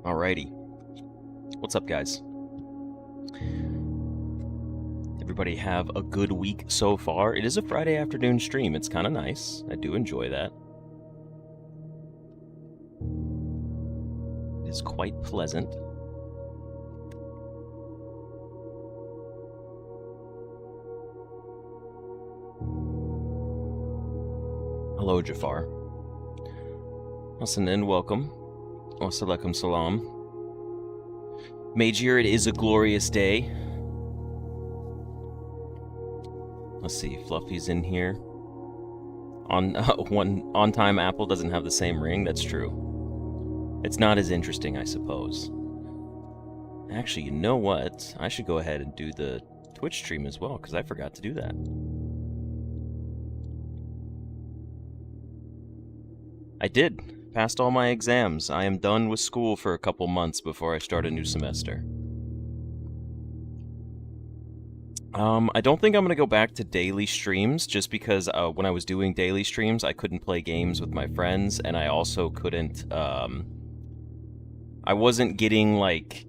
Alrighty. What's up, guys? Everybody have a good week so far. It is a Friday afternoon stream. It's kind of nice. I do enjoy that. It is quite pleasant. Hello, Jafar. Listen in, welcome. Wassalamualaikum salam. Major, it is a glorious day. Let's see, Fluffy's in here. On-time Apple doesn't have the same ring. That's true. It's not as interesting, I suppose. Actually, you know what? I should go ahead and do the Twitch stream as well, because I forgot to do that. I did. Passed all my exams. I am done with school for a couple months before I start a new semester. I don't think I'm going to go back to daily streams, just because when I was doing daily streams, I couldn't play games with my friends, and I also couldn't, I wasn't getting, like,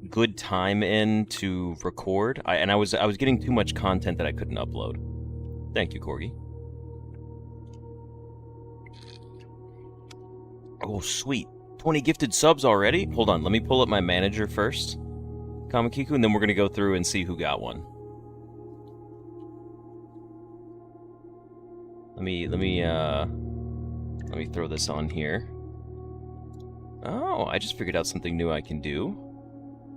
good time in to record, I was getting too much content that I couldn't upload. Thank you, Corgi. Oh, sweet. 20 gifted subs already? Hold on, let me pull up my manager first, Kamakiku, and then we're going to go through and see who got one. Let me throw this on here. Oh, I just figured out something new I can do.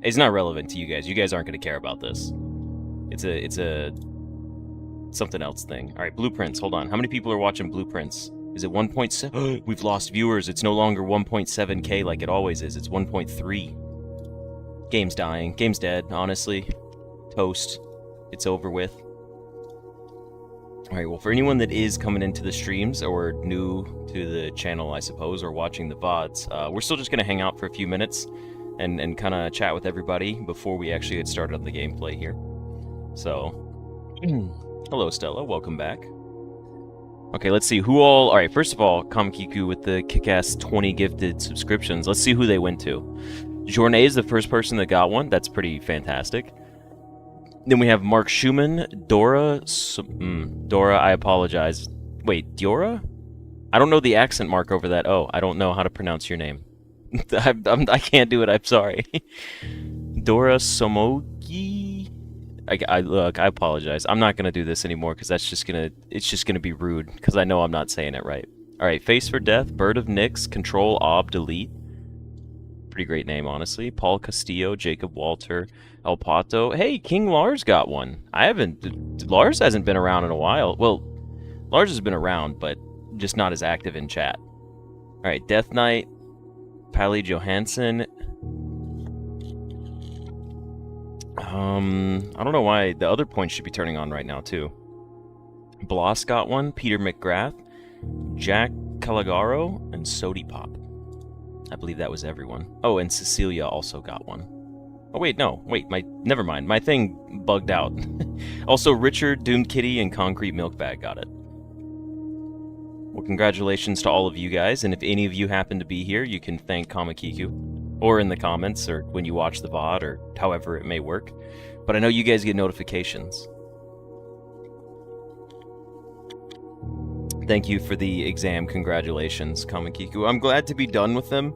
It's not relevant to you guys. You guys aren't going to care about this. It's a something else thing. All right, blueprints. Hold on. How many people are watching blueprints? Is it 1.7? We've lost viewers. It's no longer 1.7K like it always is. It's 1.3. Game's dying. Game's dead, honestly. Toast. It's over with. Alright, well, for anyone that is coming into the streams, or new to the channel, I suppose, or watching the VODs, we're still just going to hang out for a few minutes and kind of chat with everybody before we actually get started on the gameplay here. So, hello, Stella. Welcome back. Okay, let's see who all... Alright, first of all, Kamakiku with the kick-ass 20 gifted subscriptions. Let's see who they went to. Journée is the first person that got one. That's pretty fantastic. Then we have Mark Schumann, Dora, I apologize. Wait, Diora? I don't know the accent mark over that. Oh, I don't know how to pronounce your name. I can't do it, I'm sorry. Dora Somogi? Look, I apologize. I'm not gonna do this anymore because it's just gonna be rude because I know I'm not saying it right. Alright, Face for Death, Bird of Nyx, Control, Ob, Delete. Pretty great name, honestly. Paul Castillo, Jacob Walter, El Pato. Hey, King Lars got one. Lars hasn't been around in a while. Well, Lars has been around, but just not as active in chat. Alright, Death Knight, Pally Johansson. I don't know why the other points should be turning on right now, too. Bloss got one, Peter McGrath, Jack Caligaro, and Sody Pop. I believe that was everyone. Oh, and Cecilia also got one. Oh, wait, no. Wait, never mind. My thing bugged out. Also, Richard, Doomed Kitty, and Concrete Milkbag got it. Well, congratulations to all of you guys, and if any of you happen to be here, you can thank Kamakiku. Or in the comments, or when you watch the VOD, or however it may work. But I know you guys get notifications. Thank you for the exam. Congratulations, Kamakiku. I'm glad to be done with them.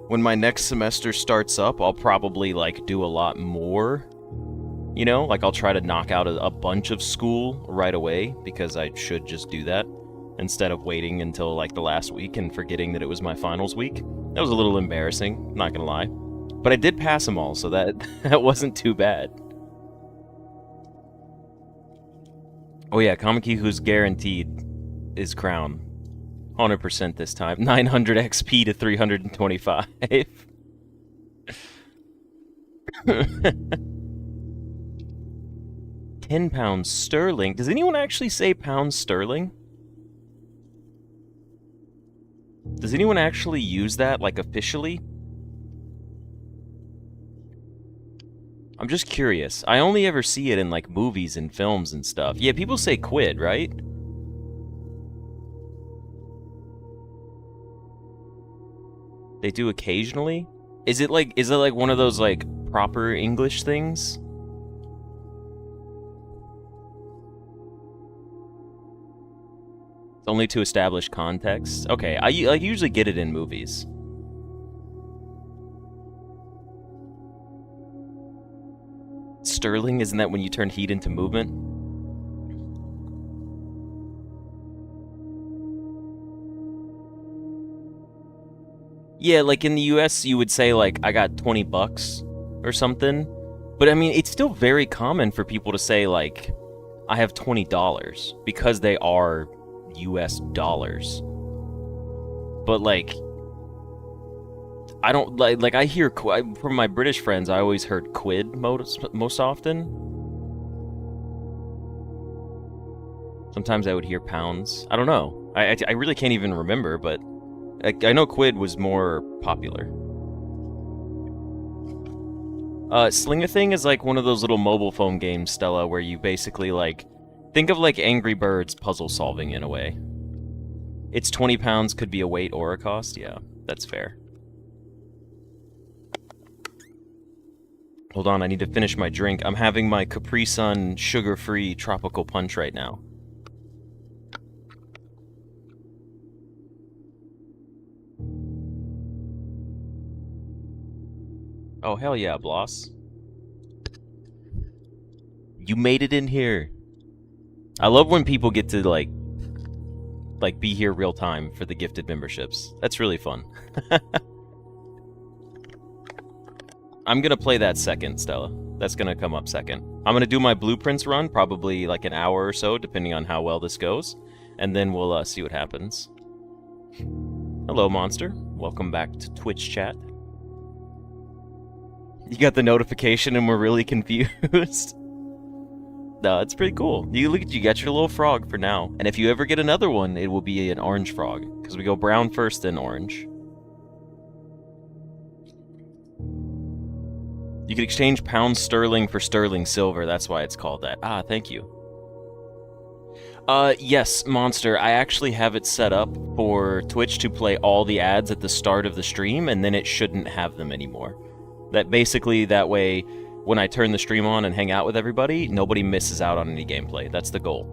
When my next semester starts up, I'll probably, like, do a lot more. You know? Like, I'll try to knock out a bunch of school right away, because I should just do that, instead of waiting until, like, the last week and forgetting that it was my finals week. That was a little embarrassing, not gonna lie. But I did pass them all, so that wasn't too bad. Oh yeah, Kamakiku's guaranteed his crown. 100% this time. 900 XP to 325. 10 pounds sterling. Does anyone actually say pounds sterling? Does anyone actually use that, like, officially? I'm just curious. I only ever see it in, like, movies and films and stuff. Yeah, people say quid, right? They do occasionally? Is it like one of those like proper English things? It's only to establish context? Okay, I usually get it in movies. Sterling, isn't that when you turn heat into movement? Yeah, like in the US you would say like I got 20 bucks or something. But I mean, it's still very common for people to say like I have $20 because they are US dollars. But like I don't like I hear from my British friends I always heard quid most often. Sometimes I would hear pounds. I don't know. I really can't even remember, but I know quid was more popular. Sling-A-Thing is like one of those little mobile phone games, Stella, where you basically like think of like Angry Birds puzzle solving in a way. It's 20 pounds, could be a weight or a cost. Yeah, that's fair. Hold on, I need to finish my drink. I'm having my Capri Sun sugar-free tropical punch right now. Oh, hell yeah, Bloss. You made it in here. I love when people get to, like be here real time for the gifted memberships. That's really fun. I'm gonna play that second, Stella. That's gonna come up second. I'm gonna do my blueprints run, probably like an hour or so, depending on how well this goes. And then we'll see what happens. Hello, Monster. Welcome back to Twitch chat. You got the notification and we're really confused. No, it's pretty cool. You look at you got your little frog for now. And if you ever get another one, it will be an orange frog. Because we go brown first, then orange. You can exchange pound sterling for sterling silver. That's why it's called that. Ah, thank you. Yes, Monster. I actually have it set up for Twitch to play all the ads at the start of the stream, and then it shouldn't have them anymore. That basically, that way, when I turn the stream on and hang out with everybody, nobody misses out on any gameplay. That's the goal.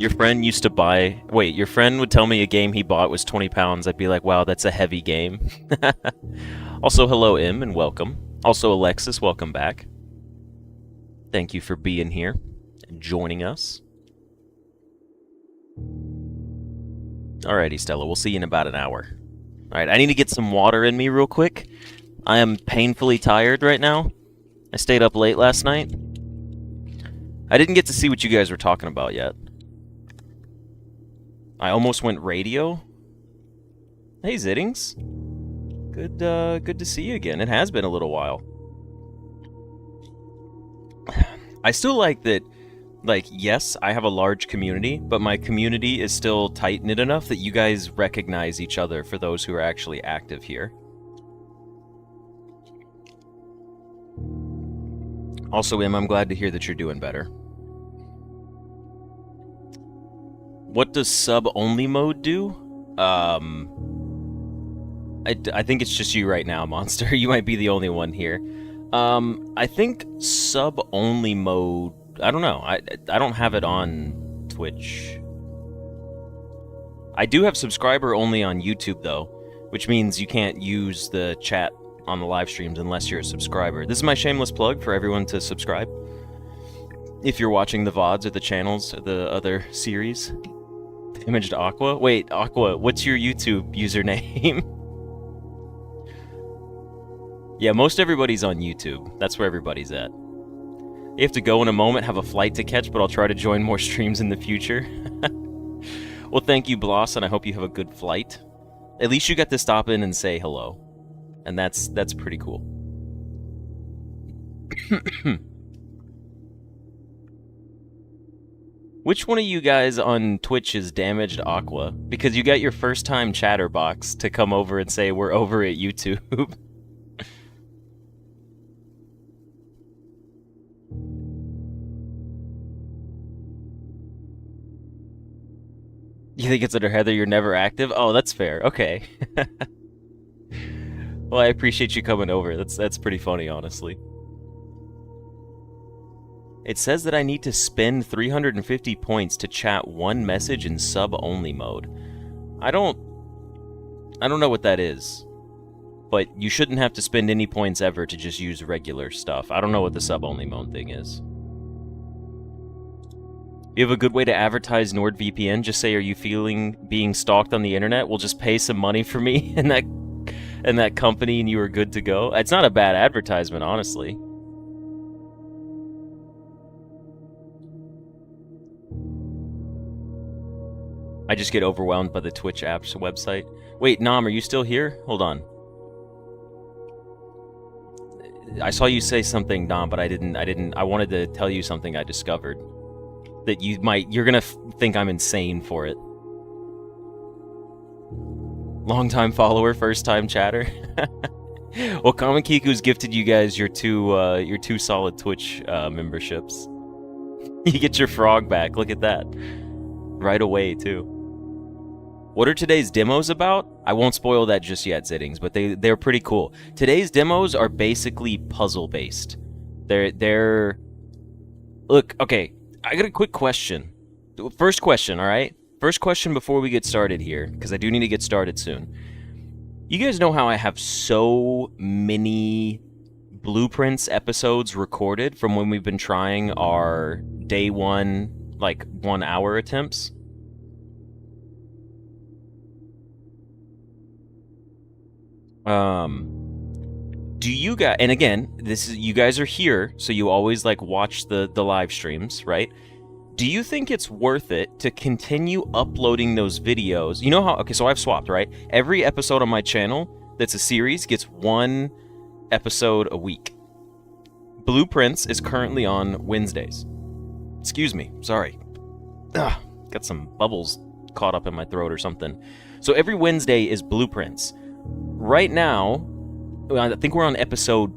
Your friend used to buy... Wait, your friend would tell me a game he bought was 20 pounds. I'd be like, wow, that's a heavy game. Also, hello, Im, and welcome. Also, Alexis, welcome back. Thank you for being here and joining us. Alrighty, Stella, we'll see you in about an hour. Alright, I need to get some water in me real quick. I am painfully tired right now. I stayed up late last night. I didn't get to see what you guys were talking about yet. I almost went radio. Hey, Zittings. Good to see you again. It has been a little while. I still like that, like, yes, I have a large community, but my community is still tight-knit enough that you guys recognize each other for those who are actually active here. Also, Im, I'm glad to hear that you're doing better. What does sub-only mode do? I think it's just you right now, Monster. You might be the only one here. I think sub-only mode... I don't know. I don't have it on Twitch. I do have subscriber only on YouTube, though, which means you can't use the chat on the live streams unless you're a subscriber. This is my shameless plug for everyone to subscribe. If you're watching the VODs or the channels or the other series. Imaged Aqua? Wait, Aqua, what's your YouTube username? Yeah, most everybody's on YouTube. That's where everybody's at. You have to go in a moment, have a flight to catch, but I'll try to join more streams in the future. Well, thank you, Bloss, and I hope you have a good flight. At least you got to stop in and say hello. And that's pretty cool. Which one of you guys on Twitch is Damaged Aqua? Because you got your first time chatterbox to come over and say we're over at YouTube. You think it's under Heather, you're never active? Oh, that's fair. Okay. Well, I appreciate you coming over. That's pretty funny, honestly. It says that I need to spend 350 points to chat one message in sub-only mode. I don't know what that is. But you shouldn't have to spend any points ever to just use regular stuff. I don't know what the sub-only mode thing is. You have a good way to advertise NordVPN? Just say, are you feeling being stalked on the internet? We'll just pay some money for me and that company and you are good to go. It's not a bad advertisement, honestly. I just get overwhelmed by the Twitch apps website. Wait, Nam, are you still here? Hold on. I saw you say something, Nam, but I wanted to tell you something I discovered. That you're gonna think I'm insane for it. Long-time follower, first-time chatter. Well, Common Kiku's gifted you guys your two solid Twitch memberships. You get your frog back. Look at that. Right away, too. What are today's demos about? I won't spoil that just yet, Zittings, but they're pretty cool. Today's demos are basically puzzle-based. They're... Look, okay, I got a quick question. First question, alright? First question before we get started here, because I do need to get started soon. You guys know how I have so many Blueprints episodes recorded from when we've been trying our day one, like, 1 hour attempts? Do you guys, and again, you guys are here, so you always like watch the live streams, right? Do you think it's worth it to continue uploading those videos? You know how, okay, so I've swapped, right? Every episode on my channel that's a series gets 1 episode a week. Blueprints is currently on Wednesdays. Excuse me, sorry. Got some bubbles caught up in my throat or something. So every Wednesday is Blueprints. Right now, I think we're on episode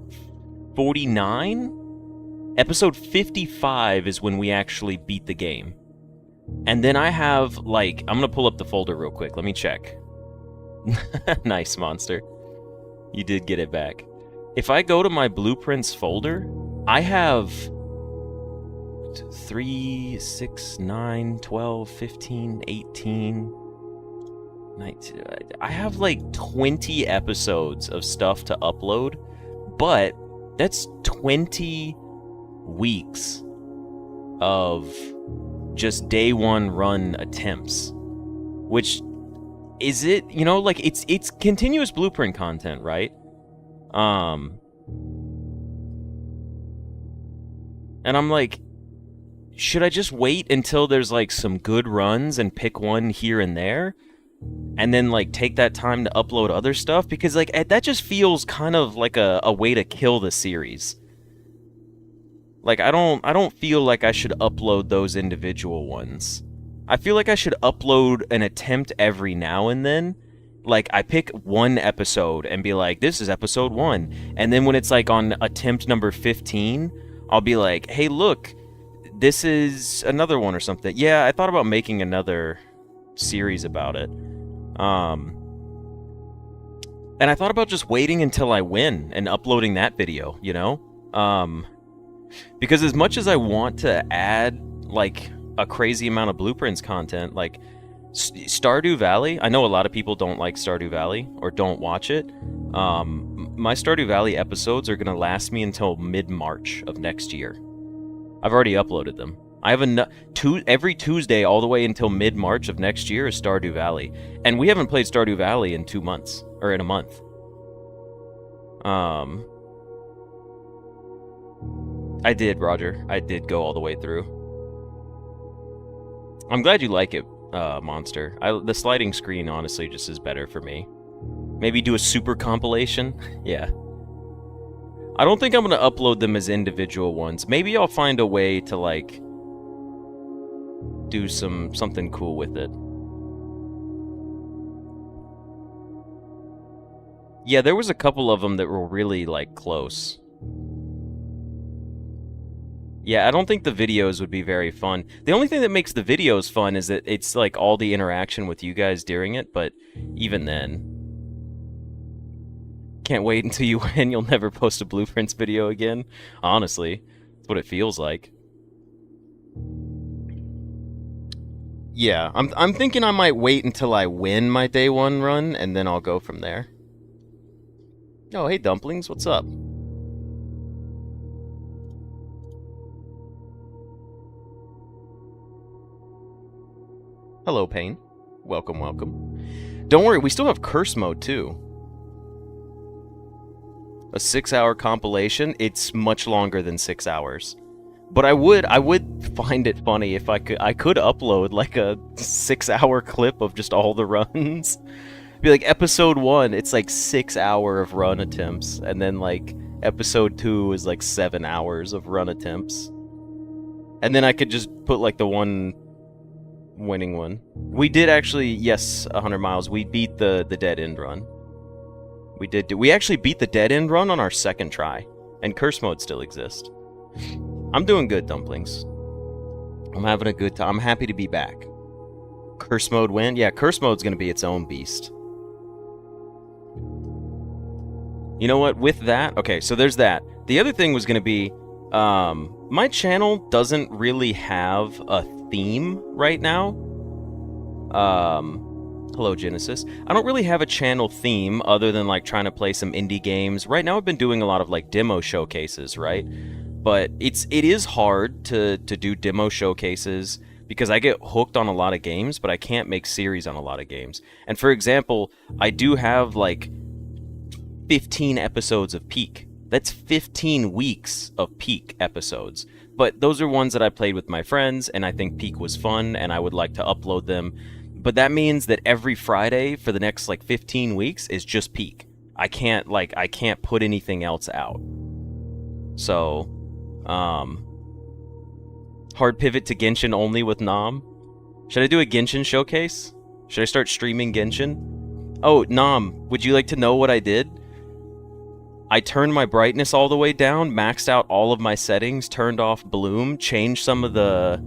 49? Episode 55 is when we actually beat the game. And then I have, like, I'm gonna pull up the folder real quick. Let me check. Nice, Monster. You did get it back. If I go to my Blueprints folder, I have 3, 6, 9, 12, 15, 18... 19. I have like 20 episodes of stuff to upload, but that's 20 weeks of just day one run attempts, which is it, you know, like it's continuous Blueprint content, right? And I'm like, should I just wait until there's like some good runs and pick one here and there? And then, like, take that time to upload other stuff? Because, like, that just feels kind of like a way to kill the series. Like, I don't feel like I should upload those individual ones. I feel like I should upload an attempt every now and then. Like, I pick one episode and be like, this is episode 1. And then when it's, like, on attempt number 15, I'll be like, hey, look, this is another one or something. Yeah, I thought about making another series about it. And I thought about just waiting until I win and uploading that video, you know? Because as much as I want to add, like, a crazy amount of Blueprints content, like, Stardew Valley, I know a lot of people don't like Stardew Valley, or don't watch it. My Stardew Valley episodes are gonna last me until mid-March of next year. I've already uploaded them. I have every Tuesday all the way until mid-March of next year is Stardew Valley. And we haven't played Stardew Valley in 2 months. Or in a month. I did, Roger. I did go all the way through. I'm glad you like it, Monster. The sliding screen, honestly, just is better for me. Maybe do a super compilation? Yeah. I don't think I'm going to upload them as individual ones. Maybe I'll find a way to, like, do something cool with it. Yeah, there was a couple of them that were really, like, close. Yeah, I don't think the videos would be very fun. The only thing that makes the videos fun is that it's like all the interaction with you guys during it, but even then, can't wait until you win. You'll never post a Blueprints video again. Honestly, that's what it feels like. Yeah, I'm thinking I might wait until I win my day one run, and then I'll go from there. Oh, hey Dumplings, what's up? Hello, Payne. Welcome, welcome. Don't worry, we still have curse mode too. A 6-hour compilation. It's much longer than 6 hours. But I would find it funny if I could upload like a 6-hour clip of just all the runs. Be like episode 1, it's like 6 hour of run attempts, and then like episode 2 is like 7 hours of run attempts. And then I could just put like the one winning one. We did actually, yes, 100 miles. We beat the dead end run. We actually beat the dead end run on our second try, and curse mode still exists. I'm doing good, Dumplings. I'm having a good time. I'm happy to be back. Curse mode win? Yeah, curse mode's gonna be its own beast. You know what? With that, okay, so there's that. The other thing was gonna be, my channel doesn't really have a theme right now. Hello, Genesis. I don't really have a channel theme other than like trying to play some indie games. Right now I've been doing a lot of like demo showcases, right? But it is hard to do demo showcases because I get hooked on a lot of games, but I can't make series on a lot of games. And for example, I do have like 15 episodes of Peak. That's 15 weeks of Peak episodes. But those are ones that I played with my friends, and I think Peak was fun, and I would like to upload them. But that means that every Friday for the next like 15 weeks is just Peak. I can't put anything else out. So, hard pivot to Genshin only with Nom. Should I do a Genshin showcase? Should I start streaming Genshin? Oh, Nom, would you like to know what I did? I turned my brightness all the way down, maxed out all of my settings, turned off bloom, changed some of the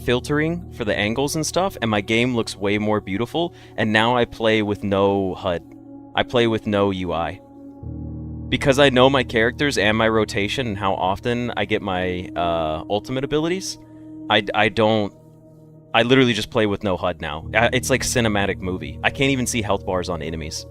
filtering for the angles and stuff, and my game looks way more beautiful, and now I play with no HUD. I play with no UI. Because I know my characters and my rotation and how often I get my ultimate abilities, I literally just play with no HUD now. It's like cinematic movie. I can't even see health bars on enemies.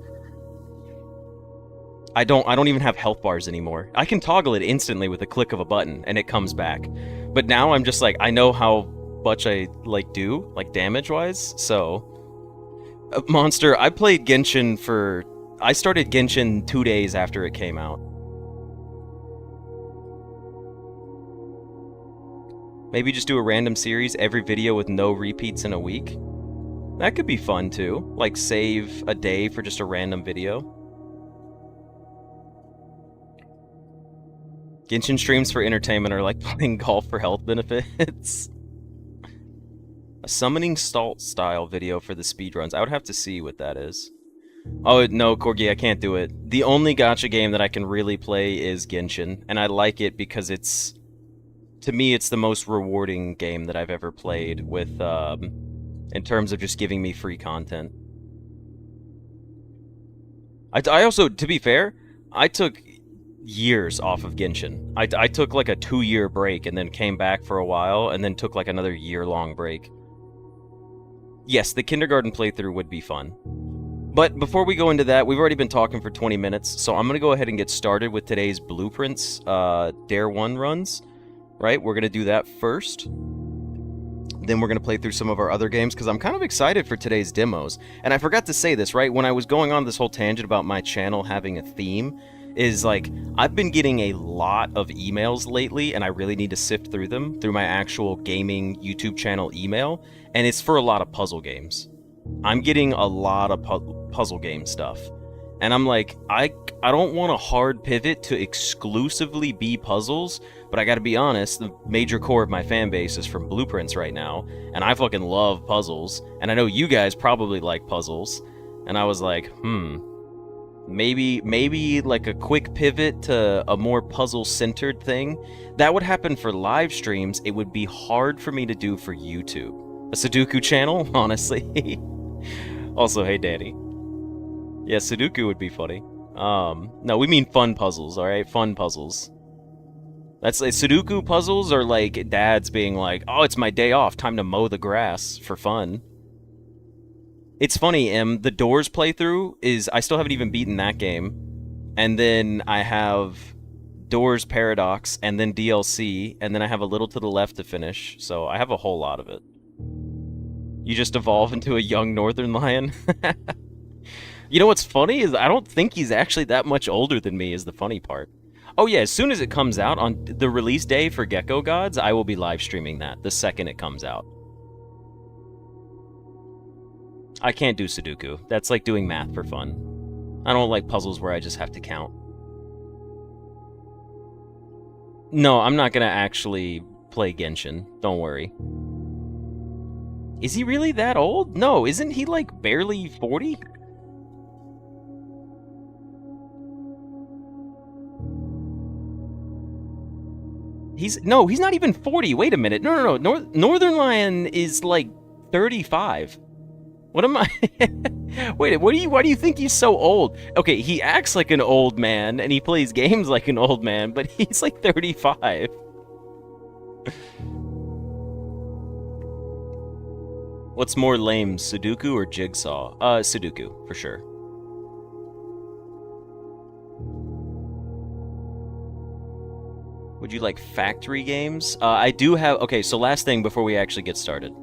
I don't even have health bars anymore. I can toggle it instantly with a click of a button and it comes back. But now I'm just like, I know how much I like do, like damage wise. So Monster, I played Genshin I started Genshin 2 days after it came out. Maybe just do a random series, every video with no repeats in a week. That could be fun too. Like save a day for just a random video. Genshin streams for entertainment are like playing golf for health benefits. A summoning Salt style video for the speedruns. I would have to see what that is. Oh, no, Corgi, I can't do it. The only gacha game that I can really play is Genshin, and I like it because it's... To me, it's the most rewarding game that I've ever played with, in terms of just giving me free content. I also, to be fair, I took years off of Genshin. I took like a 2-year break and then came back for a while and then took like another year-long break. Yes, the kindergarten playthrough would be fun. But before we go into that, we've already been talking for 20 minutes, so I'm going to go ahead and get started with today's Blueprints Dare 1 runs. Right, we're going to do that first. Then we're going to play through some of our other games, because I'm kind of excited for today's demos. And I forgot to say this, right? When I was going on this whole tangent about my channel having a theme, is like, I've been getting a lot of emails lately, and I really need to sift through them, through my actual gaming YouTube channel email, and it's for a lot of puzzle games. I'm getting a lot of puzzle game stuff. And I'm like, I don't want a hard pivot to exclusively be puzzles, but I gotta be honest, the major core of my fan base is from Blueprints right now, and I fucking love puzzles, and I know you guys probably like puzzles, and I was like, Maybe like a quick pivot to a more puzzle-centered thing. That would happen for live streams. It would be hard for me to do for YouTube. A Sudoku channel, honestly. Also, hey, Danny. Yeah, Sudoku would be funny. No, we mean fun puzzles, alright? Fun puzzles. That's like Sudoku puzzles are like dads being like, oh, it's my day off, time to mow the grass for fun. It's funny, the Doors playthrough is, I still haven't even beaten that game. And then I have Doors Paradox, and then DLC, and then I have a little to the left to finish, so I have a whole lot of it. You just evolve into a young northern lion? You know what's funny is I don't think he's actually that much older than me is the funny part. Oh yeah, as soon as it comes out on the release day for Gecko Gods, I will be live streaming that the second it comes out. I can't do Sudoku. That's like doing math for fun. I don't like puzzles where I just have to count. No, I'm not gonna actually play Genshin. Don't worry. Is he really that old? No, isn't he like barely 40? He's not even 40. Wait a minute. No. Northern Lion is like 35. What am I? Wait, why do you think he's so old? Okay, he acts like an old man and he plays games like an old man, but he's like 35. What's more lame, Sudoku or Jigsaw? Sudoku, for sure. Would you like factory games? I do have... Okay, so last thing before we actually get started.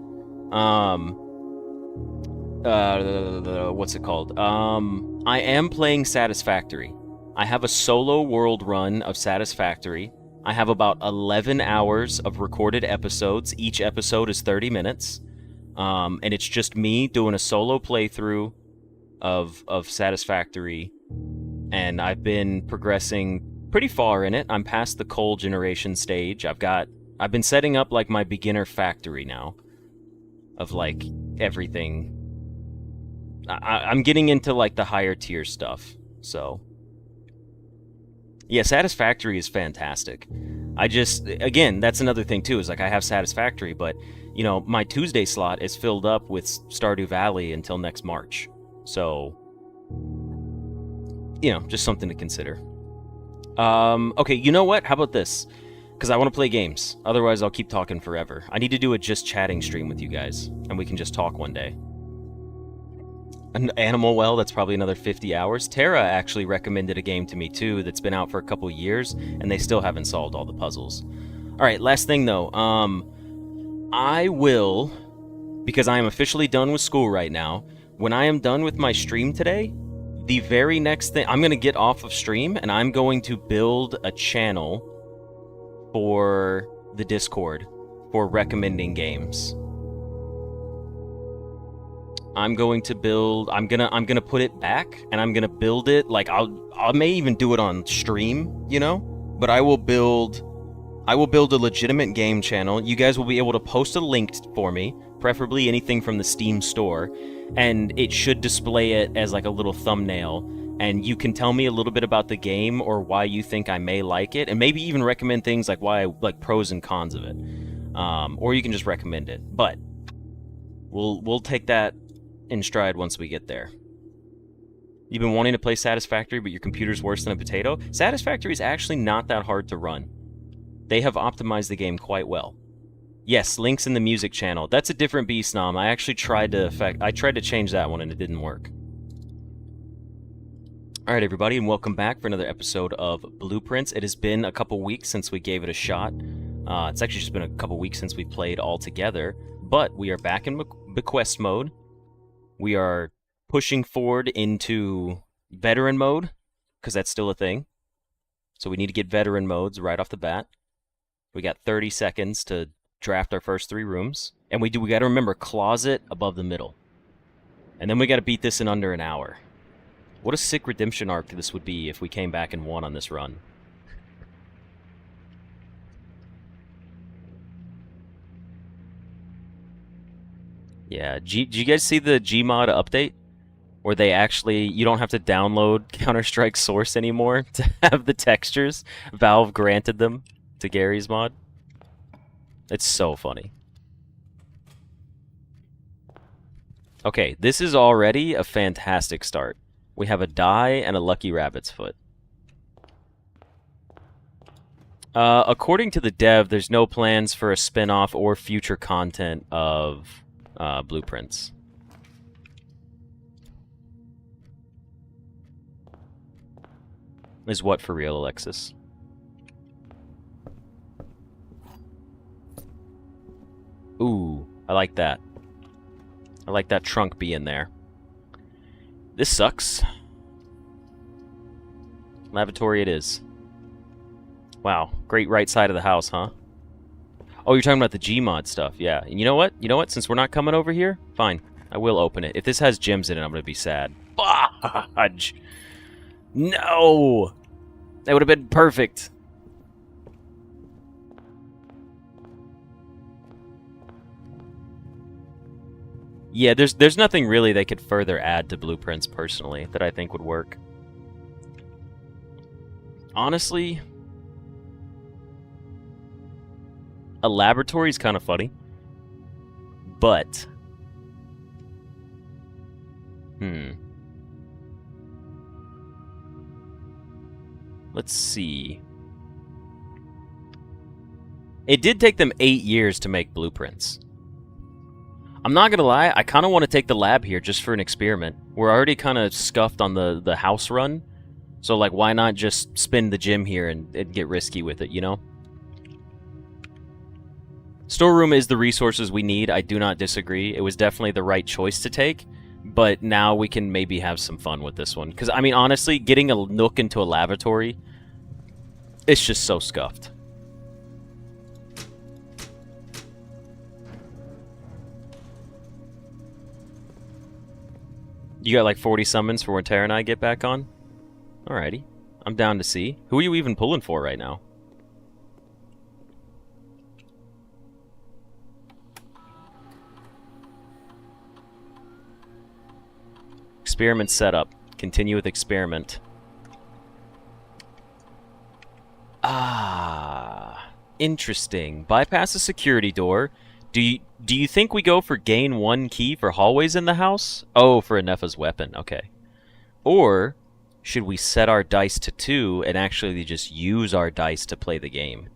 What's it called? I am playing Satisfactory. I have a solo world run of Satisfactory. I have about 11 hours of recorded episodes. Each episode is 30 minutes. And it's just me doing a solo playthrough of Satisfactory. And I've been progressing pretty far in it. I'm past the coal generation stage. I've been setting up like my beginner factory now. Of like everything. I'm getting into like the higher tier stuff, so yeah, Satisfactory is fantastic. Again, that's another thing too, is like I have Satisfactory, but you know, my Tuesday slot is filled up with Stardew Valley until next March, so you know, just something to consider. Okay, you know what? How about this? Because I want to play games. Otherwise, I'll keep talking forever. I need to do a just chatting stream with you guys, and we can just talk one day. An Animal Well, that's probably another 50 hours. Tara actually recommended a game to me, too, that's been out for a couple years, and they still haven't solved all the puzzles. Alright, last thing, though. I will, because I am officially done with school right now, when I am done with my stream today, the very next thing... I'm going to get off of stream, and I'm going to build a channel for the Discord for recommending games. I'm going to build... I'm gonna put it back, and I'm gonna build it, like, I may even do it on stream, you know? But I will build a legitimate game channel. You guys will be able to post a link for me, preferably anything from the Steam store, and it should display it as like a little thumbnail, and you can tell me a little bit about the game or why you think I may like it, and maybe even recommend things like why like pros and cons of it. Or you can just recommend it. But we'll take that in stride once we get there. You've been wanting to play Satisfactory, but your computer's worse than a potato? Satisfactory is actually not that hard to run. They have optimized the game quite well. Yes, links in the music channel. That's a different beast, Nom. I actually tried to change that one and it didn't work. Alright everybody, and welcome back for another episode of Blueprints. It has been a couple weeks since we gave it a shot. It's actually just been a couple weeks since we played all together, but we are back in bequest mode. We are pushing forward into veteran mode, because that's still a thing. So we need to get veteran modes right off the bat. We got 30 seconds to draft our first 3 rooms. And we got to remember, closet above the middle. And then we got to beat this in under an hour. What a sick redemption arc this would be if we came back and won on this run. Yeah, did you guys see the Gmod update? where they actually, you don't have to download Counter-Strike Source anymore to have the textures. Valve granted them to Gary's mod. It's so funny. Okay, this is already a fantastic start. We have a die and a lucky rabbit's foot. According to the dev, there's no plans for a spin-off or future content of Blueprints. Is what for real, Alexis? Ooh, I like that. I like that trunk being there. This sucks. Lavatory it is. Wow, great right side of the house, huh? Oh, you're talking about the Gmod stuff, yeah. And you know what? You know what? Since we're not coming over here, fine. I will open it. If this has gems in it, I'm gonna be sad. Fudge! No! That would have been perfect. Yeah, there's nothing really they could further add to Blueprints personally that I think would work. Honestly, a laboratory is kind of funny, but let's see. It did take them 8 years to make Blueprints. I'm not gonna lie, I kind of want to take the lab here just for an experiment. We're already kind of scuffed on the house run, so like why not just spin the gym here and get risky with it, you know? Storeroom is the resources we need, I do not disagree. It was definitely the right choice to take, but now we can maybe have some fun with this one. Because, I mean, honestly, getting a nook into a lavatory, it's just so scuffed. You got like 40 summons for when Tara and I get back on? Alrighty. I'm down to see. Who are you even pulling for right now? Experiment setup. Continue with experiment. Ah, interesting. Bypass a security door. Do you think we go for gain 1 key for hallways in the house? Oh, for Anefa's weapon. Okay. Or should we set our dice to 2 and actually just use our dice to play the game?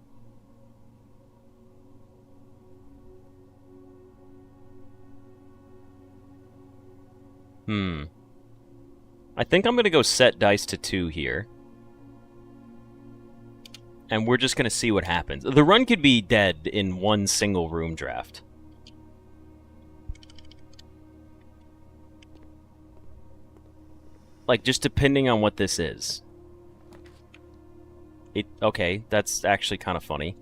I think I'm going to go set dice to 2 here. And we're just going to see what happens. The run could be dead in one single room draft. Like, just depending on what this is. Okay, that's actually kind of funny.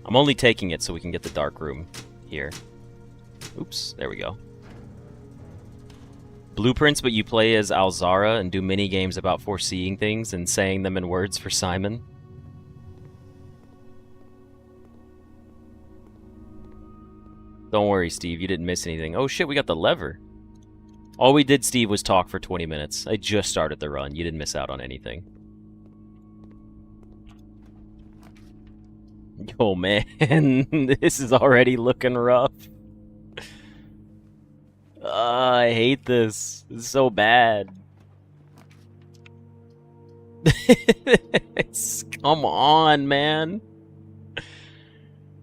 I'm only taking it so we can get the dark room here. Oops, there we go. Blueprints, but you play as Alzara and do mini games about foreseeing things and saying them in words for Simon. Don't worry, Steve, you didn't miss anything. Oh shit, we got the lever. All we did, Steve, was talk for 20 minutes. I just started the run. You didn't miss out on anything. Yo, man, this is already looking rough. I hate this. This is so bad. Come on, man.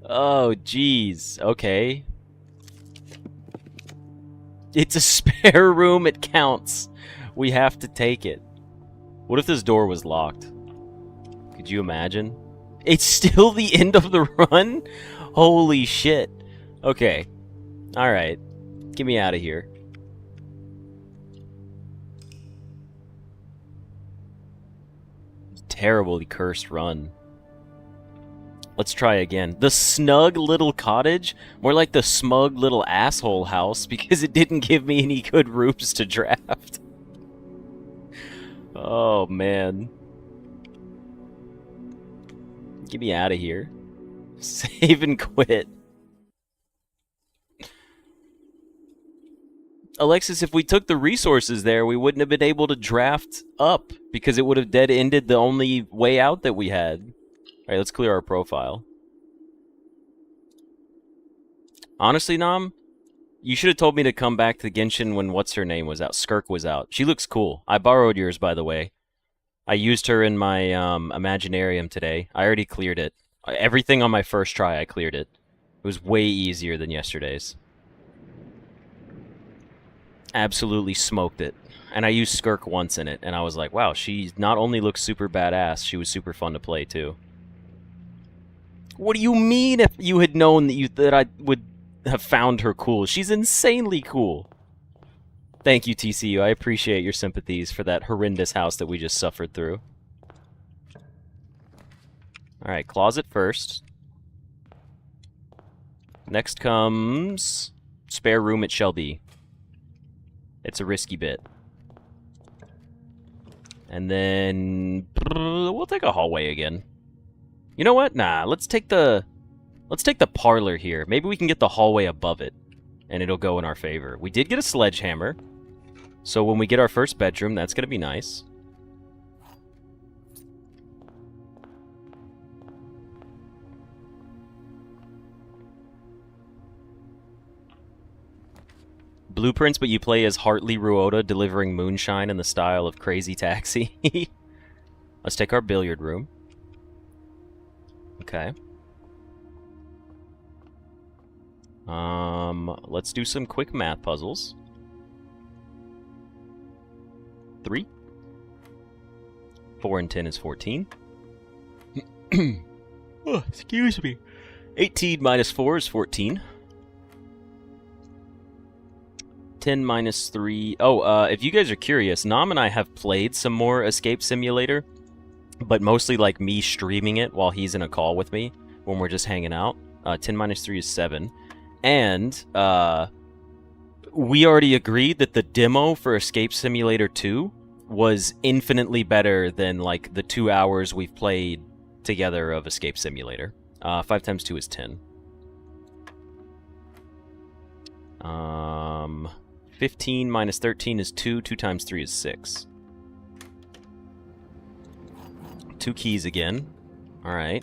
Oh, jeez. Okay. It's a spare room. It counts. We have to take it. What if this door was locked? Could you imagine? It's still the end of the run? Holy shit. Okay. Alright. Get me out of here. Terribly cursed run. Let's try again. The snug little cottage? More like the smug little asshole house because it didn't give me any good rooms to draft. Oh, man. Get me out of here. Save and quit. Alexis, if we took the resources there, we wouldn't have been able to draft up because it would have dead-ended the only way out that we had. All right, let's clear our profile. Honestly, Nam, you should have told me to come back to Genshin when what's-her-name was out. Skirk was out. She looks cool. I borrowed yours, by the way. I used her in my Imaginarium today. I already cleared it. Everything on my first try, I cleared it. It was way easier than yesterday's. Absolutely smoked it. And I used Skirk once in it, and I was like, wow, she not only looks super badass, she was super fun to play, too. What do you mean if you had known that I would have found her cool? She's insanely cool. Thank you, TCU. I appreciate your sympathies for that horrendous house that we just suffered through. Alright, closet first. Next comes spare room it shall be. It's a risky bit. And then we'll take a hallway again. You know what? Nah, let's take the parlor here. Maybe we can get the hallway above it, and it'll go in our favor. We did get a sledgehammer, so when we get our first bedroom, that's gonna be nice. Blueprints, but you play as Hartley Ruoda delivering moonshine in the style of Crazy Taxi. Let's take our billiard room. Okay. Let's do some quick math puzzles. 3. 4 and 10 is 14. Oh, excuse me. 18 minus 4 is 14. 10 minus 3... Oh, if you guys are curious, Nam and I have played some more Escape Simulator, but mostly like me streaming it while he's in a call with me when we're just hanging out. 10 minus 3 is 7. And we already agreed that the demo for Escape Simulator 2 was infinitely better than like the 2 hours we've played together of Escape Simulator. 5 times 2 is 10. 15 minus 13 is 2. 2 times 3 is 6. 2 keys again. Alright.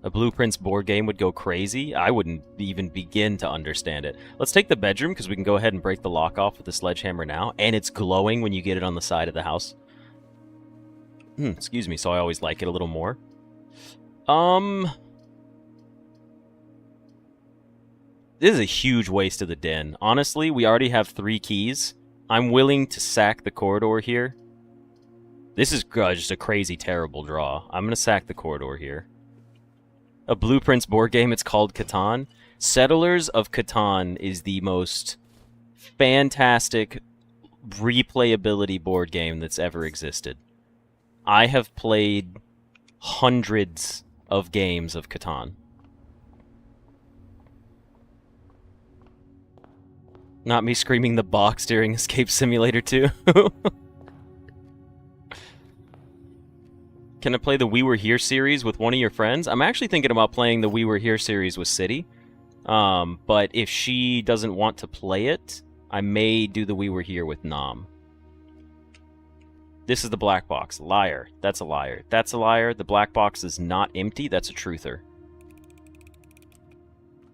A Blueprints board game would go crazy. I wouldn't even begin to understand it. Let's take the bedroom, because we can go ahead and break the lock off with the sledgehammer now. And it's glowing when you get it on the side of the house. Excuse me, so I always like it a little more. This is a huge waste of the den. Honestly, we already have 3 keys. I'm willing to sack the corridor here. This is just a crazy, terrible draw. I'm going to sack the corridor here. A Blueprints board game, it's called Catan. Settlers of Catan is the most fantastic replayability board game that's ever existed. I have played hundreds of games of Catan. Not me screaming the box during Escape Simulator 2. Can I play the We Were Here series with one of your friends? I'm actually thinking about playing the We Were Here series with City. But if she doesn't want to play it, I may do the We Were Here with Nam. This is the black box. Liar. That's a liar. That's a liar. The black box is not empty. That's a truther.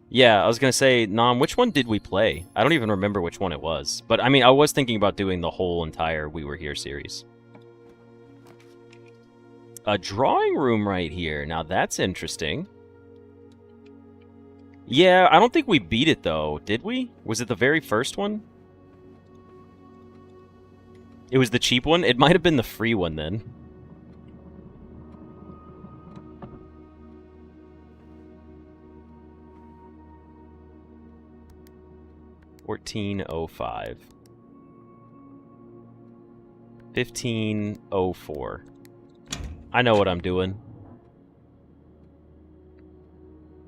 Yeah, I was going to say, Nam, which one did we play? I don't even remember which one it was. But, I mean, I was thinking about doing the whole entire We Were Here series. A drawing room right here. Now, that's interesting. Yeah, I don't think we beat it, though. Did we? Was it the very first one? It was the cheap one? It might have been the free one, then. $14.05. $15.04. I know what I'm doing.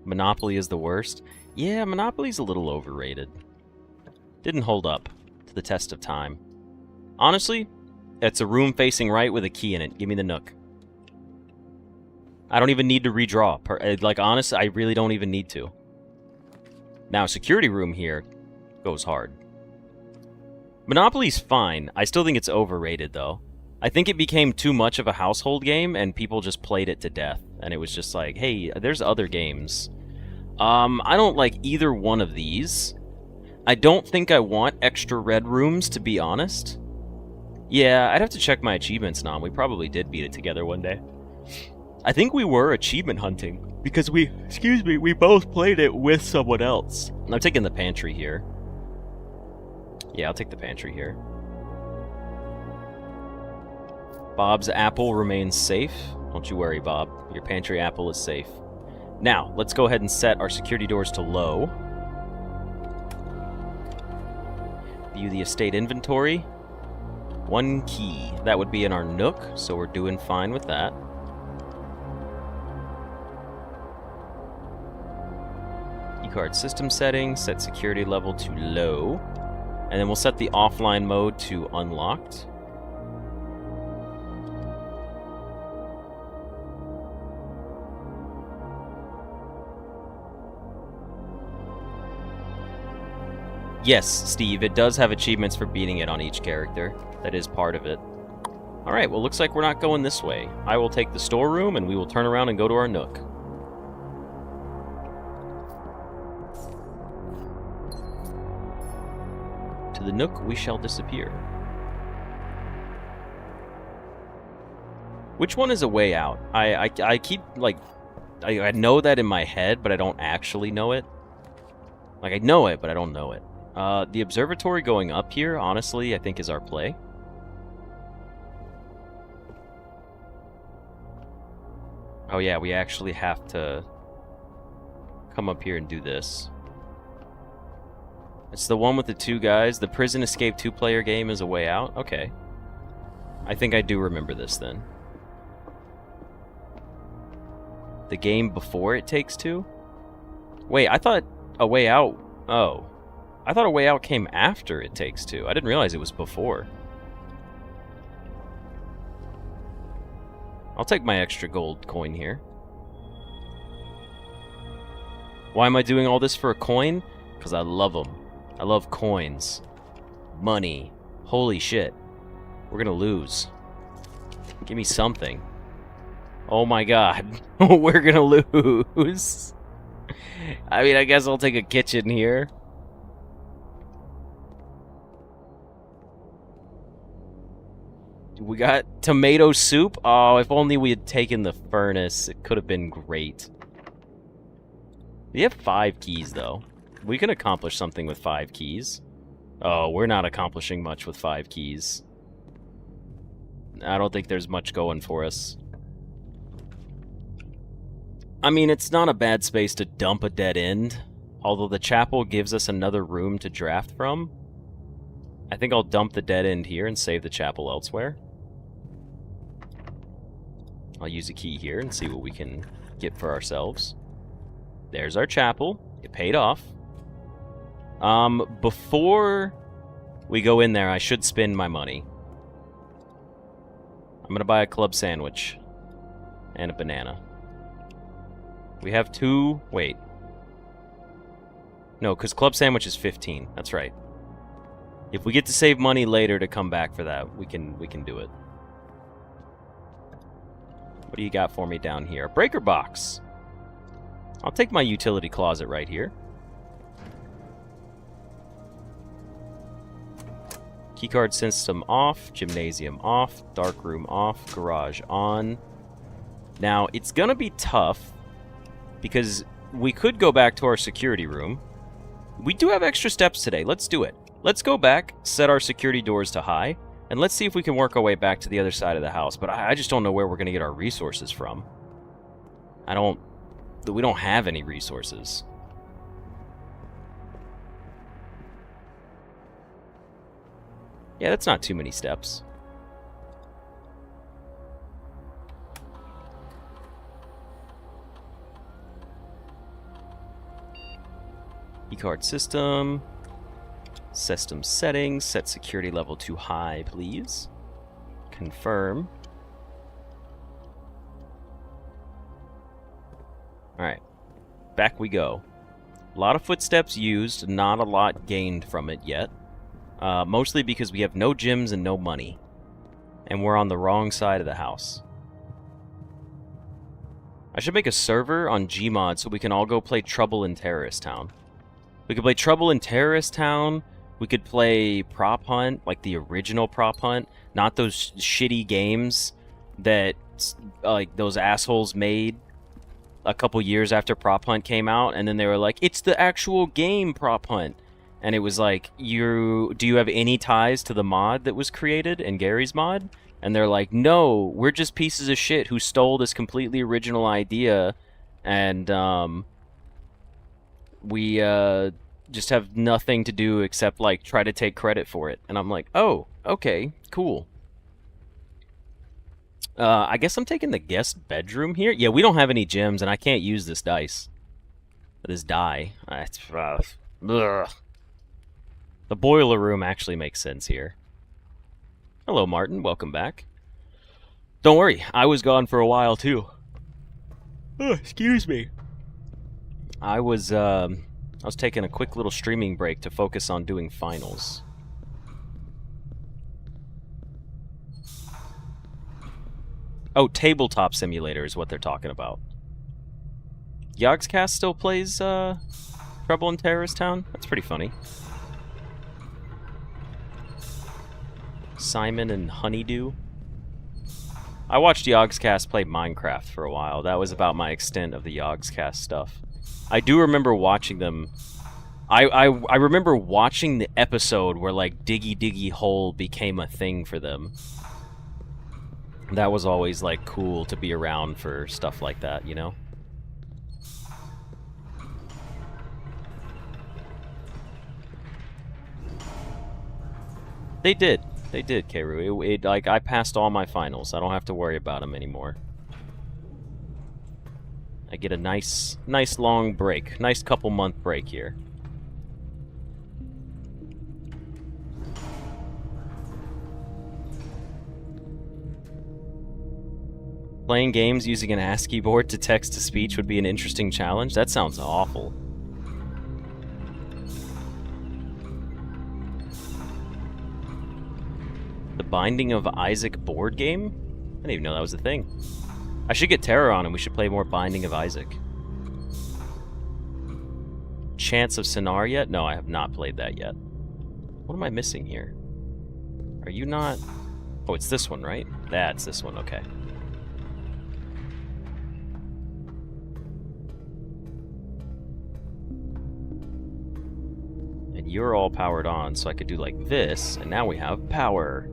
Monopoly is the worst. Yeah, Monopoly's a little overrated. Didn't hold up to the test of time. Honestly, it's a room facing right with a key in it. Give me the nook. I don't even need to redraw. Like, honestly, I really don't even need to. Now, security room here goes hard. Monopoly's fine. I still think it's overrated, though. I think it became too much of a household game, and people just played it to death. And it was just like, hey, there's other games. I don't like either one of these. I don't think I want extra red rooms, to be honest. Yeah, I'd have to check my achievements now. We probably did beat it together one day. I think we were achievement hunting, because we both played it with someone else. I'm taking the pantry here. Yeah, I'll take the pantry here. Bob's apple remains safe. Don't you worry, Bob. Your pantry apple is safe. Now, let's go ahead and set our security doors to low. View the estate inventory. 1 key. That would be in our nook, so we're doing fine with that. Keycard system settings, set security level to low. And then we'll set the offline mode to unlocked. Yes, Steve, it does have achievements for beating it on each character. That is part of it. Alright, well, looks like we're not going this way. I will take the storeroom, and we will turn around and go to our nook. To the nook we shall disappear. Which one is a way out? I keep, like... I know that in my head, but I don't actually know it. Like, I know it, but I don't know it. The observatory going up here, honestly, I think is our play. Oh yeah, we actually have to come up here and do this. It's the one with the 2 guys. The prison escape 2-player game is a way out? Okay. I think I do remember this then. The game before It Takes Two? Wait, I thought a way out... Oh. I thought a way out came after It Takes Two. I didn't realize it was before. I'll take my extra gold coin here. Why am I doing all this for a coin? Because I love them. I love coins. Money. Holy shit. We're gonna lose. Give me something. Oh my god. We're gonna lose. I mean, I guess I'll take a kitchen here. We got tomato soup. Oh, if only we had taken the furnace. It could have been great. We have 5 keys, though. We can accomplish something with 5 keys. Oh, we're not accomplishing much with 5 keys. I don't think there's much going for us. I mean, it's not a bad space to dump a dead end. Although the chapel gives us another room to draft from. I think I'll dump the dead end here and save the chapel elsewhere. I'll use a key here and see what we can get for ourselves. There's our chapel. It paid off. Before we go in there, I should spend my money. I'm gonna buy a club sandwich and a banana. We have 2... Wait. No, because club sandwich is 15. That's right. If we get to save money later to come back for that, we can do it. What do you got for me down here? Breaker box. I'll take my utility closet right here. Keycard system off, gymnasium off, dark room off, garage on. Now, it's gonna be tough because we could go back to our security room. We do have extra steps today. Let's do it. Let's go back, set our security doors to high, and let's see if we can work our way back to the other side of the house. But I just don't know where we're going to get our resources from. We don't have any resources. Yeah, that's not too many steps. Keycard system. System settings. Set security level to high, please. Confirm. Alright. Back we go. A lot of footsteps used, not a lot gained from it yet. Mostly because we have no gyms and no money. And we're on the wrong side of the house. I should make a server on Gmod so we can all go play Trouble in Terrorist Town. We could play Trouble in Terrorist Town. We could play Prop Hunt, like the original Prop Hunt. Not those shitty games that like those assholes made a couple years after Prop Hunt came out, and then they were like, it's the actual game Prop Hunt. And it was like, do you have any ties to the mod that was created in Gary's mod? And they're like, no, we're just pieces of shit who stole this completely original idea, and we just have nothing to do except like try to take credit for it. And I'm like, oh, okay, cool. I guess I'm taking the guest bedroom here. Yeah, we don't have any gyms, and I can't use this dice. This die. Ugh. The boiler room actually makes sense here. Hello, Martin. Welcome back. Don't worry, I was gone for a while, too. Oh, excuse me. I was taking a quick little streaming break to focus on doing finals. Oh, Tabletop Simulator is what they're talking about. Yogscast still plays Trouble in Terrorist Town? That's pretty funny. Simon and Honeydew. I watched Yogscast play Minecraft for a while. That was about my extent of the Yogscast stuff. I do remember watching them. I remember watching the episode where like Diggy Diggy Hole became a thing for them. That was always like cool to be around for stuff like that, you know? They did. They did, Keru. Like, I passed all my finals. I don't have to worry about them anymore. I get a nice long break. Nice couple-month break here. Playing games using an ASCII board to text-to-speech would be an interesting challenge? That sounds awful. The Binding of Isaac board game? I didn't even know that was a thing. I should get Terror on and we should play more Binding of Isaac. Chance of Sinar yet? No, I have not played that yet. What am I missing here? Are you not... Oh, it's this one, right? That's this one, okay. And you're all powered on, so I could do like this, and now we have power.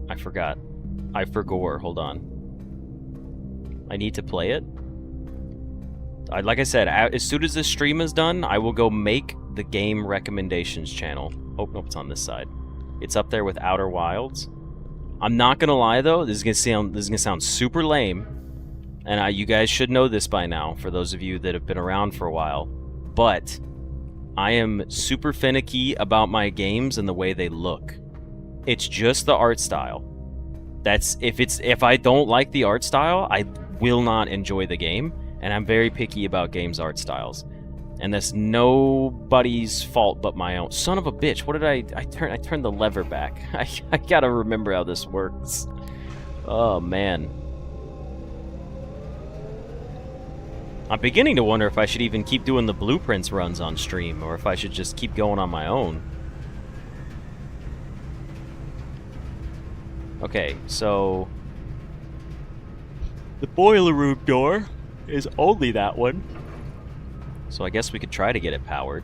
I forgot. I forgore. Hold on. I need to play it. Like I said, as soon as this stream is done, I will go make the game recommendations channel. Oh, nope, it's on this side. It's up there with Outer Wilds. I'm not gonna lie though, this is gonna sound super lame, and you guys should know this by now, for those of you that have been around for a while. But I am super finicky about my games and the way they look. It's just the art style. If I don't like the art style, I will not enjoy the game, and I'm very picky about games' art styles. And that's nobody's fault but my own. Son of a bitch, what did I turned the lever back. I gotta remember how this works. Oh man. I'm beginning to wonder if I should even keep doing the blueprints runs on stream, or if I should just keep going on my own. Okay, so the boiler room door is only that one. So I guess we could try to get it powered.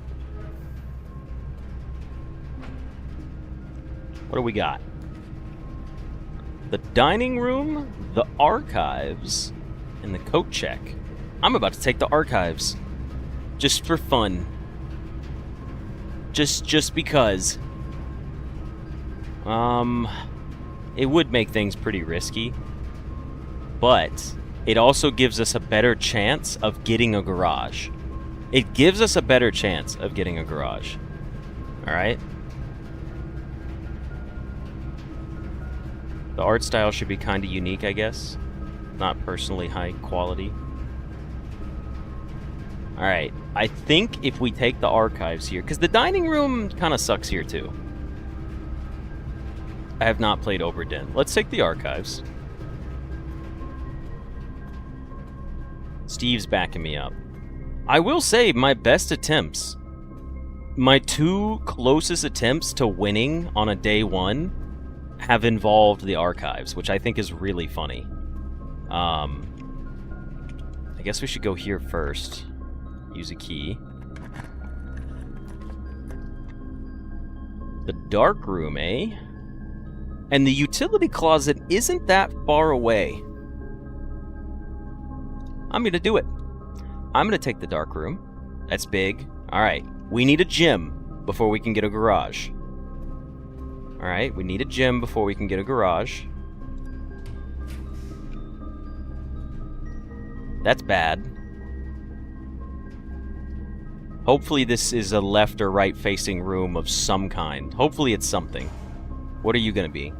What do we got? The dining room, the archives, and the coat check. I'm about to take the archives. Just for fun. Just because. It would make things pretty risky. But it also gives us a better chance of getting a garage. It gives us a better chance of getting a garage. Alright? The art style should be kind of unique, I guess. not personally high quality. Alright, I think if we take the archives here, because the dining room kind of sucks here too. I have not played Obra Dinn. Let's take the archives. Steve's backing me up. I will say, my best attempts, my 2 closest attempts to winning on a day 1 have involved the archives, which I think is really funny. I guess we should go here first. Use a key. The dark room, eh? And the utility closet isn't that far away. I'm gonna do it. I'm gonna take the dark room. That's big. Alright, we need a gym before we can get a garage. Alright, we need a gym before we can get a garage. That's bad. Hopefully this is a left or right facing room of some kind. Hopefully it's something. What are you gonna be?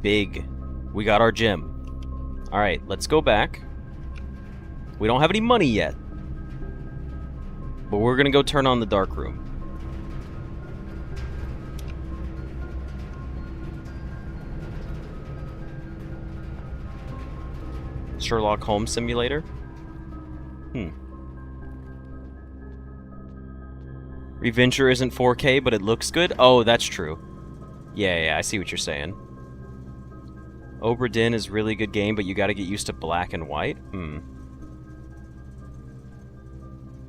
Big. We got our gym. Alright, let's go back. We don't have any money yet. But we're gonna go turn on the dark room. Sherlock Holmes simulator? Reventure isn't 4K, but it looks good? Oh, that's true. Yeah, I see what you're saying. Obra Dinn is a really good game, but you gotta get used to black and white?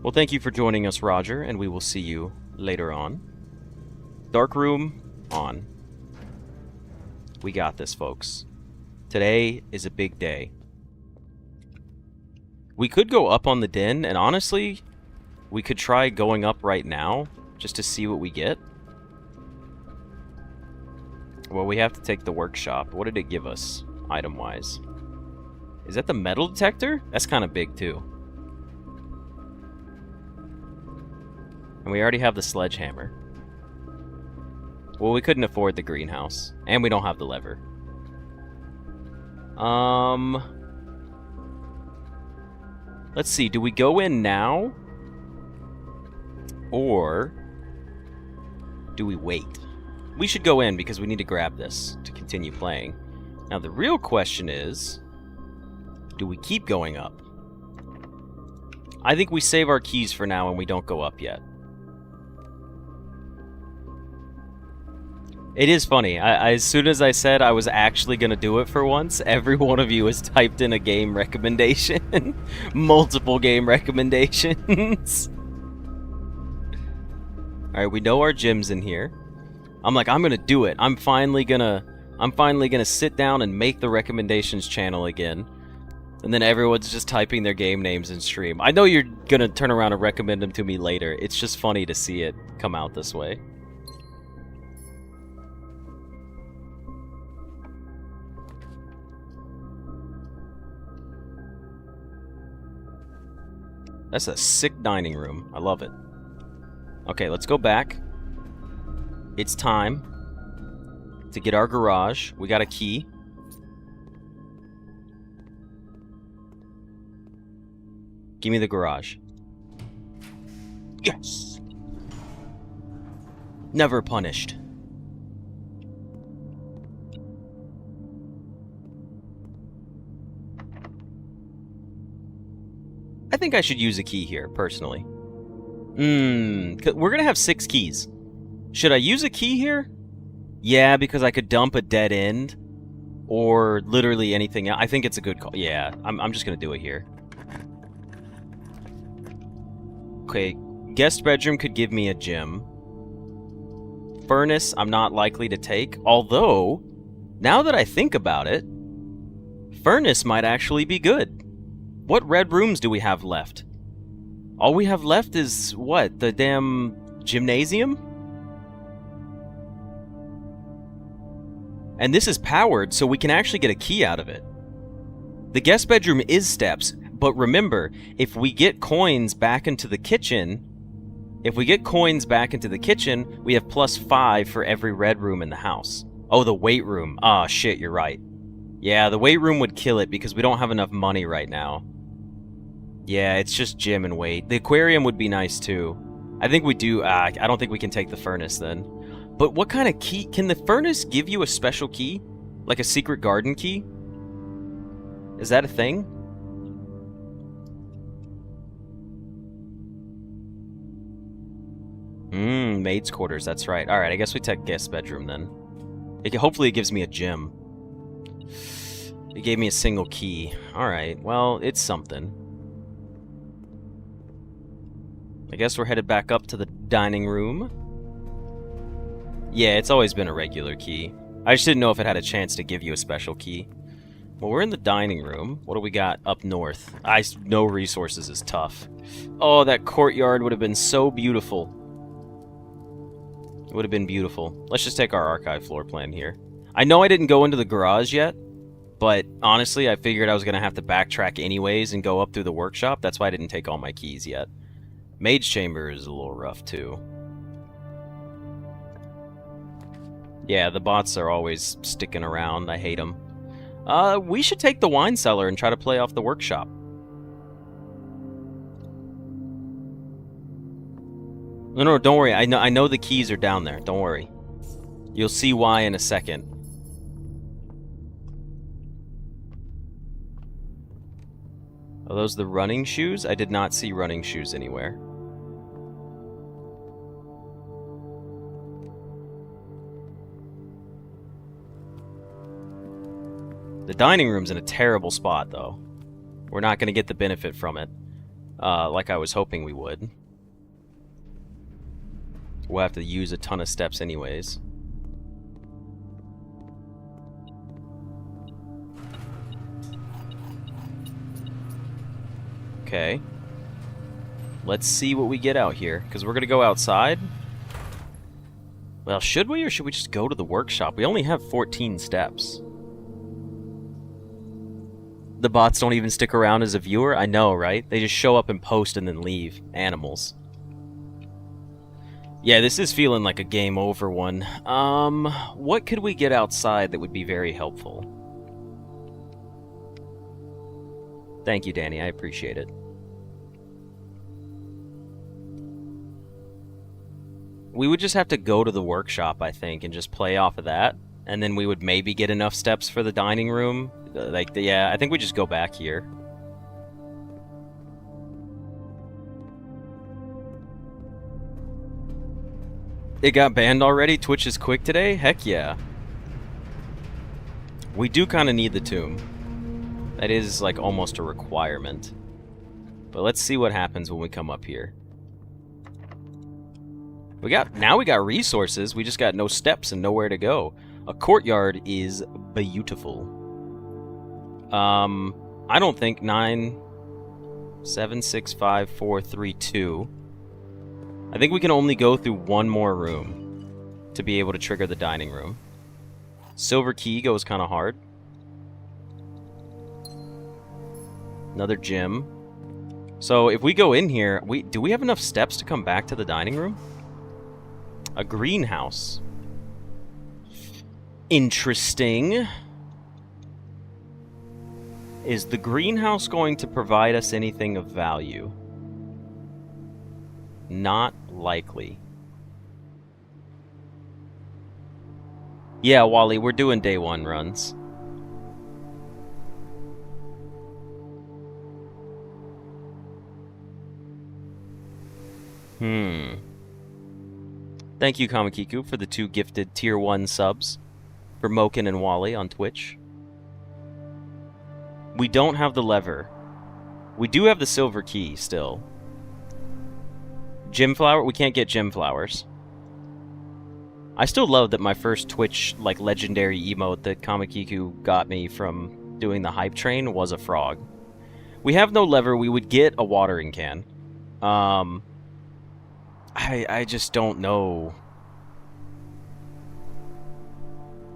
Well, thank you for joining us, Roger, and we will see you later on. Dark room, on. We got this, folks. Today is a big day. We could go up on the den, and honestly, we could try going up right now, just to see what we get. Well, we have to take the workshop. What did it give us, item-wise? Is that the metal detector? That's kind of big, too. And we already have the sledgehammer. Well, we couldn't afford the greenhouse. And we don't have the lever. Let's see, do we go in now? Or do we wait? We should go in because we need to grab this to continue playing. Now the real question is, do we keep going up? I think we save our keys for now and we don't go up yet. It is funny. As soon as I said I was actually going to do it for once, every one of you has typed in a game recommendation. Multiple game recommendations. Alright, we know our gym's in here. I'm like, I'm going to do it. I'm finally going to sit down and make the recommendations channel again. And then everyone's just typing their game names in stream. I know you're going to turn around and recommend them to me later. It's just funny to see it come out this way. That's a sick dining room. I love it. Okay, let's go back. It's time to get our garage. We got a key. Give me the garage. Yes! Never punished. I think I should use a key here, personally. We're gonna have 6 keys. Should I use a key here? Yeah, because I could dump a dead end. Or literally anything else. I think it's a good call. Yeah, I'm just gonna do it here. Okay, guest bedroom could give me a gym. Furnace, I'm not likely to take. Although, now that I think about it, furnace might actually be good. What red rooms do we have left? All we have left is, what, the damn gymnasium? And this is powered, so we can actually get a key out of it. The guest bedroom is steps, but remember, if we get coins back into the kitchen, we have +5 for every red room in the house. Oh, the weight room. Ah, shit, you're right. Yeah, the weight room would kill it because we don't have enough money right now. Yeah, it's just gym and weight. The aquarium would be nice too. I think we do. I don't think we can take the furnace then. But what kind of key? Can the furnace give you a special key? Like a secret garden key? Is that a thing? Maid's quarters, that's right. Alright, I guess we take guest bedroom then. Hopefully it gives me a gym. It gave me a single key. Alright, well, it's something. I guess we're headed back up to the dining room. Yeah, it's always been a regular key. I just didn't know if it had a chance to give you a special key. Well, we're in the dining room. What do we got up north? No resources is tough. Oh, that courtyard would have been so beautiful. It would have been beautiful. Let's just take our archive floor plan here. I know I didn't go into the garage yet, but honestly, I figured I was going to have to backtrack anyways and go up through the workshop. That's why I didn't take all my keys yet. Mage chamber is a little rough, too. Yeah, the bots are always sticking around. I hate them. We should take the wine cellar and try to play off the workshop. No, don't worry. I know the keys are down there. Don't worry. You'll see why in a second. Are those the running shoes? I did not see running shoes anywhere. The dining room's in a terrible spot, though. We're not going to get the benefit from it, like I was hoping we would. We'll have to use a ton of steps anyways. Okay. Let's see what we get out here, because we're going to go outside. Well, should we, or should we just go to the workshop? We only have 14 steps. The bots don't even stick around as a viewer? I know, right? They just show up and post and then leave. Animals. Yeah, this is feeling like a game over one. What could we get outside that would be very helpful? Thank you, Danny. I appreciate it. We would just have to go to the workshop, I think, and just play off of that. And then we would maybe get enough steps for the dining room. Yeah, I think we just go back here. It got banned already? Twitch is quick today? Heck yeah. We do kind of need the tomb. That is, like, almost a requirement. But let's see what happens when we come up here. Now we got resources, we just got no steps and nowhere to go. A courtyard is beautiful. I don't think 9, 7, 6, 5, 4, 3, 2. I think we can only go through one more room to be able to trigger the dining room. Silver key goes kind of hard. Another gym. So if we go in here, do we have enough steps to come back to the dining room? A greenhouse. Interesting. Is the greenhouse going to provide us anything of value? Not likely. Yeah, Wally, we're doing day one runs. Thank you, Kamakiku, for the 2 gifted tier 1 subs for Moken and Wally on Twitch. We don't have the lever. We do have the silver key still. Gem flower? We can't get gem flowers. I still love that my first Twitch, like, legendary emote that Kamakiku got me from doing the hype train was a frog. We have no lever. We would get a watering can. I just don't know.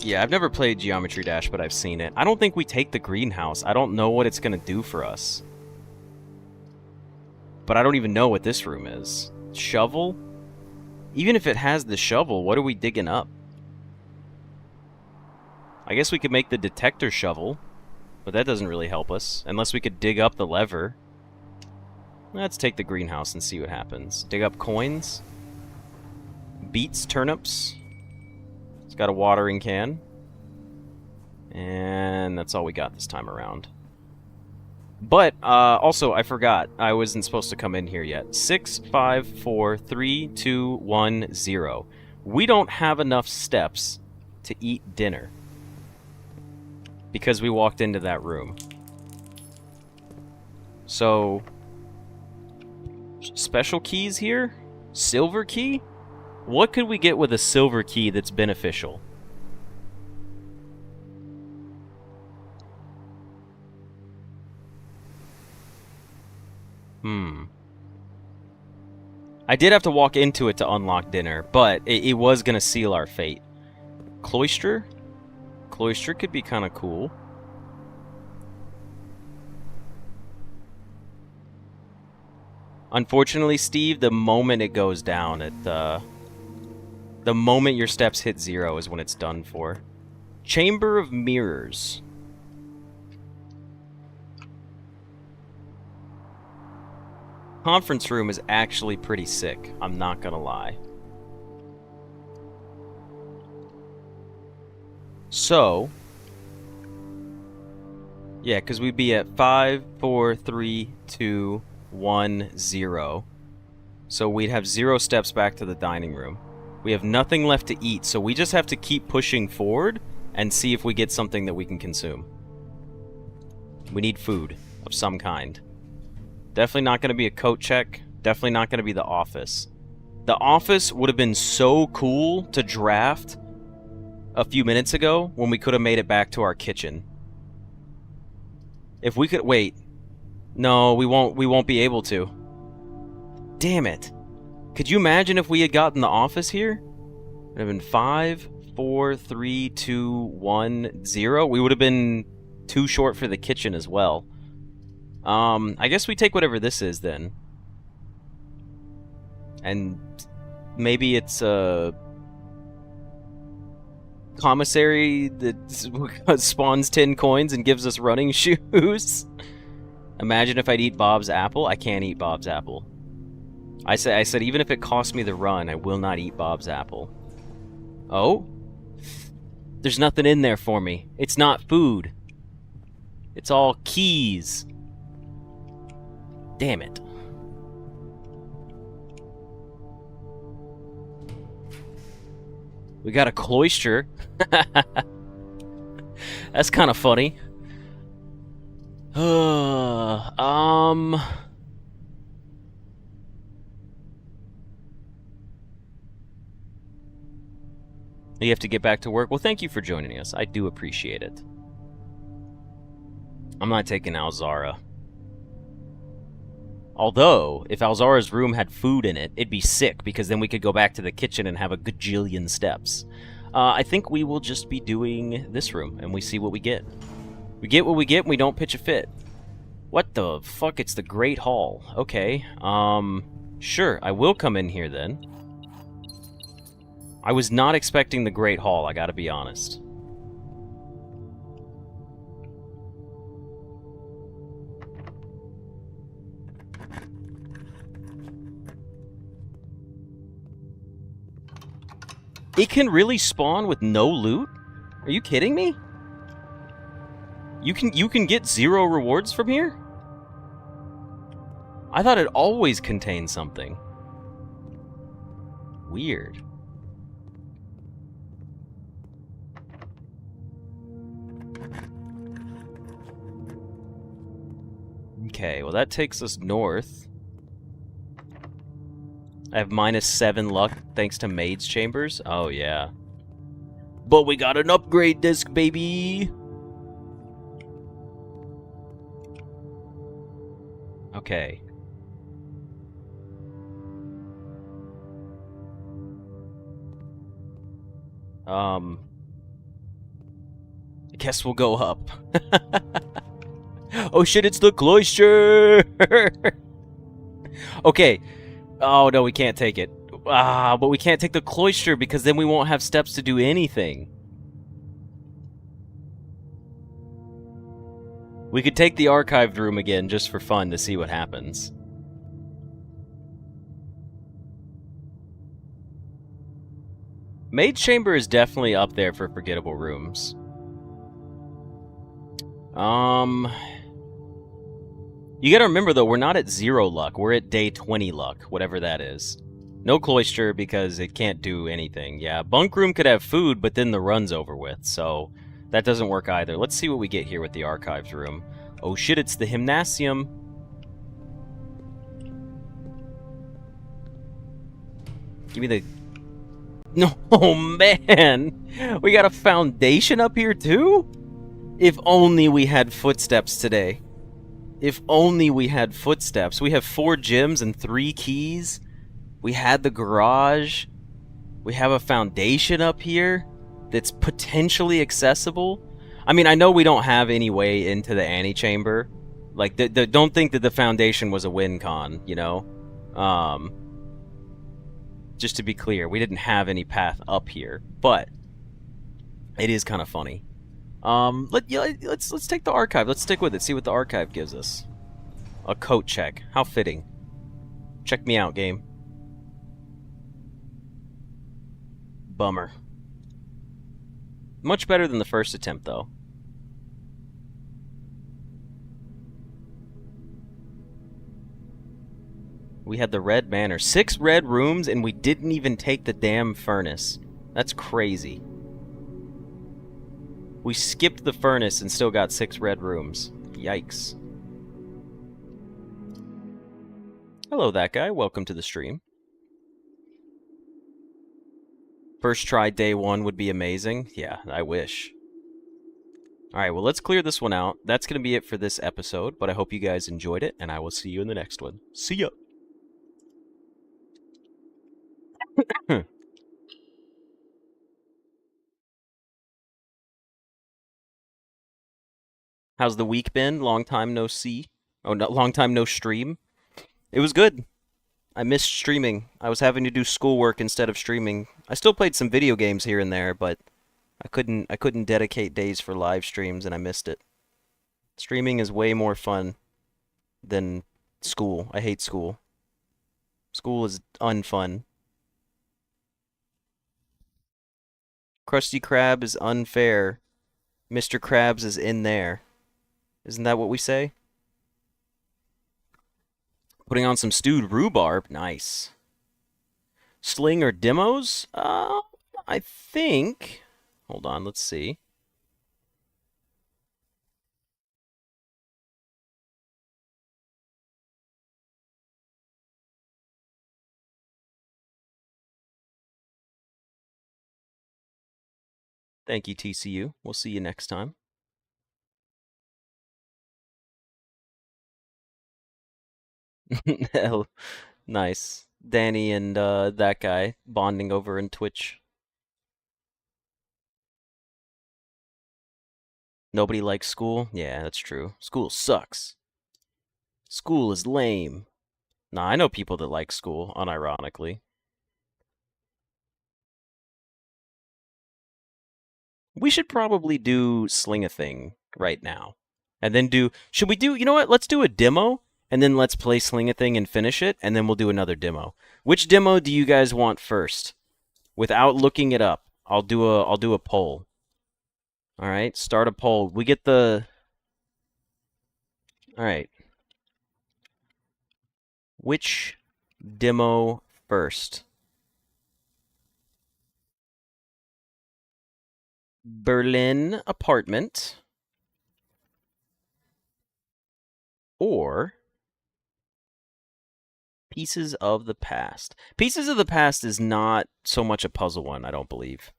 Yeah, I've never played Geometry Dash, but I've seen it. I don't think we take the greenhouse. I don't know what it's going to do for us. But I don't even know what this room is. Shovel? Even if it has the shovel, what are we digging up? I guess we could make the detector shovel, but that doesn't really help us. Unless we could dig up the lever. Let's take the greenhouse and see what happens. Dig up coins. Beets, turnips. It's got a watering can. And that's all we got this time around. But, also, I forgot. I wasn't supposed to come in here yet. 6, 5, 4, 3, 2, 1, 0. We don't have enough steps to eat dinner. Because we walked into that room. So... special keys here? Silver key? What could we get with a silver key that's beneficial? I did have to walk into it to unlock dinner, but it was going to seal our fate. Cloister? Cloister could be kind of cool. Unfortunately, Steve, the moment it goes down, the moment your steps hit 0 is when it's done for. Chamber of Mirrors. Conference room is actually pretty sick, I'm not gonna lie. So, yeah, because we'd be at 5, 4, 3, 2, 1, 0. So we'd have 0 steps back to the dining room. We have nothing left to eat, so we just have to keep pushing forward and see if we get something that we can consume. We need food of some kind. Definitely not going to be a coat check. Definitely not going to be the office. The office would have been so cool to draft a few minutes ago when we could have made it back to our kitchen. If we could... wait. No, we won't be able to. Damn it. Could you imagine if we had gotten the office here? It would have been 5, 4, 3, 2, 1, 0. We would have been too short for the kitchen as well. I guess we take whatever this is then. And maybe it's a commissary that spawns 10 coins and gives us running shoes. Imagine if I'd eat Bob's apple. I can't eat Bob's apple. I said even if it costs me the run, I will not eat Bob's apple. Oh? There's nothing in there for me. It's not food. It's all keys. Damn it. We got a cloister. That's kind of funny. You have to get back to work? Well, thank you for joining us. I do appreciate it. I'm not taking Alzara. Although, if Alzara's room had food in it, it'd be sick, because then we could go back to the kitchen and have a gajillion steps. I think we will just be doing this room, and we see what we get. We get what we get, and we don't pitch a fit. What the fuck? It's the Great Hall. Okay, sure, I will come in here then. I was not expecting the Great Hall, I gotta be honest. It can really spawn with no loot? Are you kidding me? You can get 0 rewards from here? I thought it always contained something. Weird. Okay, well that takes us north. I have -7 luck thanks to Maid's Chambers. Oh, yeah. But we got an upgrade disc, baby! Okay. I guess we'll go up. Oh shit, it's the cloister! Okay. Oh, no, we can't take it. But we can't take the cloister because then we won't have steps to do anything. We could take the archived room again just for fun to see what happens. Maid's Chamber is definitely up there for forgettable rooms. You gotta remember, though, we're not at 0 luck. We're at day 20 luck, whatever that is. No Cloister, because it can't do anything. Yeah, Bunk Room could have food, but then the run's over with, so that doesn't work either. Let's see what we get here with the Archives Room. Oh shit, it's the Gymnasium. Give me the... No, oh man! We got a foundation up here, too? If only we had footsteps today. If only we had footsteps. We have 4 gyms and 3 keys. We had the garage. We have a foundation up here that's potentially accessible. I mean, I know we don't have any way into the antechamber. Like, don't think that the foundation was a win con, you know? Just to be clear, we didn't have any path up here. But it is kind of funny. Let's take the archive. Let's stick with it. See what the archive gives us. A coat check. How fitting. Check me out, game. Bummer. Much better than the first attempt, though. We had the red manor. 6 red rooms, and we didn't even take the damn furnace. That's crazy. We skipped the furnace and still got 6 red rooms. Yikes. Hello, that guy. Welcome to the stream. First try day 1 would be amazing. Yeah, I wish. Alright, well, let's clear this one out. That's going to be it for this episode, but I hope you guys enjoyed it, and I will see you in the next one. See ya! How's the week been? Long time no see. Oh, no, long time no stream. It was good. I missed streaming. I was having to do schoolwork instead of streaming. I still played some video games here and there, but I couldn't dedicate days for live streams, and I missed it. Streaming is way more fun than school. I hate school. School is unfun. Krusty Krab is unfair. Mr. Krabs is in there. Isn't that what we say? Putting on some stewed rhubarb. Nice. Sling or demos? I think... Hold on, let's see. Thank you, TCU. We'll see you next time. Nice. Danny and that guy bonding over in Twitch. Nobody likes school? Yeah, that's true. School sucks. School is lame. Nah, I know people that like school, unironically. We should probably do Sling-A-Thing right now. And then do... Should we do... You know what? Let's do a demo, and then let's play Sling-A-Thing and finish it, and then we'll do another demo. Which demo do you guys want first? Without looking it up, I'll do a poll. All right, start a poll. We get the... All right. Which demo first? Berlin apartment or Pieces of the Past. Pieces of the Past is not so much a puzzle one, I don't believe.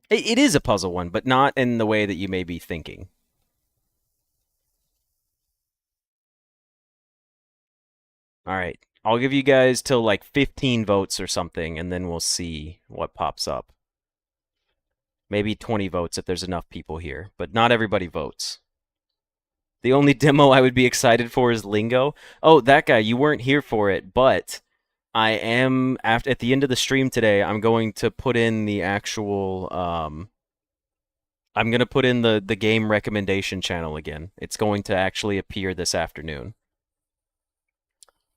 It is a puzzle one, but not in the way that you may be thinking. All right. I'll give you guys till like 15 votes or something, and then we'll see what pops up. Maybe 20 votes if there's enough people here, but not everybody votes. The only demo I would be excited for is Lingo. Oh, that guy, you weren't here for it, but I am, at the end of the stream today, I'm going to put in the actual I'm going to put in the game recommendation channel again. It's going to actually appear this afternoon.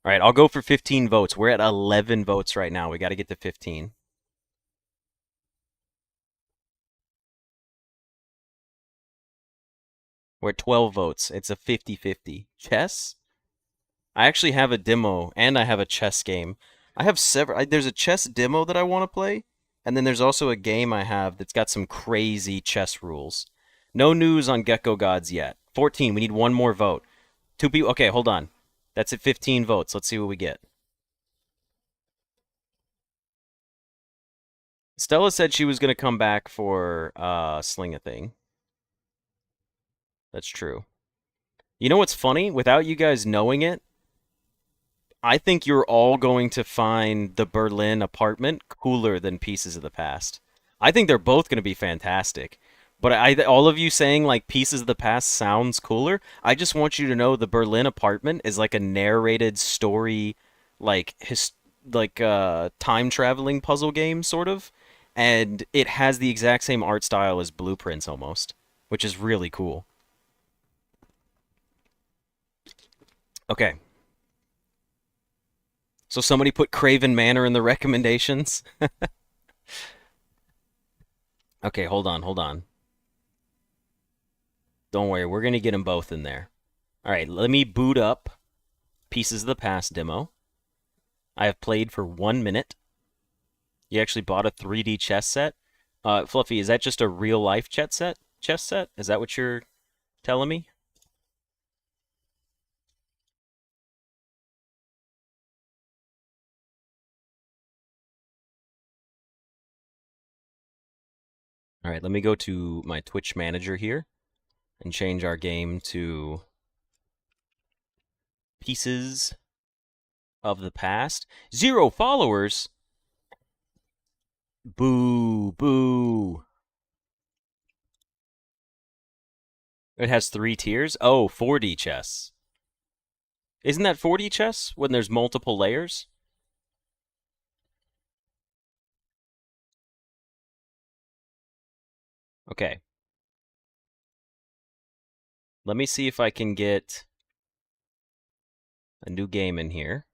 All right, I'll go for 15 votes. We're at 11 votes right now. We got to get to 15. We're at 12 votes. It's a 50-50. Chess? I actually have a demo and I have a chess game. I have several. There's a chess demo that I want to play, and then there's also a game I have that's got some crazy chess rules. No news on Gecko Gods yet. 14. We need one more vote. Two people. Okay, hold on. That's at 15 votes. Let's see what we get. Stella said she was going to come back for Sling-A-Thing. That's true. You know what's funny? Without you guys knowing it, I think you're all going to find the Berlin apartment cooler than Pieces of the Past. I think they're both going to be fantastic. But all of you saying like Pieces of the Past sounds cooler, I just want you to know the Berlin apartment is like a narrated story, like time traveling puzzle game sort of, and it has the exact same art style as Blueprints almost, which is really cool. Okay. So somebody put Craven Manor in the recommendations. Okay, hold on. Don't worry, we're going to get them both in there. All right, let me boot up Pieces of the Past demo. I have played for 1 minute. You actually bought a 3D chess set? Fluffy, is that just a real-life chess set? Is that what you're telling me? All right, let me go to my Twitch manager here and change our game to Pieces of the Past. 0 followers? Boo, boo. It has 3 tiers? Oh, 4D chess. Isn't that 4D chess when there's multiple layers? Okay. Let me see if I can get a new game in here.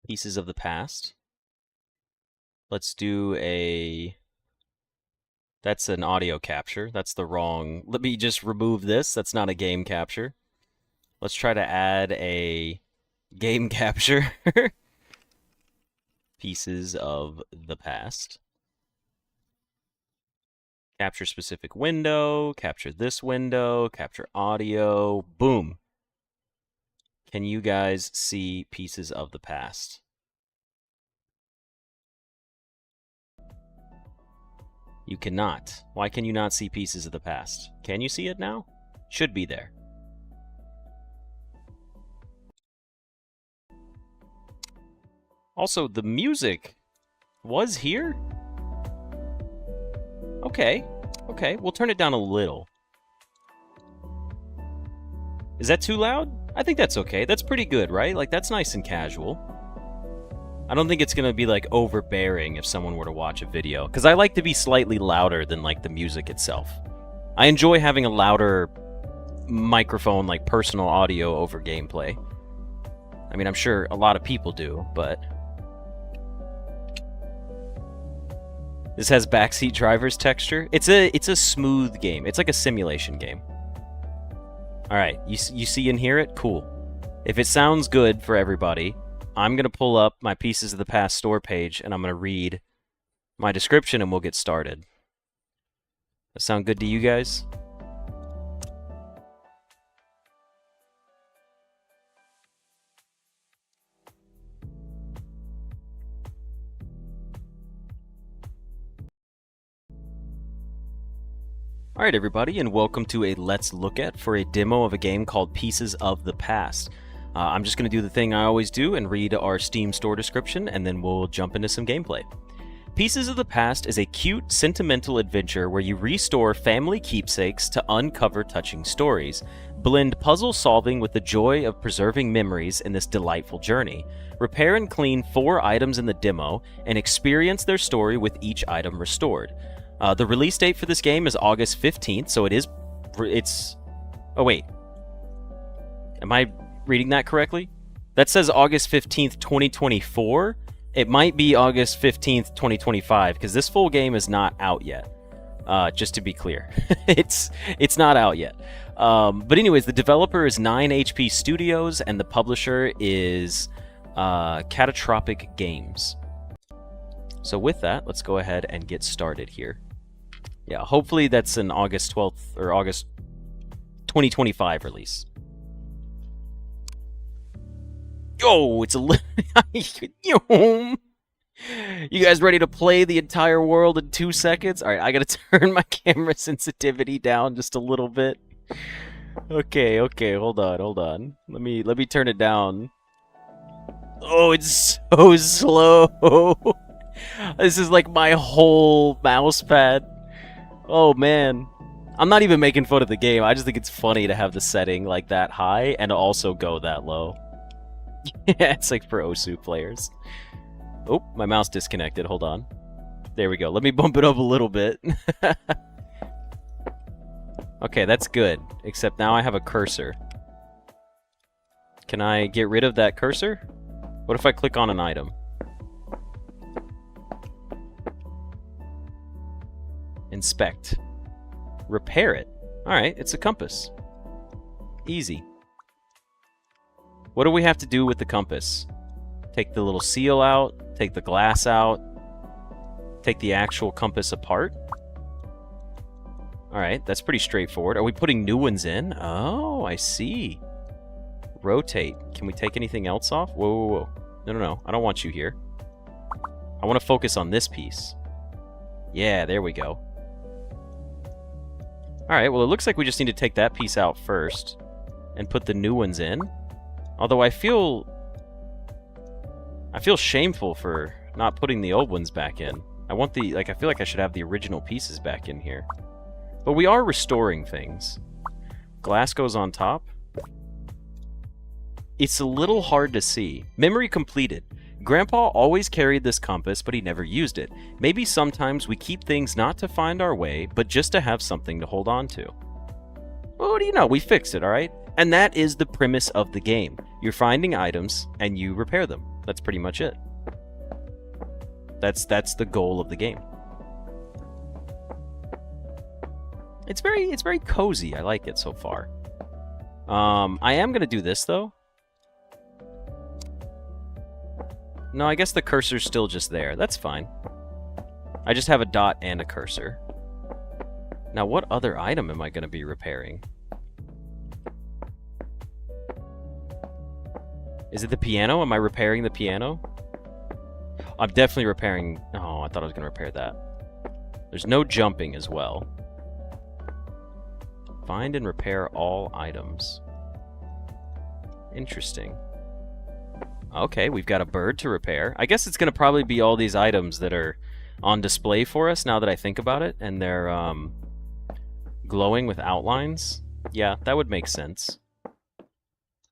Pieces of the Past. Let's do a... That's an audio capture. That's the wrong... Let me just remove this. That's not a game capture. Let's try to add a game capture. Pieces of the Past. Capture specific window, capture this window, capture audio, boom. Can you guys see Pieces of the Past? You cannot. Why can you not see Pieces of the Past? Can you see it now? Should be there. Also, the music was here? Okay, we'll turn it down a little. Is that too loud? I think that's okay. That's pretty good, right? Like, that's nice and casual. I don't think it's gonna be, like, overbearing if someone were to watch a video. Because I like to be slightly louder than, like, the music itself. I enjoy having a louder microphone, like, personal audio over gameplay. I mean, I'm sure a lot of people do, but... This has backseat driver's texture. It's a smooth game. It's like a simulation game. All right, you see and hear it? Cool. If it sounds good for everybody, I'm going to pull up my Pieces of the Past store page, and I'm going to read my description, and we'll get started. That sound good to you guys? Alright everybody, and welcome to a Let's Look At for a demo of a game called Pieces of the Past. I'm just going to do the thing I always do and read our Steam store description, and then we'll jump into some gameplay. Pieces of the Past is a cute, sentimental adventure where you restore family keepsakes to uncover touching stories. Blend puzzle solving with the joy of preserving memories in this delightful journey. Repair and clean 4 items in the demo and experience their story with each item restored. The release date for this game is August 15th, so it's... Oh, wait. Am I reading that correctly? That says August 15th, 2024. It might be August 15th, 2025, because this full game is not out yet. Just to be clear. It's not out yet. But anyways, the developer is 9HP Studios, and the publisher is Catatropic Games. So with that, let's go ahead and get started here. Yeah, hopefully that's an August 12th or August 2025 release. Yo, it's a You guys ready to play the entire world in 2 seconds? All right, I gotta turn my camera sensitivity down just a little bit. Okay, hold on. Let me turn it down. Oh, it's so slow. This is like my whole mouse pad. Oh man. I'm not even making fun of the game. I just think it's funny to have the setting like that high and also go that low. Yeah, it's like for Osu players. Oh, my mouse disconnected. Hold on. There we go. Let me bump it up a little bit. Okay, that's good. Except now I have a cursor. Can I get rid of that cursor? What if I click on an item? Inspect. Repair it. Alright, it's a compass. Easy. What do we have to do with the compass? Take the little seal out, take the glass out, take the actual compass apart. Alright, that's pretty straightforward. Are we putting new ones in? Oh, I see. Rotate. Can we take anything else off? Whoa. No. I don't want you here. I want to focus on this piece. Yeah, there we go. Alright, well it looks like we just need to take that piece out first and put the new ones in. Although I feel shameful for not putting the old ones back in. I feel like I should have the original pieces back in here. But we are restoring things. Glass goes on top. It's a little hard to see. Memory completed. Grandpa always carried this compass, but he never used it. Maybe sometimes we keep things not to find our way, but just to have something to hold on to. Well, what do you know? We fixed it, alright? And that is the premise of the game. You're finding items, and you repair them. That's pretty much it. That's the goal of the game. It's very cozy. I like it so far. I am gonna do this though. No, I guess the cursor's still just there. That's fine. I just have a dot and a cursor. Now, what other item am I gonna be repairing? Is it the piano? Am I repairing the piano? I'm definitely repairing... Oh, I thought I was going to repair that. There's no jumping as well. Find and repair all items. Interesting. Okay, we've got a bird to repair. I guess it's going to probably be all these items that are on display for us now that I think about it. And they're glowing with outlines. Yeah, that would make sense.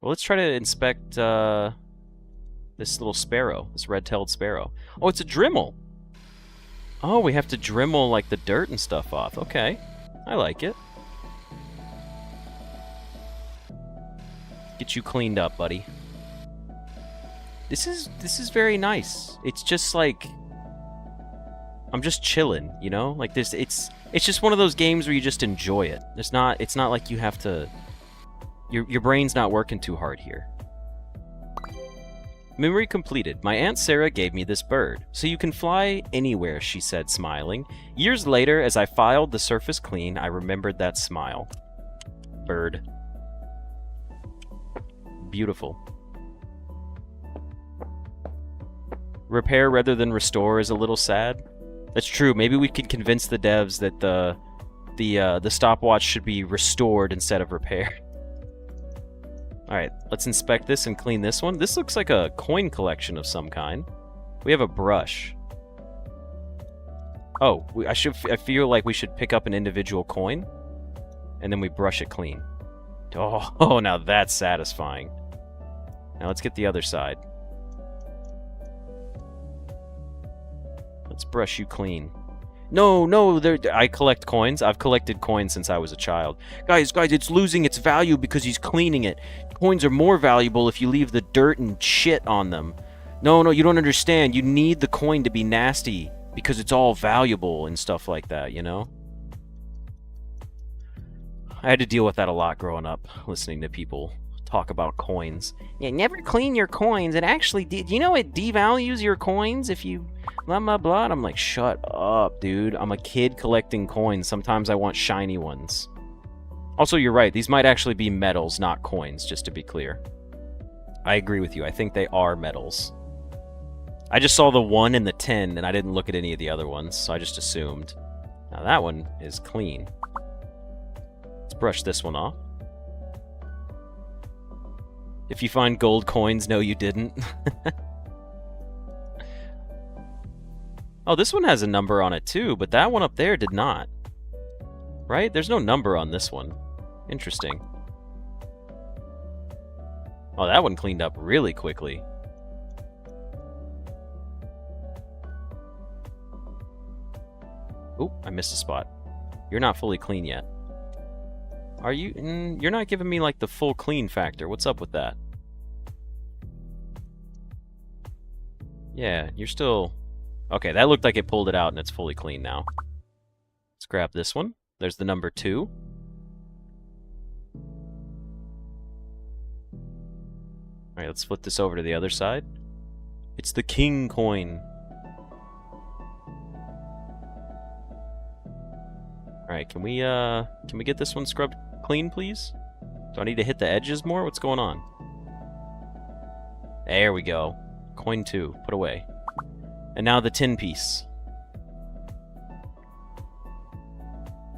Well, let's try to inspect this little sparrow, this red-tailed sparrow. Oh, it's a Dremel. Oh, we have to Dremel like the dirt and stuff off. Okay, I like it. Get you cleaned up, buddy. This is very nice. It's just like I'm just chilling, you know? Like this, it's just one of those games where you just enjoy it. It's not like you have to. Your brain's not working too hard here. Memory completed. My Aunt Sarah gave me this bird. So you can fly anywhere, she said, smiling. Years later, as I filed the surface clean, I remembered that smile. Bird. Beautiful. Repair rather than restore is a little sad. That's true. Maybe we can convince the devs that the stopwatch should be restored instead of repaired. Alright, let's inspect this and clean this one. This looks like a coin collection of some kind. We have a brush. Oh, I feel like we should pick up an individual coin, and then we brush it clean. Oh, now that's satisfying. Now let's get the other side. Let's brush you clean. No, I collect coins. I've collected coins since I was a child. Guys, it's losing its value because he's cleaning it. Coins are more valuable if you leave the dirt and shit on them. No, you don't understand. You need the coin to be nasty because it's all valuable and stuff like that, you know? I had to deal with that a lot growing up, listening to people talk about coins. Yeah, never clean your coins. It actually, do you know it devalues your coins if you blah, blah, blah? And I'm like, shut up, dude. I'm a kid collecting coins. Sometimes I want shiny ones. Also, you're right. These might actually be metals, not coins, just to be clear. I agree with you. I think they are metals. I just saw the 1 and the 10, and I didn't look at any of the other ones, so I just assumed. Now that one is clean. Let's brush this one off. If you find gold coins, no you didn't. Oh, this one has a number on it too, but that one up there did not. Right? There's no number on this one. Interesting. Oh, that one cleaned up really quickly. Oop, I missed a spot. You're not fully clean yet. Are you? You're not giving me, like, the full clean factor. What's up with that? Yeah, you're still... Okay, that looked like it pulled it out and it's fully clean now. Let's grab this one. There's the number 2. Alright, let's flip this over to the other side. It's the king coin. Alright, can we get this one scrubbed clean, please? Do I need to hit the edges more? What's going on? There we go. Coin 2. Put away. And now the tin piece.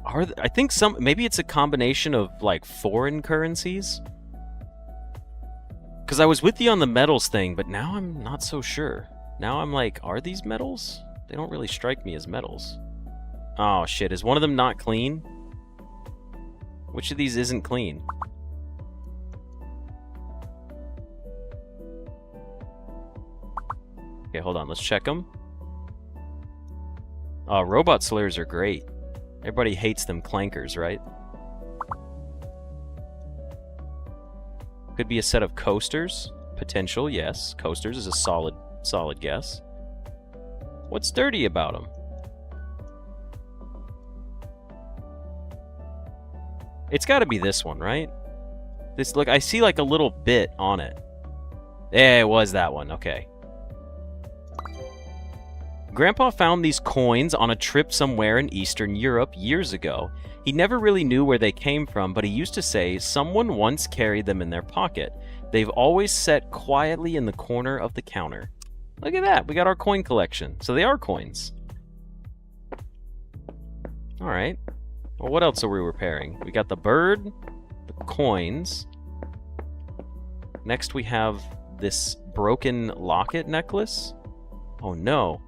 I think maybe it's a combination of, like, foreign currencies? Because I was with you on the metals thing, but now I'm not so sure. Now I'm like, are these metals? They don't really strike me as metals. Oh, shit. Is one of them not clean? Which of these isn't clean? Okay, hold on. Let's check them. Robot slayers are great. Everybody hates them clankers, right? Could be a set of coasters. Potential, yes. Coasters is a solid guess. What's dirty about them? It's got to be this one, right? This, look, I see like a little bit on it. Yeah, it was that one. Okay. Grandpa found these coins on a trip somewhere in Eastern Europe years ago. He never really knew where they came from, but he used to say someone once carried them in their pocket. They've always sat quietly in the corner of the counter. Look at that. We got our coin collection. So they are coins. All right. Well, what else are we repairing? We got the bird, the coins. Next we have this broken locket necklace. Oh no.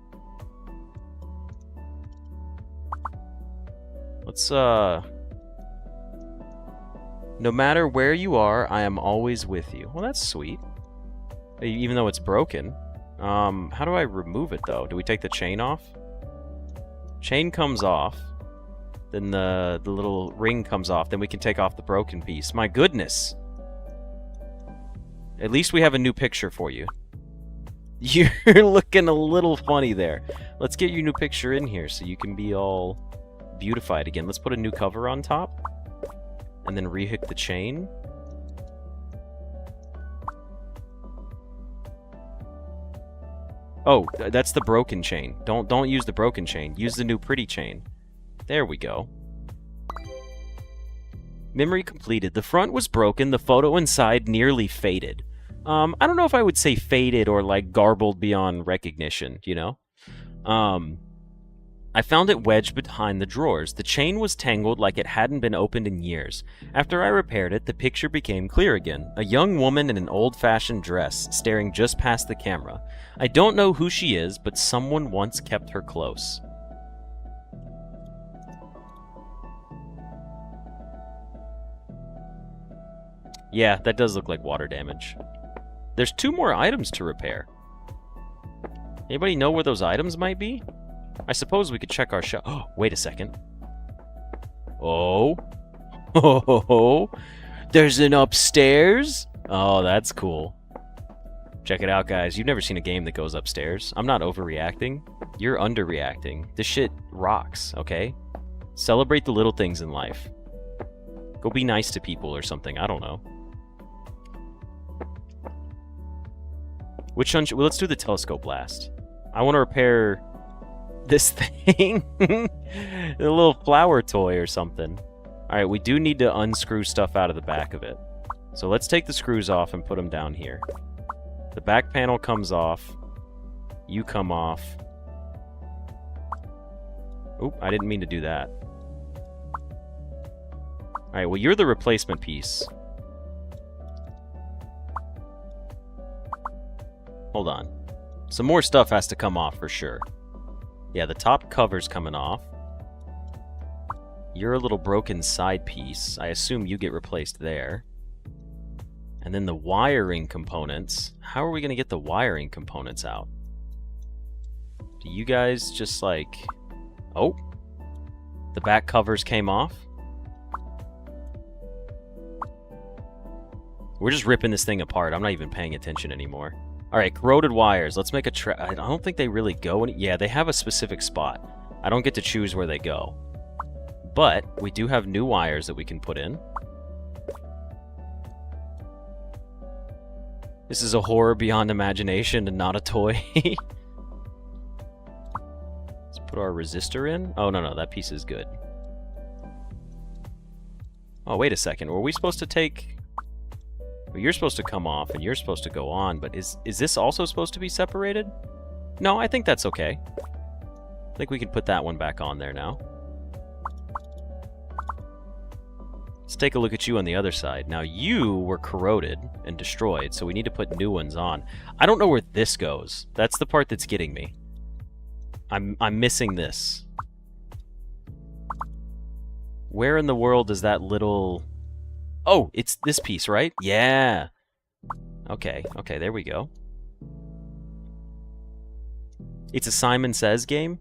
Let's, no matter where you are, I am always with you. Well, that's sweet. Even though it's broken. How do I remove it, though? Do we take the chain off? Chain comes off. Then the little ring comes off. Then we can take off the broken piece. My goodness. At least we have a new picture for you. You're looking a little funny there. Let's get your new picture in here so you can be all beautified again. Let's put a new cover on top. And then rehook the chain. Oh, that's the broken chain. Don't use the broken chain. Use the new pretty chain. There we go. Memory completed. The front was broken. The photo inside nearly faded. I don't know if I would say faded or like garbled beyond recognition, you know? I found it wedged behind the drawers. The chain was tangled like it hadn't been opened in years. After I repaired it, the picture became clear again. A young woman in an old-fashioned dress, staring just past the camera. I don't know who she is, but someone once kept her close. Yeah, that does look like water damage. There's 2 more items to repair. Anybody know where those items might be? I suppose we could check our shop. Oh, wait a second. Oh. Oh, there's an upstairs? Oh, that's cool. Check it out, guys. You've never seen a game that goes upstairs. I'm not overreacting. You're underreacting. This shit rocks, okay? Celebrate the little things in life. Go be nice to people or something. I don't know. Which one? Well, let's do the telescope last. I want to repair this thing. A little flower toy or something. Alright, we do need to unscrew stuff out of the back of it. So let's take the screws off and put them down here. The back panel comes off. You come off. Oop, I didn't mean to do that. Alright, well, you're the replacement piece. Hold on. Some more stuff has to come off for sure. Yeah, the top cover's coming off. You're a little broken side piece. I assume you get replaced there. And then the wiring components. How are we going to get the wiring components out? Do you guys just like... Oh! The back covers came off? We're just ripping this thing apart. I'm not even paying attention anymore. Alright, corroded wires. Let's make a I don't think they really go any... Yeah, they have a specific spot. I don't get to choose where they go. But we do have new wires that we can put in. This is a horror beyond imagination and not a toy. Let's put our resistor in. Oh, no, that piece is good. Oh, wait a second. Were we supposed to take... Well, you're supposed to come off and you're supposed to go on, but is this also supposed to be separated? No, I think that's okay. I think we can put that one back on there now. Let's take a look at you on the other side. Now, you were corroded and destroyed, so we need to put new ones on. I don't know where this goes. That's the part that's getting me. I'm missing this. Where in the world is that little... Oh, it's this piece, right? Yeah. Okay, there we go. It's a Simon Says game?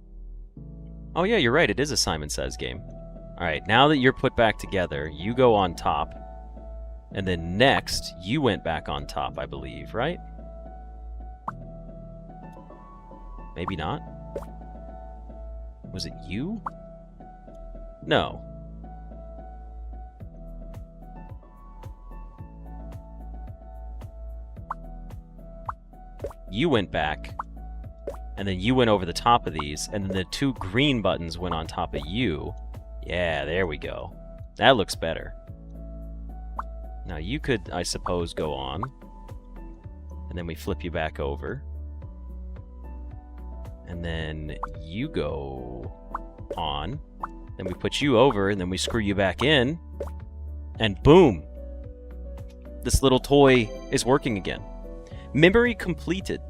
Oh yeah, you're right, it is a Simon Says game. Alright, now that you're put back together, you go on top. And then next, you went back on top, I believe, right? Maybe not. Was it you? No. You went back, and then you went over the top of these, and then the 2 green buttons went on top of you. Yeah, there we go. That looks better. Now you could, I suppose, go on, and then we flip you back over. And then you go on, then we put you over, and then we screw you back in, and boom! This little toy is working again. Memory completed.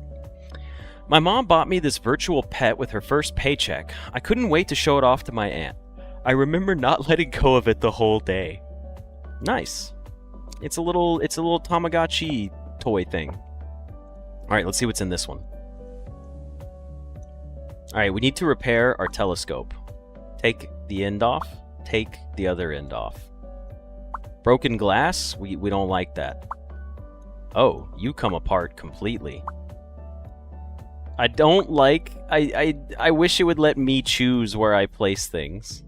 My mom bought me this virtual pet with her first paycheck. I couldn't wait to show it off to my aunt. I remember not letting go of it the whole day. Nice. It's a little Tamagotchi toy thing. Alright, let's see what's in this one. Alright, we need to repair our telescope. Take the end off. Take the other end off. Broken glass? We don't like that. Oh, you come apart completely. I don't like... I wish it would let me choose where I place things.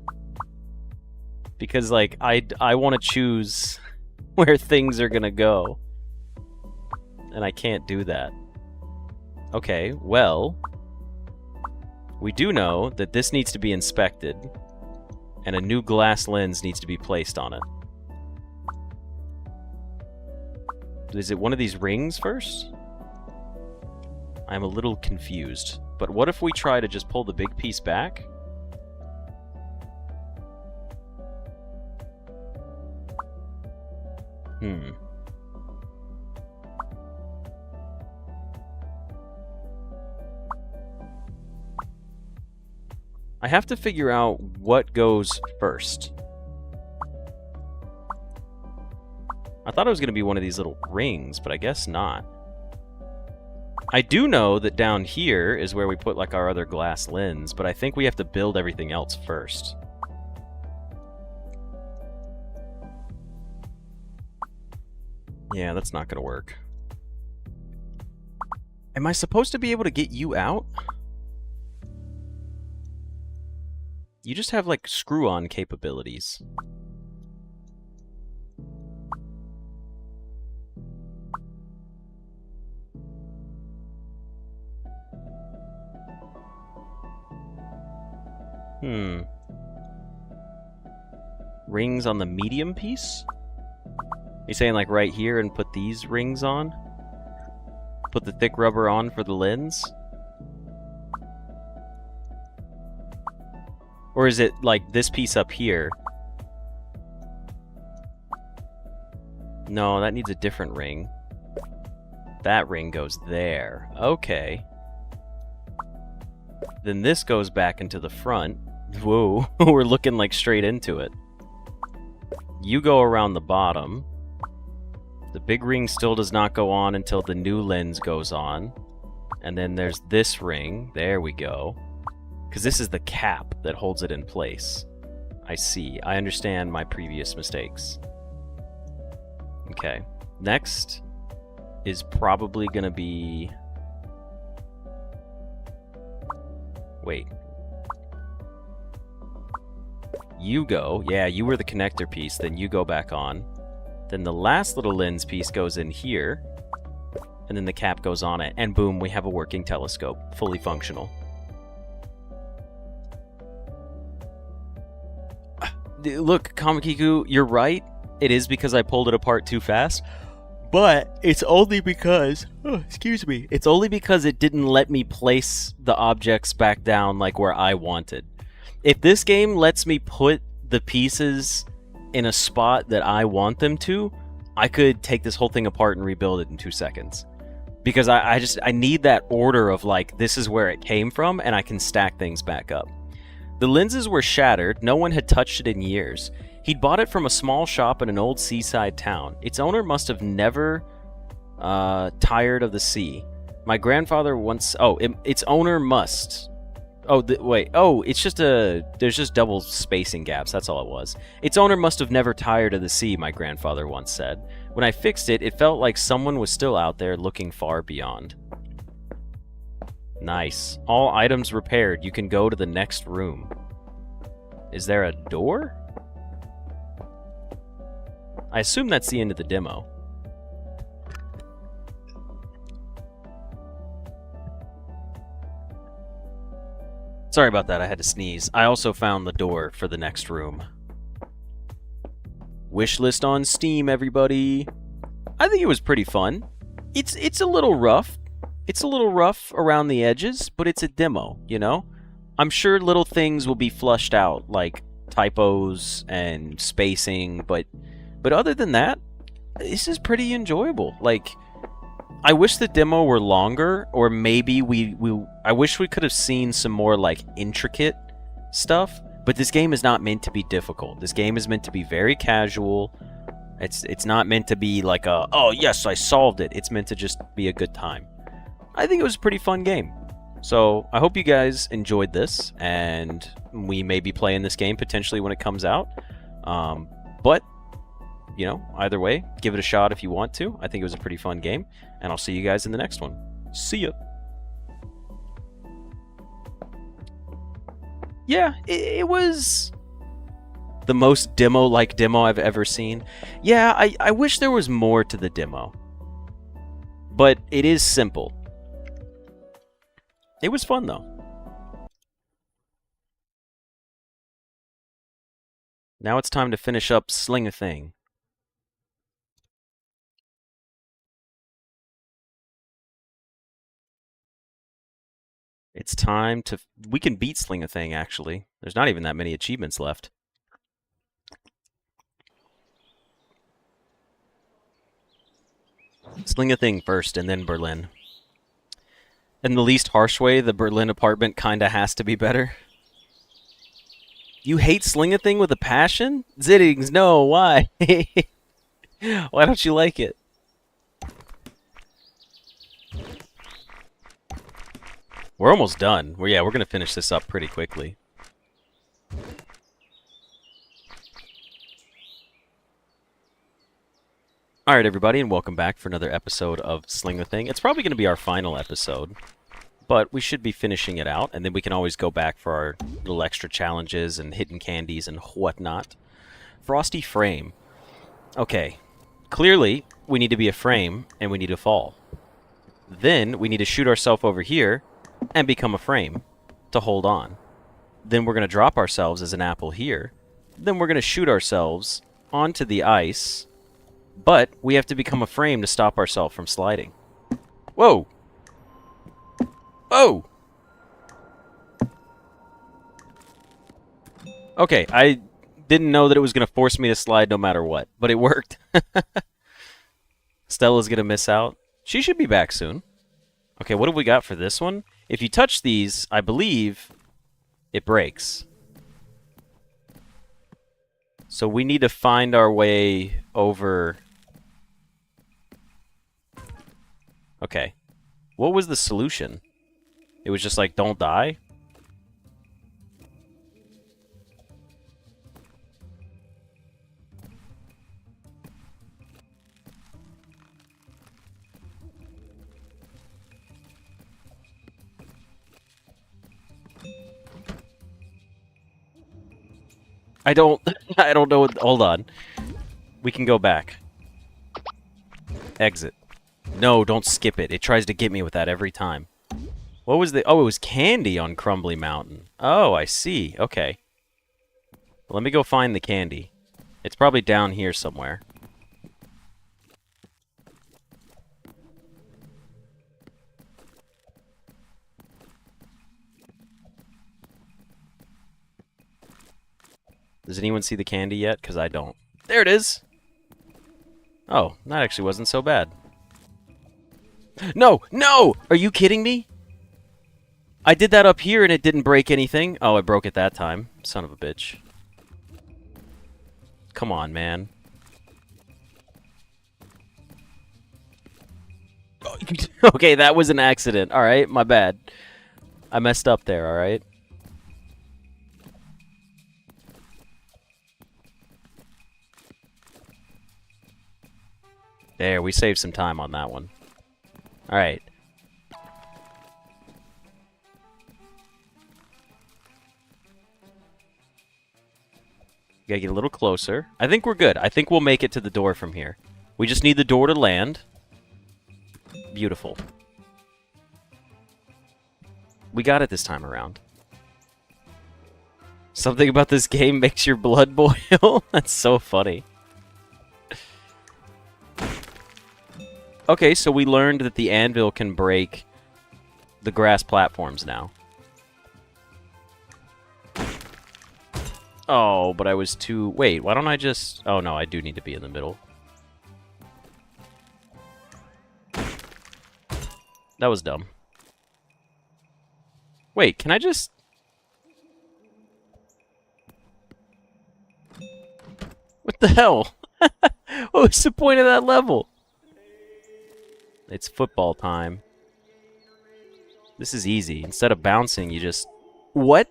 Because, like, I want to choose where things are gonna go. And I can't do that. Okay, well... We do know that this needs to be inspected. And a new glass lens needs to be placed on it. Is it one of these rings first? I'm a little confused. But what if we try to just pull the big piece back? I have to figure out what goes first. I thought it was going to be one of these little rings, but I guess not. I do know that down here is where we put like our other glass lens, but I think we have to build everything else first. Yeah, that's not going to work. Am I supposed to be able to get you out? You just have like screw-on capabilities. Rings on the medium piece? You saying like right here and put these rings on? Put the thick rubber on for the lens? Or is it like this piece up here? No, that needs a different ring. That ring goes there. Okay. Then this goes back into the front. Whoa, we're looking like straight into it. You go around the bottom. The big ring still does not go on until the new lens goes on. And then there's this ring. There we go. Because this is the cap that holds it in place. I see. I understand my previous mistakes. Okay. Next is probably going to be... Wait. You go. Yeah, you were the connector piece. Then you go back on. Then the last little lens piece goes in here. And then the cap goes on it. And boom, we have a working telescope. Fully functional. Look, Kamakiku, you're right. It is because I pulled it apart too fast. But it's only because... Oh, excuse me. It's only because it didn't let me place the objects back down like where I wanted. If this game lets me put the pieces in a spot that I want them to, I could take this whole thing apart and rebuild it in 2 seconds. Because I need that order of like, this is where it came from, and I can stack things back up. The lenses were shattered. No one had touched it in years. He'd bought it from a small shop in an old seaside town. Its owner must have never tired of the sea. My grandfather once... Oh, its owner must... Oh, wait. Oh, it's just a... There's just double spacing gaps. That's all it was. Its owner must have never tired of the sea, my grandfather once said. When I fixed it, it felt like someone was still out there looking far beyond. Nice. All items repaired. You can go to the next room. Is there a door? I assume that's the end of the demo. Sorry about that, I had to sneeze. I also found the door for the next room. Wishlist on Steam, everybody. I think it was pretty fun. It's a little rough. It's a little rough around the edges, but it's a demo, you know? I'm sure little things will be flushed out, like typos and spacing, but other than that, this is pretty enjoyable. Like, I wish the demo were longer, or maybe I wish we could have seen some more, like, intricate stuff, but this game is not meant to be difficult. This game is meant to be very casual. It's not meant to be like a, oh yes, I solved it. It's meant to just be a good time. I think it was a pretty fun game. So, I hope you guys enjoyed this, and we may be playing this game potentially when it comes out. But, you know, either way, give it a shot if you want to. I think it was a pretty fun game, and I'll see you guys in the next one. See ya! Yeah, it was the most demo-like demo I've ever seen. Yeah, I wish there was more to the demo. But it is simple. It was fun, though. Now it's time to finish up Sling-A-Thing. It's time to... We can beat Sling-A-Thing, actually. There's not even that many achievements left. Sling-A-Thing first, and then Berlin. In the least harsh way, the Berlin apartment kinda has to be better. You hate Sling-A-Thing with a passion? Zittings, no, why? Why don't you like it? We're almost done. We're gonna finish this up pretty quickly. Alright, everybody, and welcome back for another episode of Sling-A-Thing. It's probably going to be our final episode, but we should be finishing it out, and then we can always go back for our little extra challenges and hidden candies and whatnot. Frosty Frame. Okay, clearly, we need to be a frame, and we need to fall. Then, we need to shoot ourselves over here, and become a frame, to hold on. Then we're going to drop ourselves as an apple here. Then we're going to shoot ourselves onto the ice, but we have to become a frame to stop ourselves from sliding. Whoa! Whoa! Okay, I didn't know that it was going to force me to slide no matter what, but it worked. Stella's going to miss out. She should be back soon. Okay, what have we got for this one? If you touch these, I believe it breaks. So we need to find our way over... Okay. What was the solution? It was just like, don't die? I don't know what, hold on. We can go back. Exit. No, don't skip it. It tries to get me with that every time. What was the... Oh, it was candy on Crumbly Mountain. Oh, I see. Okay. Let me go find the candy. It's probably down here somewhere. Does anyone see the candy yet? Because I don't. There it is! Oh, that actually wasn't so bad. No! No! Are you kidding me? I did that up here and it didn't break anything. Oh, I broke it that time. Son of a bitch. Come on, man. Okay, that was an accident. Alright, my bad. I messed up there, alright? There, we saved some time on that one. Alright. Gotta get a little closer. I think we're good. I think we'll make it to the door from here. We just need the door to land. Beautiful. We got it this time around. Something about this game makes your blood boil? That's so funny. Okay, so we learned that the anvil can break the grass platforms now. Oh, but I was too... Wait, why don't I just... Oh, no, I do need to be in the middle. That was dumb. Wait, can I just... What the hell? What was the point of that level? It's football time. This is easy. Instead of bouncing, you just... What?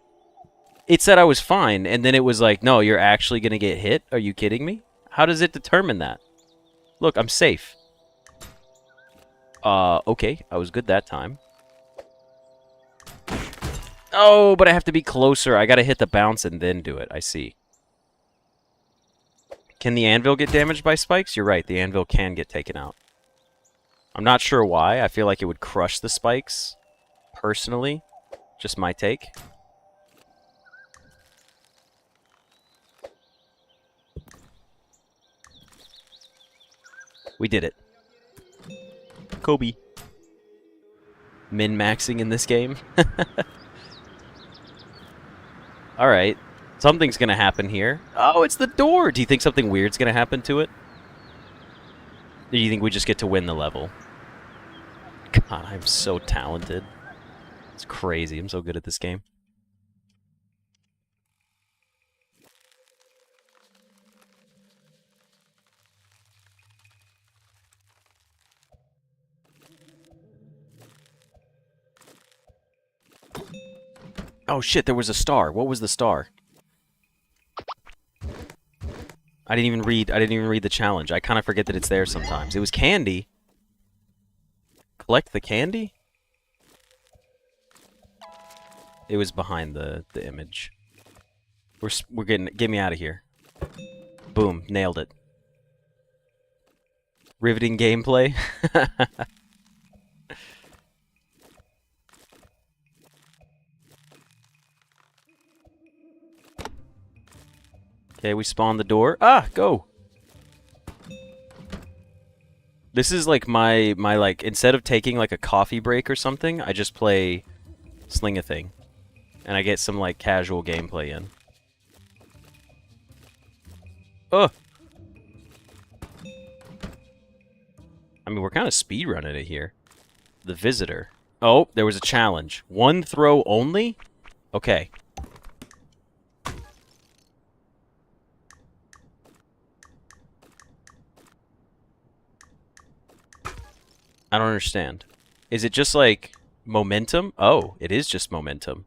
It said I was fine, and then it was like, no, you're actually going to get hit? Are you kidding me? How does it determine that? Look, I'm safe. Okay. I was good that time. Oh, but I have to be closer. I got to hit the bounce and then do it. I see. Can the anvil get damaged by spikes? You're right. The anvil can get taken out. I'm not sure why. I feel like it would crush the spikes. Personally. Just my take. We did it. Kobe. Min-maxing in this game. Alright. Something's gonna happen here. Oh, it's the door! Do you think something weird's gonna happen to it? Or do you think we just get to win the level? God, I'm so talented. It's crazy. I'm so good at this game. Oh shit, there was a star. What was the star? I didn't even read the challenge. I kind of forget that it's there sometimes. It was candy. Collect the candy? It was behind the image. We're get me out of here. Boom, nailed it. Riveting gameplay. Okay, we spawned the door. Ah, go. This is like my like, instead of taking like a coffee break or something, I just play Sling-A-Thing. And I get some like casual gameplay in. Ugh. I mean, we're kind of speedrunning it here. The visitor. Oh, there was a challenge. One throw only? Okay. I don't understand. Is it just like momentum? Oh, it is just momentum.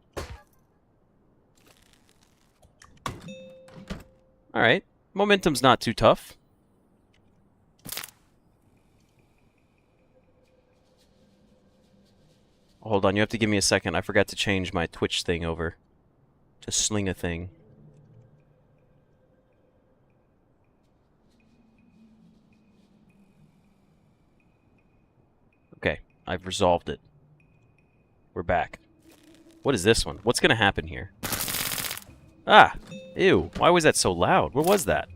Alright. Momentum's not too tough. Hold on, you have to give me a second. I forgot to change my Twitch thing over to Sling-A-Thing. Okay, I've resolved it. We're back. What is this one? What's gonna happen here? Ah! Ew, why was that so loud? What was that?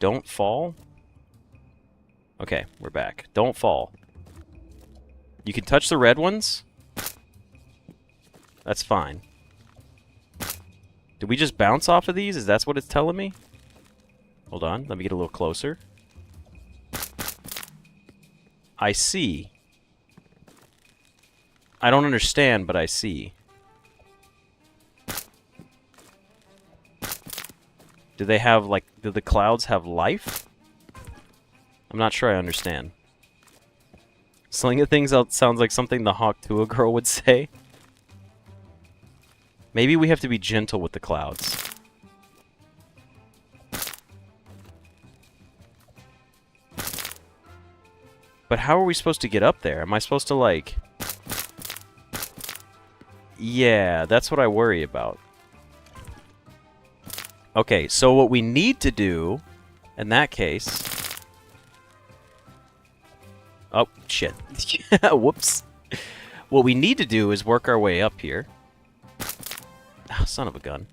Don't fall? Okay, we're back. Don't fall. You can touch the red ones? That's fine. Did we just bounce off of these? Is that what it's telling me? Hold on, let me get a little closer. I see. I don't understand, but I see. Do they have, like, do the clouds have life? I'm not sure I understand. Sling-A-Thing sounds like something the Hawk Tuah girl would say. Maybe we have to be gentle with the clouds. But how are we supposed to get up there? Am I supposed to, like... Yeah, that's what I worry about. Okay, so what we need to do, in that case... Oh, shit. Whoops. What we need to do is work our way up here. Oh, son of a gun.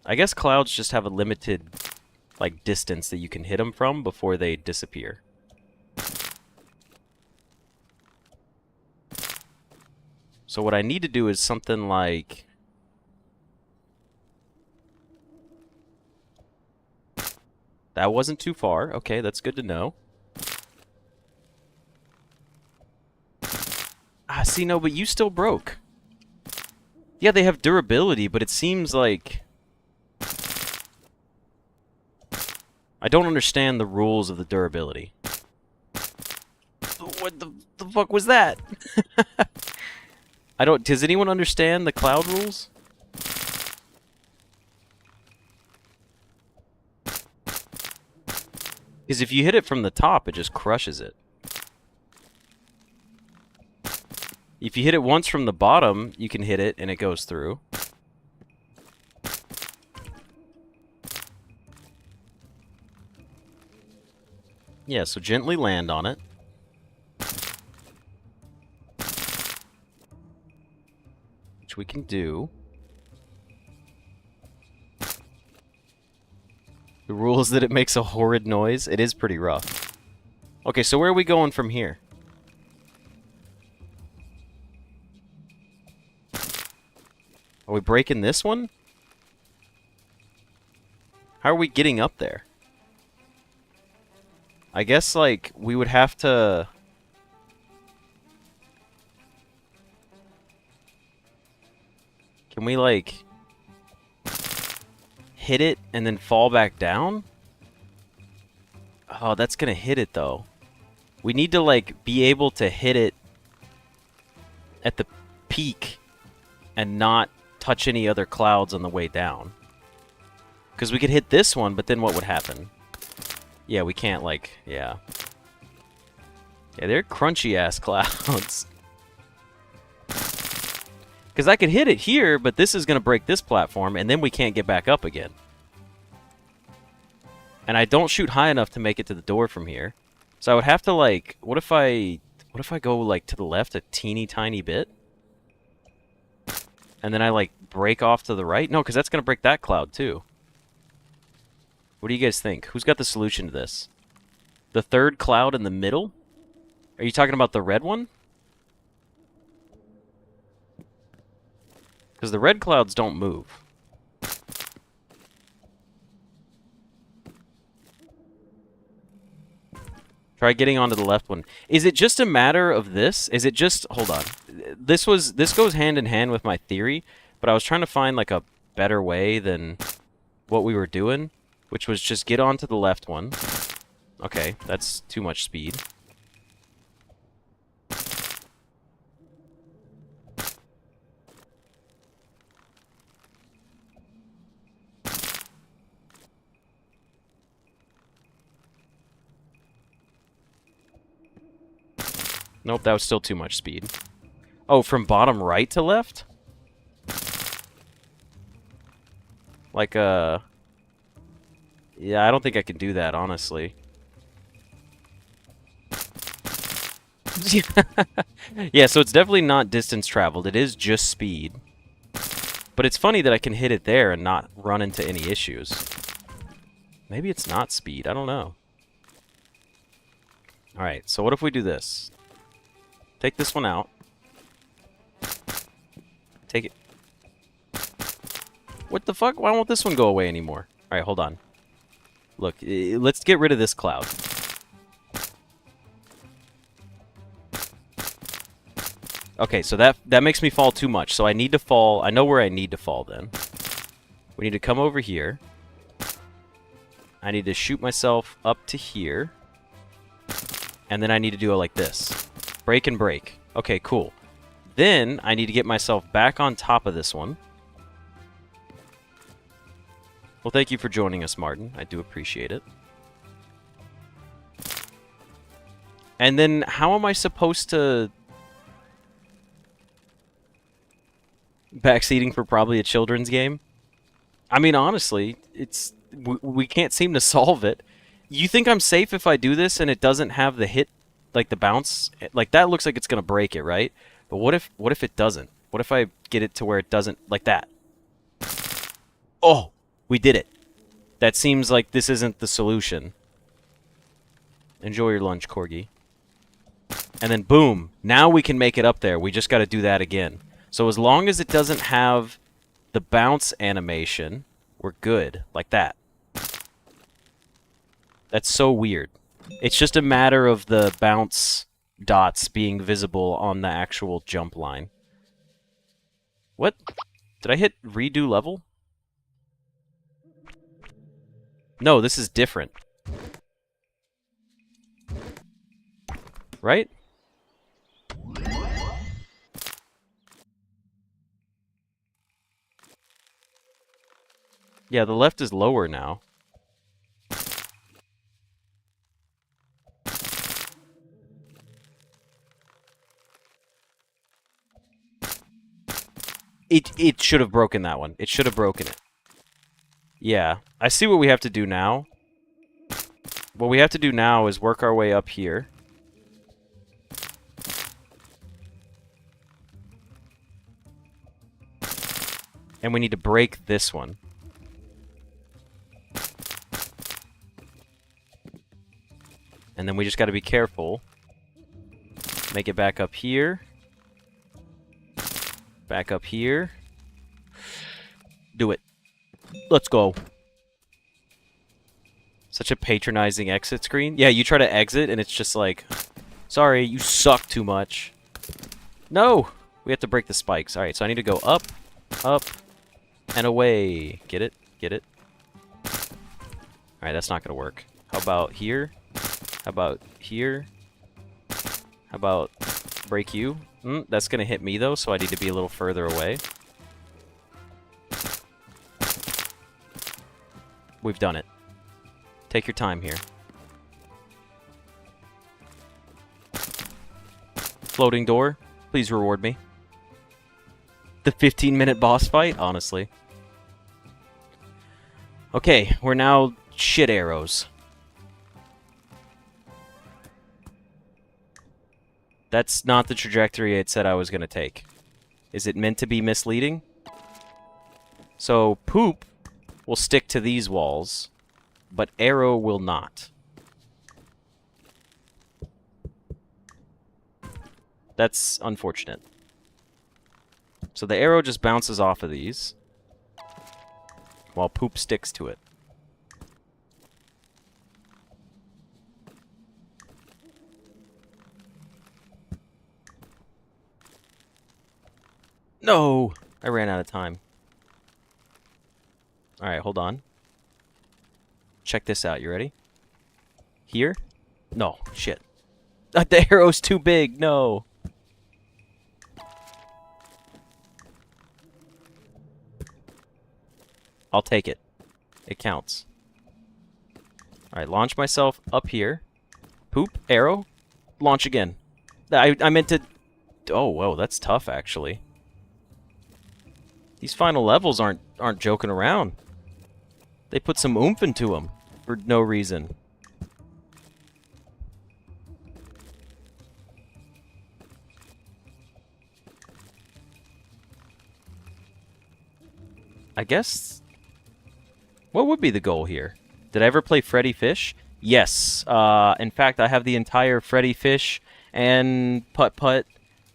I guess clouds just have a limited, like, distance that you can hit them from before they disappear. So what I need to do is something like... That wasn't too far. Okay, that's good to know. Ah, see, no, but you still broke. Yeah, they have durability, but it seems like... I don't understand the rules of the durability. What the fuck was that? I don't... Does anyone understand the cloud rules? Because if you hit it from the top, it just crushes it. If you hit it once from the bottom, you can hit it and it goes through. Yeah, so gently land on it. Which we can do. The rule is that it makes a horrid noise. It is pretty rough. Okay, so where are we going from here? Are we breaking this one? How are we getting up there? I guess, like, we would have to... Can we, like... hit it and then fall back down? Oh, that's gonna hit it, though. We need to, like, be able to hit it at the peak and not touch any other clouds on the way down. Because we could hit this one, but then what would happen? Yeah, we can't, like, yeah. Yeah, they're crunchy-ass clouds. Because I could hit it here, but this is going to break this platform, and then we can't get back up again. And I don't shoot high enough to make it to the door from here. So I would have to, like, what if I go, like, to the left a teeny tiny bit? And then I, like, break off to the right? No, because that's going to break that cloud, too. What do you guys think? Who's got the solution to this? The third cloud in the middle? Are you talking about the red one? Because the red clouds don't move. Try getting onto the left one. Is it just a matter of this? Is it just... Hold on. This goes hand in hand with my theory, but I was trying to find, like, a better way than what we were doing, which was just get onto the left one. Okay, that's too much speed. Nope, that was still too much speed. Oh, from bottom right to left? Like, yeah, I don't think I can do that, honestly. Yeah, so it's definitely not distance traveled. It is just speed. But it's funny that I can hit it there and not run into any issues. Maybe it's not speed. I don't know. Alright, so what if we do this? Take this one out. Take it. What the fuck? Why won't this one go away anymore? Alright, hold on. Look, let's get rid of this cloud. Okay, so that makes me fall too much. So I need to fall. I know where I need to fall then. We need to come over here. I need to shoot myself up to here. And then I need to do it like this. Break and break. Okay, cool. Then I need to get myself back on top of this one. Well, thank you for joining us, Martin. I do appreciate it. And then how am I supposed to... Backseating for probably a children's game? I mean, honestly, it's... We can't seem to solve it. You think I'm safe if I do this and it doesn't have the hit, like the bounce? Like, that looks like it's going to break it, right? But what if it doesn't? What if I get it to where it doesn't, like that? Oh, we did it. That seems like this isn't the solution. Enjoy your lunch, Corgi. And then boom, now we can make it up there. We just got to do that again. So as long as it doesn't have the bounce animation, we're good. Like that. That's so weird. It's just a matter of the bounce dots being visible on the actual jump line. What? Did I hit redo level? No, this is different. Right? Yeah, the left is lower now. It should have broken that one. It should have broken it. Yeah. I see what we have to do now. What we have to do now is work our way up here. And we need to break this one. And then we just got to be careful. Make it back up here. Back up here. Do it. Let's go. Such a patronizing exit screen. Yeah, you try to exit and it's just like, sorry, you suck too much. No! We have to break the spikes. Alright, so I need to go up, up, and away. Get it? Get it? Alright, that's not going to work. How about here? How about here? How about Break you. That's going to hit me, though, so I need to be a little further away. We've done it. Take your time here. Floating door. Please reward me. The 15-minute boss fight? Honestly. Okay, we're now shit arrows. That's not the trajectory it said I was going to take. Is it meant to be misleading? So, poop will stick to these walls, but arrow will not. That's unfortunate. So the arrow just bounces off of these, while poop sticks to it. No! I ran out of time. Alright, hold on. Check this out. You ready? Here? No. Shit. The arrow's too big. No. I'll take it. It counts. Alright, launch myself up here. Poop. Arrow. Launch again. I meant to... Oh, whoa. That's tough, actually. These final levels aren't joking around. They put some oomph into them for no reason. I guess... What would be the goal here? Did I ever play Freddy Fish? Yes. In fact, I have the entire Freddy Fish and Putt Putt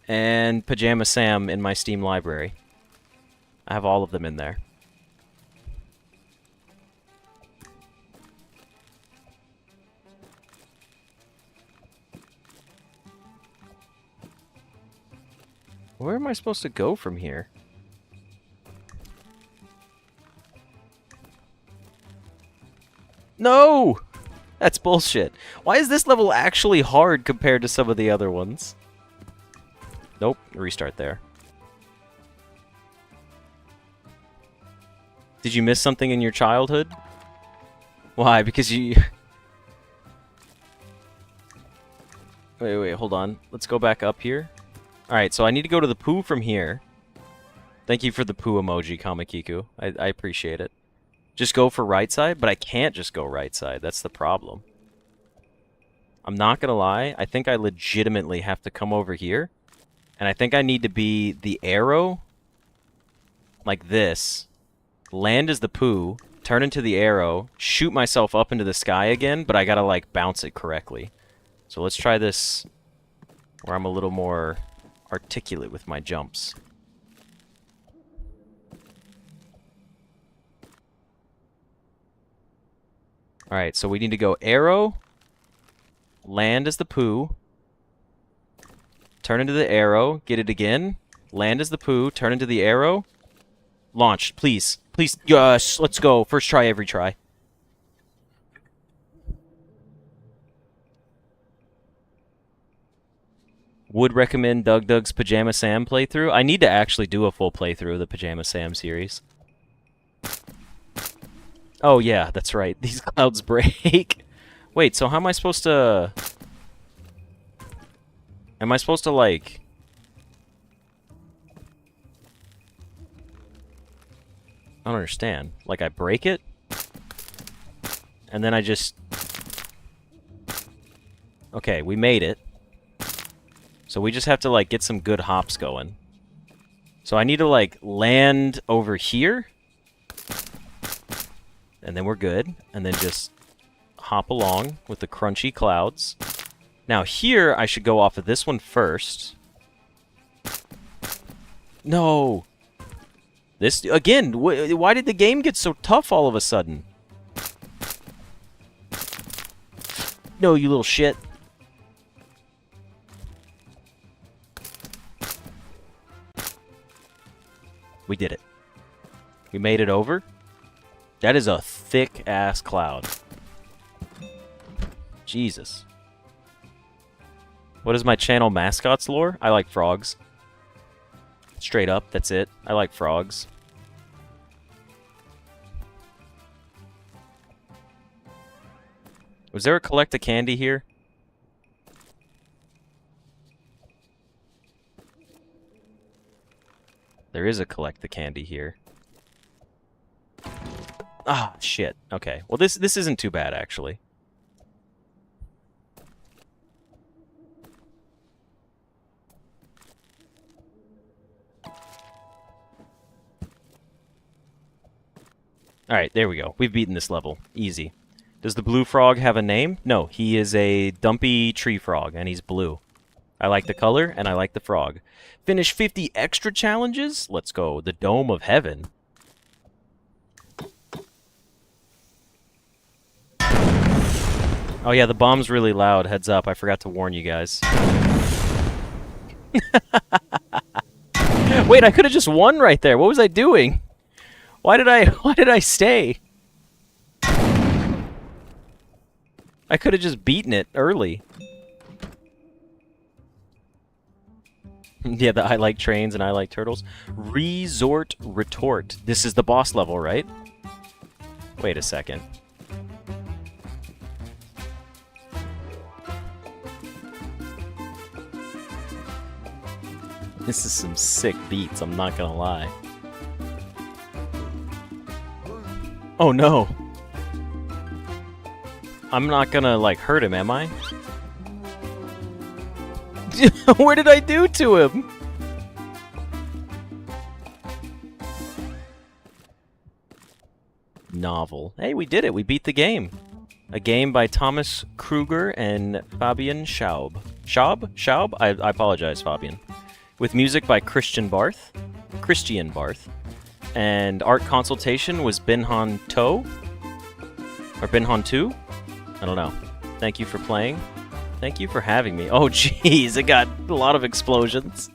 and Pajama Sam in my Steam library. I have all of them in there. Where am I supposed to go from here? No! That's bullshit. Why is this level actually hard compared to some of the other ones? Nope. Restart there. Did you miss something in your childhood? Why? Because you... Wait, hold on. Let's go back up here. Alright, so I need to go to the poo from here. Thank you for the poo emoji, Kamakiku. I appreciate it. Just go for right side, but I can't just go right side. That's the problem. I'm not gonna lie. I think I legitimately have to come over here. And I think I need to be the arrow. Like this. Land as the poo. Turn into the arrow. Shoot myself up into the sky again, but I gotta, like, bounce it correctly. So let's try this where I'm a little more articulate with my jumps. Alright, so we need to go arrow, land as the poo, turn into the arrow, get it again, land as the poo, turn into the arrow, launch, please. Please, yes, let's go. First try, every try. Would recommend Doug's Pajama Sam playthrough. I need to actually do a full playthrough of the Pajama Sam series. Oh, yeah, that's right. These clouds break. Wait, so how am I supposed to... Am I supposed to, like... I don't understand. Like, I break it? And then I just... Okay, we made it. So we just have to, like, get some good hops going. So I need to, like, land over here. And then we're good. And then just hop along with the crunchy clouds. Now here, I should go off of this one first. No! This, again, why did the game get so tough all of a sudden? No, you little shit. We did it. We made it over. That is a thick-ass cloud. Jesus. What is my channel mascot's lore? I like frogs. Straight up, that's it. I like frogs. Was there a collect a candy here? There is a collect the candy here. Ah, shit. Okay. Well, this isn't too bad, actually. Alright, there we go. We've beaten this level. Easy. Does the blue frog have a name? No, he is a dumpy tree frog, and he's blue. I like the color, and I like the frog. Finish 50 extra challenges? Let's go. The Dome of Heaven. Oh yeah, the bomb's really loud. Heads up, I forgot to warn you guys. Wait, I could have just won right there. What was I doing? Why did I stay? I could have just beaten it early. Yeah, I like trains and I like turtles. Resort Retort. This is the boss level, right? Wait a second. This is some sick beats, I'm not gonna lie. Oh no! I'm not gonna, like, hurt him, am I? What did I do to him? Novel. Hey, we did it. We beat the game. A game by Thomas Kruger and Fabian Schaub. Schaub? I apologize, Fabian. With music by Christian Barth. And art consultation was Binhan To? Or Binhan 2? I don't know. Thank you for playing. Thank you for having me. Oh, jeez, it got a lot of explosions.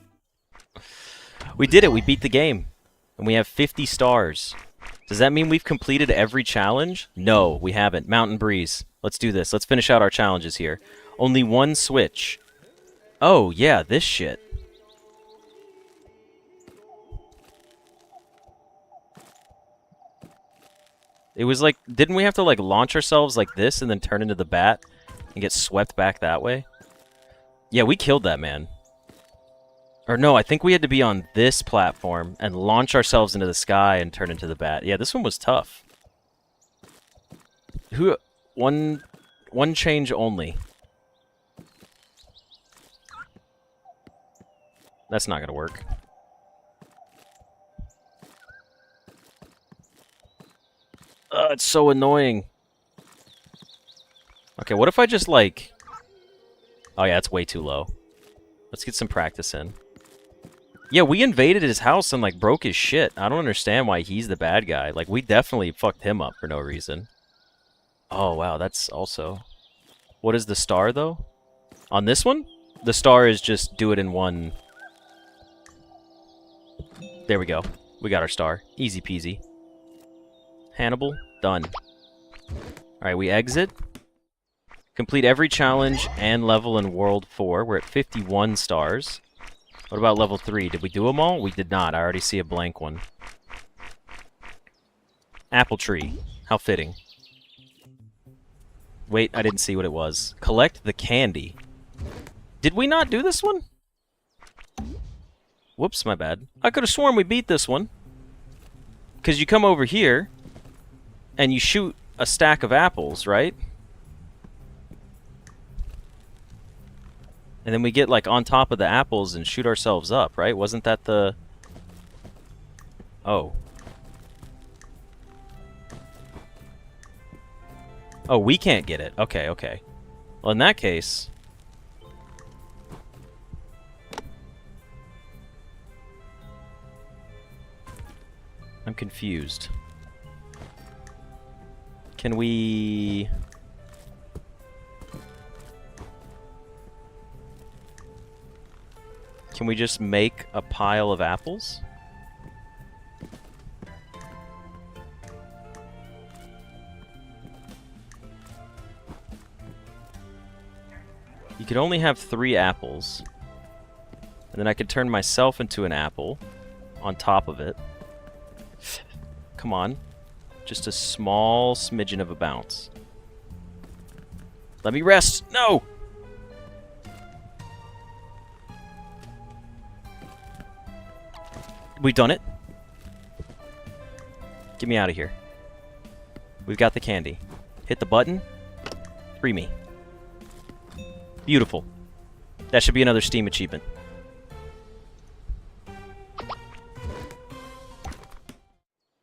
We did it. We beat the game. And we have 50 stars. Does that mean we've completed every challenge? No, we haven't. Mountain Breeze. Let's do this. Let's finish out our challenges here. Only one switch. Oh, yeah, this shit. It was like, didn't we have to like launch ourselves like this and then turn into the bat and get swept back that way? Yeah, we killed that man. Or no, I think we had to be on this platform and launch ourselves into the sky and turn into the bat. Yeah, this one was tough. One change only. That's not gonna work. It's so annoying. Okay, what if I just, like... Oh, yeah, it's way too low. Let's get some practice in. Yeah, we invaded his house and, like, broke his shit. I don't understand why he's the bad guy. Like, we definitely fucked him up for no reason. Oh, wow, that's also... What is the star, though? On this one? The star is just do it in one... There we go. We got our star. Easy peasy. Hannibal, done. Alright, we exit. Complete every challenge and level in World 4. We're at 51 stars. What about level 3? Did we do them all? We did not. I already see a blank one. Apple tree. How fitting. Wait, I didn't see what it was. Collect the candy. Did we not do this one? Whoops, my bad. I could have sworn we beat this one. Because you come over here... and you shoot a stack of apples, right? And then we get, like, on top of the apples and shoot ourselves up, right? Wasn't that the... Oh. Oh, we can't get it. Okay, okay. Well, in that case... I'm confused. Can we... Can we just make a pile of apples? You could only have 3 apples. And then I could turn myself into an apple on top of it. Come on. Just a small smidgen of a bounce. Let me rest! No! We've done it. Get me out of here. We've got the candy. Hit the button. Free me. Beautiful. That should be another Steam achievement.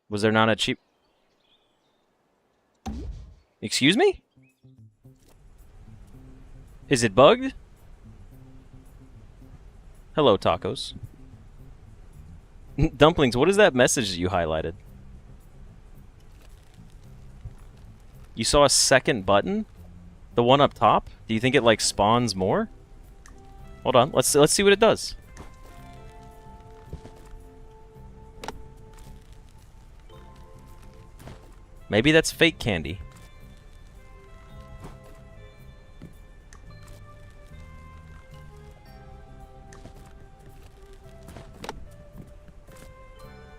Was there not a cheap... Excuse me? Is it bugged? Hello, tacos. Dumplings, what is that message that you highlighted? You saw a second button? The one up top? Do you think it, like, spawns more? Hold on, let's see what it does. Maybe that's fake candy.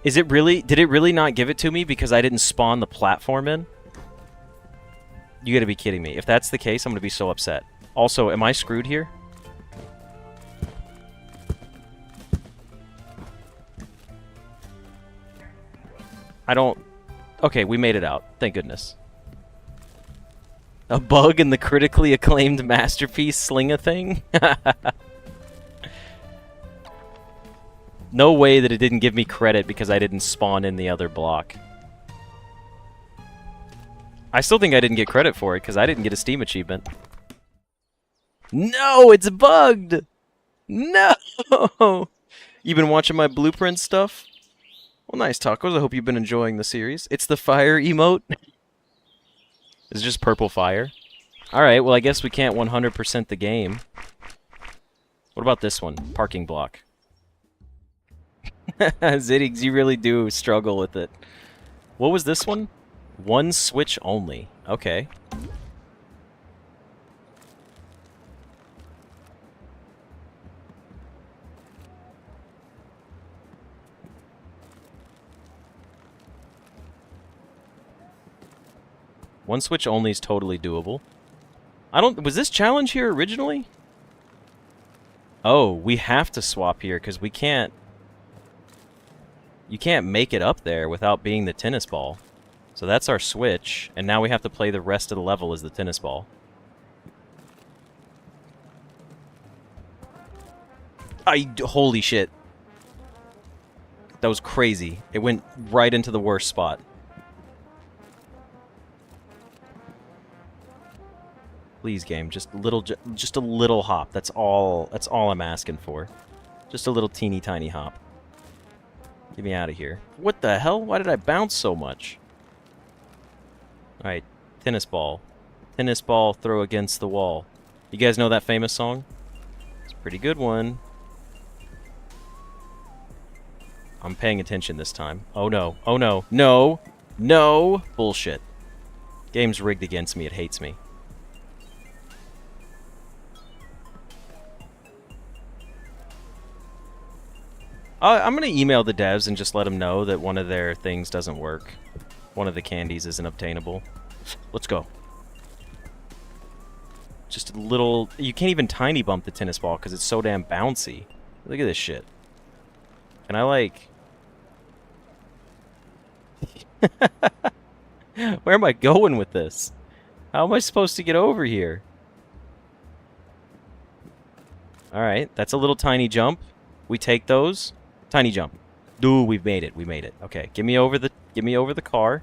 Is it really... Did it really not give it to me because I didn't spawn the platform in? You gotta be kidding me. If that's the case, I'm gonna be so upset. Also, am I screwed here? I don't... Okay, we made it out. Thank goodness. A bug in the critically acclaimed masterpiece Sling-A-Thing? No way that it didn't give me credit because I didn't spawn in the other block. I still think I didn't get credit for it because I didn't get a Steam achievement. No, it's bugged! No! You been watching my blueprint stuff? Well, nice, Tacos. I hope you've been enjoying the series. It's the fire emote. It's just purple fire. Alright, well, I guess we can't 100% the game. What about this one? Parking block. Zittigs, you really do struggle with it. What was this one? One switch only. Okay. One switch only is totally doable. I don't... Was this challenge here originally? Oh, we have to swap here because we can't... You can't make it up there without being the tennis ball. So that's our switch, and now we have to play the rest of the level as the tennis ball. Holy shit. That was crazy. It went right into the worst spot. Please, game, just a little hop. That's all I'm asking for. Just a little teeny tiny hop. Get me out of here. What the hell? Why did I bounce so much? Alright, tennis ball. Tennis ball, throw against the wall. You guys know that famous song? It's a pretty good one. I'm paying attention this time. Oh no. Oh no. No! No! Bullshit. Game's rigged against me. It hates me. I'm gonna email the devs and just let them know that one of their things doesn't work. One of the candies isn't obtainable. Let's go. Just a little... You can't even tiny bump the tennis ball because it's so damn bouncy. Look at this shit. Can I, like... Where am I going with this? How am I supposed to get over here? Alright, that's a little tiny jump. We take those. Tiny jump. Ooh, we've made it. We made it. Okay, give me over the car.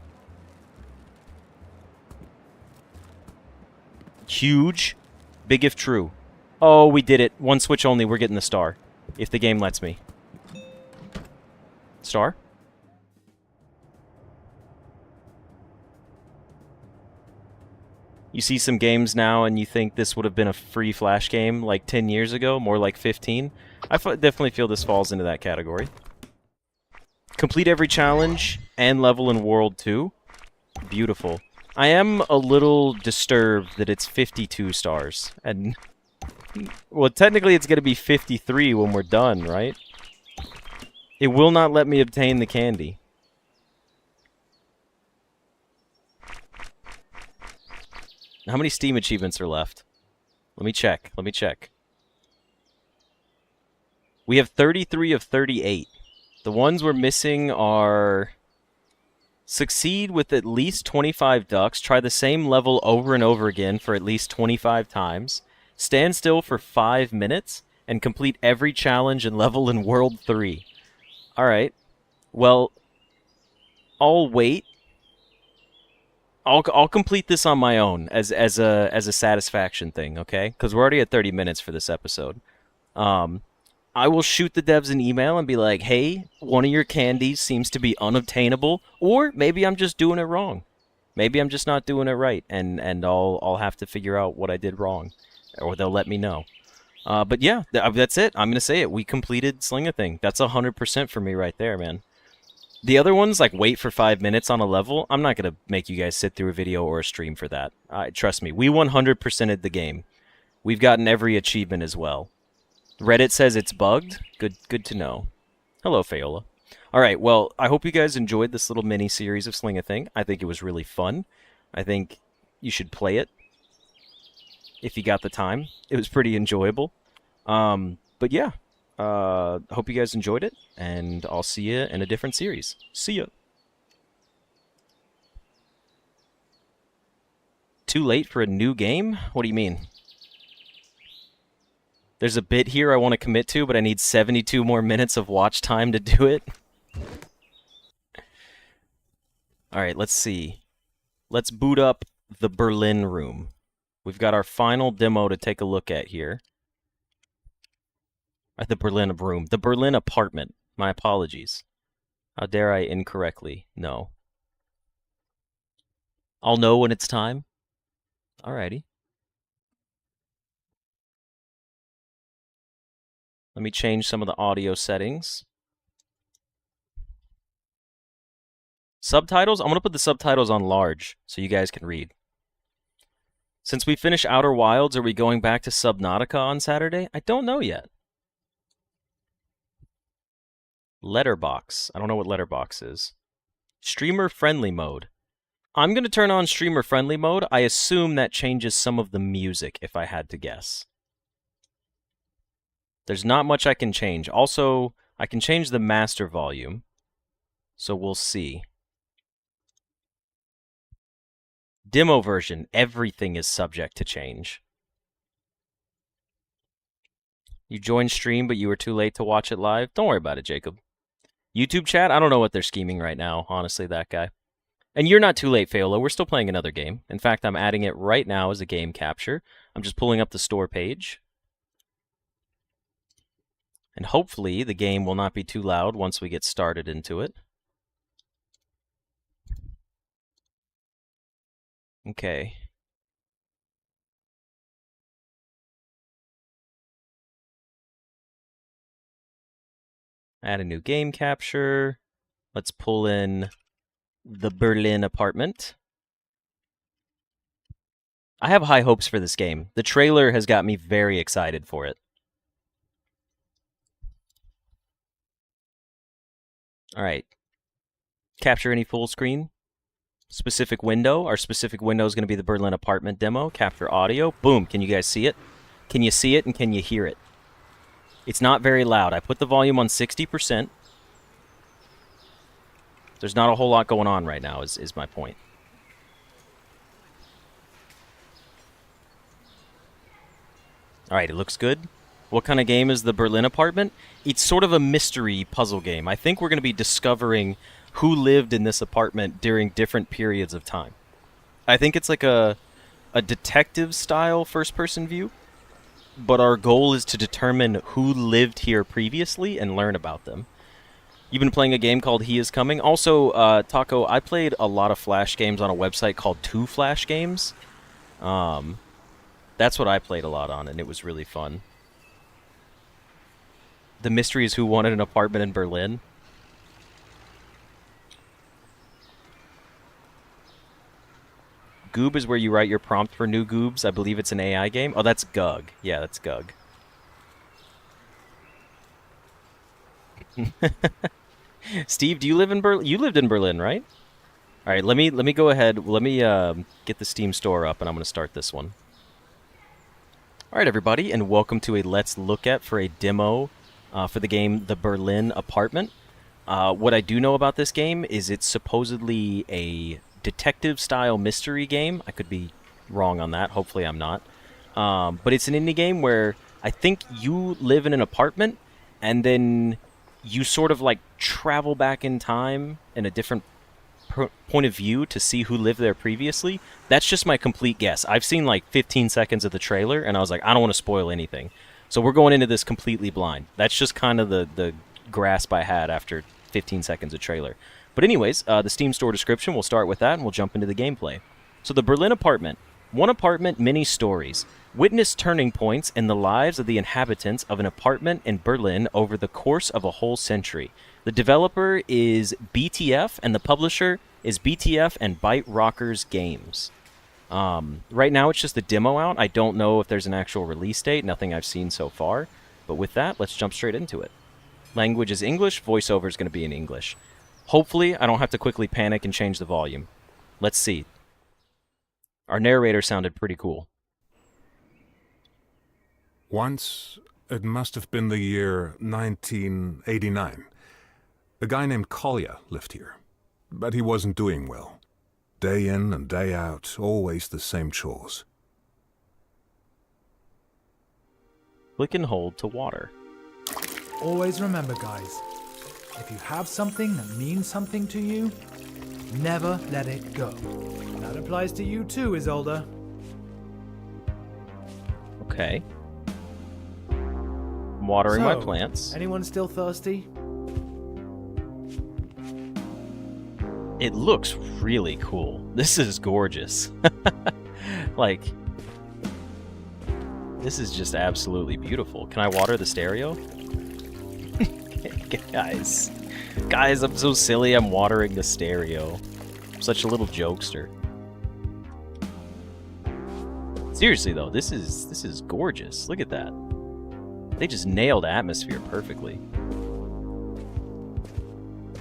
Huge. Big if true. Oh, we did it. One switch only. We're getting the star. If the game lets me. Star? You see some games now and you think this would have been a free Flash game like 10 years ago, more like 15. I definitely feel this falls into that category. Complete every challenge and level in World 2. Beautiful. I am a little disturbed that it's 52 stars. And Well, technically it's going to be 53 when we're done, right? It will not let me obtain the candy. How many Steam achievements are left? Let me check. Let me check. We have 33 of 38. The ones we're missing are... Succeed with at least 25 ducks. Try the same level over and over again for at least 25 times. Stand still for 5 minutes. And complete every challenge and level in World 3. Alright. Well, I'll wait. I'll complete this on my own as a satisfaction thing, okay? Because we're already at 30 minutes for this episode. I will shoot the devs an email and be like, hey, one of your candies seems to be unobtainable, or maybe I'm just doing it wrong. Maybe I'm just not doing it right, and I'll have to figure out what I did wrong, or they'll let me know. But yeah, that's it. I'm going to say it. We completed Sling-A-Thing. That's 100% for me right there, man. The other ones, like wait for 5 minutes on a level, I'm not going to make you guys sit through a video or a stream for that. Trust me, we 100%ed the game. We've gotten every achievement as well. Reddit says it's bugged. Good to know. Hello, Fayola. Alright, well, I hope you guys enjoyed this little mini-series of Sling-A-Thing. I think it was really fun. I think you should play it if you got the time. It was pretty enjoyable. But yeah, hope you guys enjoyed it, and I'll see you in a different series. See ya! Too late for a new game? What do you mean? There's a bit here I want to commit to, but I need 72 more minutes of watch time to do it. Alright, let's see. Let's boot up the Berlin room. We've got our final demo to take a look at here. At the Berlin room. The Berlin apartment. My apologies. How dare I incorrectly know. I'll know when it's time. Alrighty. Let me change some of the audio settings. Subtitles? I'm going to put the subtitles on large so you guys can read. Since we finished Outer Wilds, are we going back to Subnautica on Saturday? I don't know yet. Letterbox. I don't know what Letterbox is. Streamer friendly mode. I'm going to turn on streamer friendly mode. I assume that changes some of the music if I had to guess. There's not much I can change. Also, I can change the master volume. So we'll see. Demo version. Everything is subject to change. You joined stream, but you were too late to watch it live? Don't worry about it, Jacob. YouTube chat? I don't know what they're scheming right now, honestly, that guy. And you're not too late, Fayola. We're still playing another game. In fact, I'm adding it right now as a game capture. I'm just pulling up the store page. And hopefully the game will not be too loud once we get started into it. Okay. Add a new game capture. Let's pull in the Berlin apartment. I have high hopes for this game. The trailer has got me very excited for it. Alright. Capture any full screen. Specific window. Our specific window is going to be the Berlin apartment demo. Capture audio. Boom. Can you guys see it? Can you see it and can you hear it? It's not very loud. I put the volume on 60%. There's not a whole lot going on right now, is my point. Alright, it looks good. What kind of game is the Berlin apartment? It's sort of a mystery puzzle game. I think we're going to be discovering who lived in this apartment during different periods of time. I think it's like a detective-style first-person view, but our goal is to determine who lived here previously and learn about them. You've been playing a game called He Is Coming. Also, Taco, I played a lot of Flash games on a website called 2 Flash Games. That's what I played a lot on, and it was really fun. The mystery is who wanted an apartment in Berlin. Goob is where you write your prompt for new Goobs. I believe it's an AI game. Oh, that's Gug. Yeah, that's Gug. Steve, do you live in Berlin? You lived in Berlin, right? All right, let me go ahead. Let me get the Steam store up, and I'm going to start this one. All right, everybody, and welcome to a Let's Look At for a demo for the game The Berlin Apartment. What I do know about this game is it's supposedly a detective-style mystery game. I could be wrong on that. Hopefully I'm not. But it's an indie game where I think you live in an apartment, and then you sort of like travel back in time in a different point of view to see who lived there previously. That's just my complete guess. I've seen like 15 seconds of the trailer, and I was like, I don't want to spoil anything. So we're going into this completely blind. That's just kind of the grasp I had after 15 seconds of trailer. But anyways, the Steam store description, we'll start with that, and we'll jump into the gameplay. So the Berlin Apartment. One apartment, many stories. Witness turning points in the lives of the inhabitants of an apartment in Berlin over the course of a whole century. The developer is BTF, and the publisher is BTF and Byte Rockers Games. Right now, it's just the demo out. I don't know if there's an actual release date. Nothing I've seen so far. But with that, let's jump straight into it. Language is English. Voiceover is going to be in English. Hopefully, I don't have to quickly panic and change the volume. Let's see. Our narrator sounded pretty cool. Once, it must have been the year 1989. A guy named Kolya lived here, but he wasn't doing well. Day in and day out, always the same chores. Click and hold to water. Always remember, guys, if you have something that means something to you, never let it go. That applies to you too, Isolde. Okay. I'm watering my plants. Anyone still thirsty? It looks really cool. This is gorgeous. Like, this is just absolutely beautiful. Can I water the stereo? Guys, I'm so silly. I'm watering the stereo. I'm such a little jokester. Seriously though, this is gorgeous. Look at that. They just nailed atmosphere perfectly.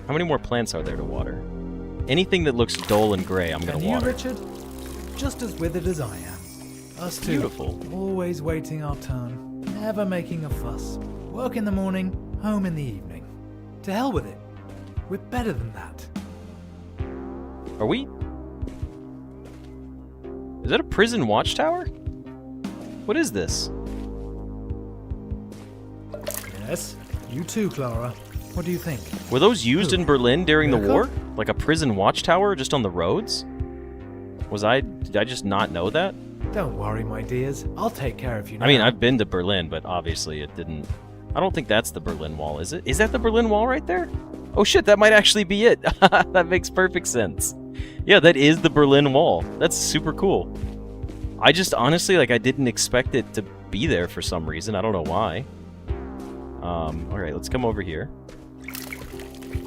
How many more plants are there to water? Anything that looks dull and gray, I'm gonna water. And you, Richard? Just as withered as I am. Us two. Beautiful. Always waiting our turn. Never making a fuss. Work in the morning, home in the evening. To hell with it. We're better than that. Are we? Is that a prison watchtower? What is this? Yes, you too, Clara. What do you think? Were those used in Berlin during the Mirko? war? Like a prison watchtower just on the roads? Did I just not know that? Don't worry, my dears. I'll take care of you now. I mean, I've been to Berlin, but obviously it didn't... I don't think that's the Berlin Wall, is it? Is that the Berlin Wall right there? Oh shit, that might actually be it. That makes perfect sense. Yeah, that is the Berlin Wall. That's super cool. I just honestly, like, I didn't expect it to be there for some reason. I don't know why. Alright, let's come over here.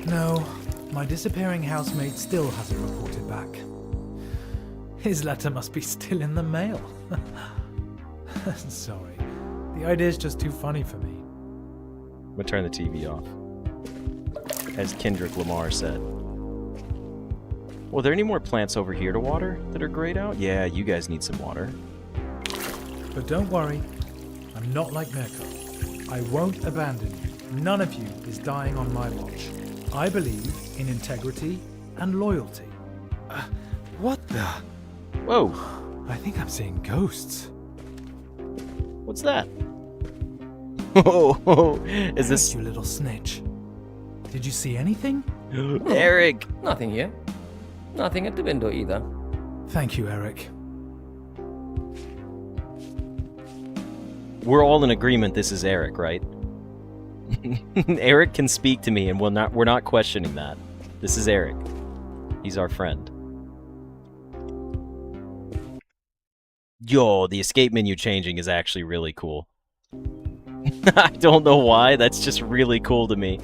No, my disappearing housemate still hasn't reported back. His letter must be still in the mail. Sorry. The idea's just too funny for me. I'm gonna turn the TV off. As Kendrick Lamar said. Well, are there any more plants over here to water that are grayed out? Yeah, you guys need some water. But don't worry, I'm not like Mirko. I won't abandon you. None of you is dying on my watch. I believe in integrity and loyalty. What the? Whoa! I think I'm seeing ghosts. What's that? Oh, is this You little snitch. Did you see anything? Eric? Nothing here. Nothing at the window either. Thank you, Eric. We're all in agreement this is Eric, right? Eric can speak to me and we're not questioning that. This is Eric. He's our friend. Yo, the escape menu changing is actually really cool. I don't know why, that's just really cool to me.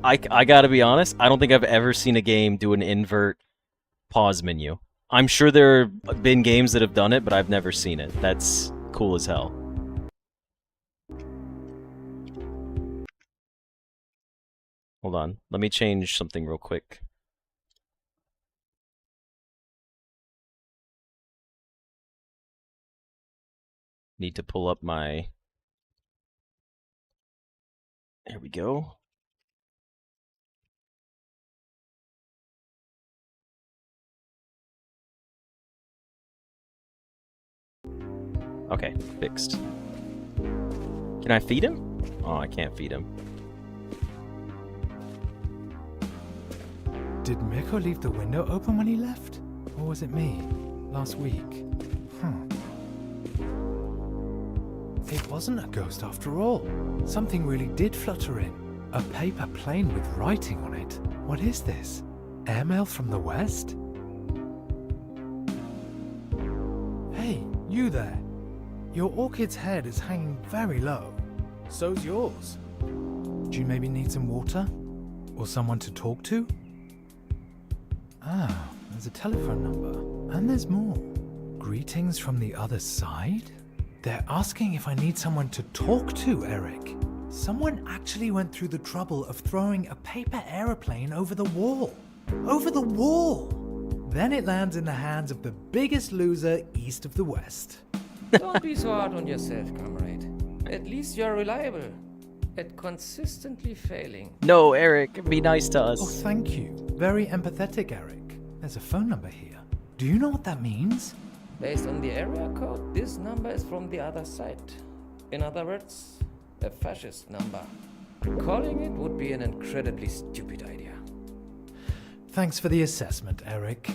I gotta be honest, I don't think I've ever seen a game do an invert pause menu. I'm sure there have been games that have done it, but I've never seen it. That's cool as hell. Hold on. Let me change something real quick. Need to pull up my... There we go. Okay, fixed. Can I feed him? Oh, I can't feed him. Did Mirko leave the window open when he left? Or was it me? Last week? It wasn't a ghost after all. Something really did flutter in. A paper plane with writing on it. What is this? Airmail from the west? Hey, you there. Your orchid's head is hanging very low. So's yours. Do you maybe need some water? Or someone to talk to? Ah, there's a telephone number. And there's more. Greetings from the other side? They're asking if I need someone to talk to, Eric. Someone actually went through the trouble of throwing a paper aeroplane over the wall. Over the wall! Then it lands in the hands of the biggest loser east of the west. Don't be so hard on yourself, comrade. At least you're reliable at consistently failing. No, Eric, be nice to Oh, us. thank you. Very empathetic, Eric. There's a phone number here. Do you know what that means? Based on the area code, this number is from the other side. In other words, a fascist number. Calling it would be an incredibly stupid idea. Thanks for the assessment, Eric.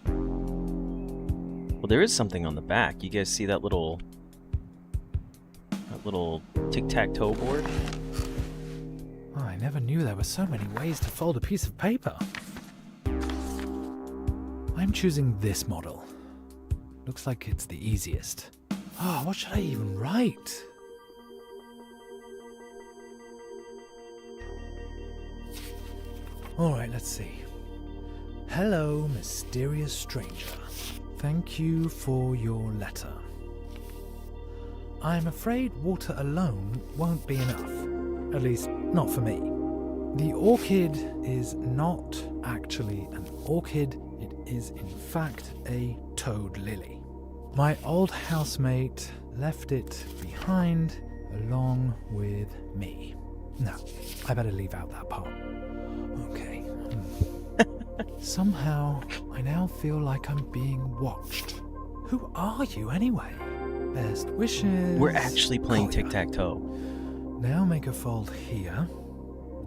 Well, there is something on the back. You guys see that little tic-tac-toe board? Oh, I never knew there were so many ways to fold a piece of paper. I'm choosing this model. Looks like it's the easiest. Oh, what should I even write? Alright, let's see. Hello, mysterious stranger. Thank you for your letter. I'm afraid water alone won't be enough. At least, not for me. The orchid is not actually an orchid. It is, in fact, a toad lily. My old housemate left it behind along with me. No, I better leave out that part. Okay. Somehow, I now feel like I'm being watched. Who are you anyway? Best wishes. We're actually playing Collier. tic-tac-toe. Now make a fold here.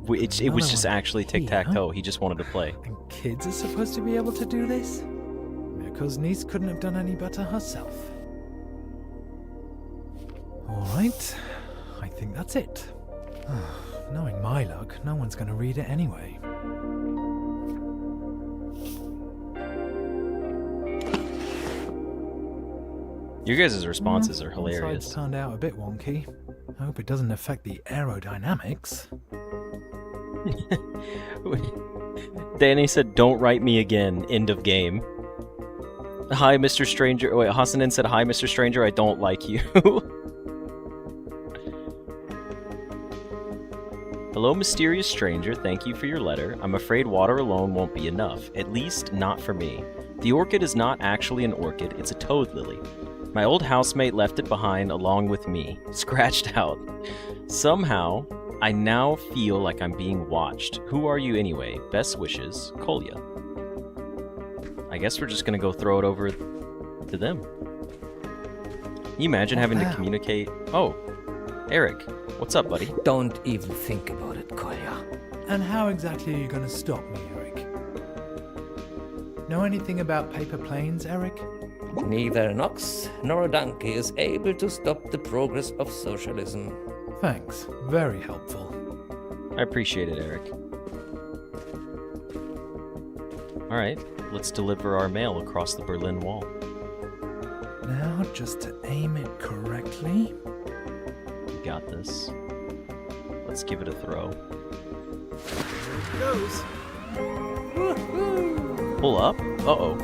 It was just actually tic-tac-toe. He just wanted to play. And kids are supposed to be able to do this? Mirko's niece couldn't have done any better herself. Alright, I think that's it. Knowing my luck, no one's going to read it anyway. Your guys' responses are Inside's hilarious. turned out a bit wonky. I hope it doesn't affect the aerodynamics. Danny said, "Don't write me again." End of game. Hi, Mr. Stranger. Wait, Hassanin said, "Hi, Mr. Stranger. I don't like you." Hello, mysterious stranger. Thank you for your letter. I'm afraid water alone won't be enough. At least not for me. The orchid is not actually an orchid. It's a toad lily. My old housemate left it behind along with me, scratched out. Somehow, I now feel like I'm being watched. Who are you anyway? Best wishes, Kolya. I guess we're just gonna go throw it over to them. Can you imagine having to communicate? Oh, Eric, what's up, buddy? Don't even think about it, Kolya. And how exactly are you going to stop me, Eric? Know anything about paper planes, Eric? Neither an ox nor a donkey is able to stop the progress of socialism. Thanks. Very helpful. I appreciate it, Eric. Alright, let's deliver our mail across the Berlin Wall. Now, just to aim it correctly. You got this. Let's give it a throw. Goes. Pull up? Uh-oh.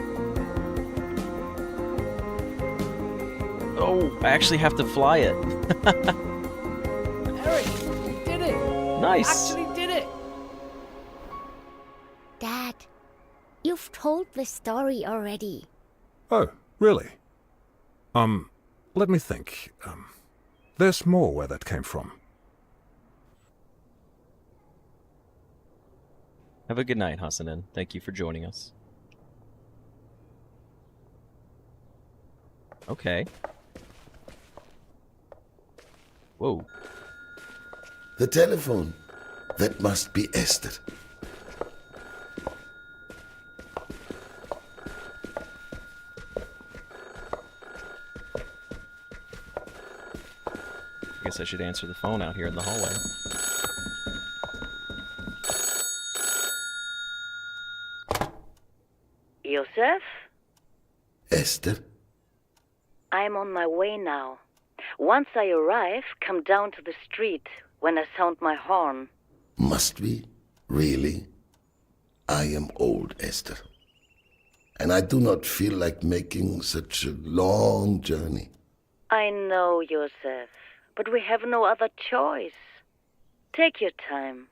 Oh, I actually have to fly it. Eric, you did it! Nice. Actually did it! Dad, you've told the story already. Oh, really? Let me think. There's more where that came from. Have a good night, Hassanin. Thank you for joining us. Okay. Whoa. The telephone. That must be Esther. I guess I should answer the phone out here in the hallway. Joseph? Esther? I'm on my way now. Once I arrive, come down to the street when I sound my horn. Must we? Really? I am old, Esther. And I do not feel like making such a long journey. I know, Joseph, but we have no other choice. Take your time.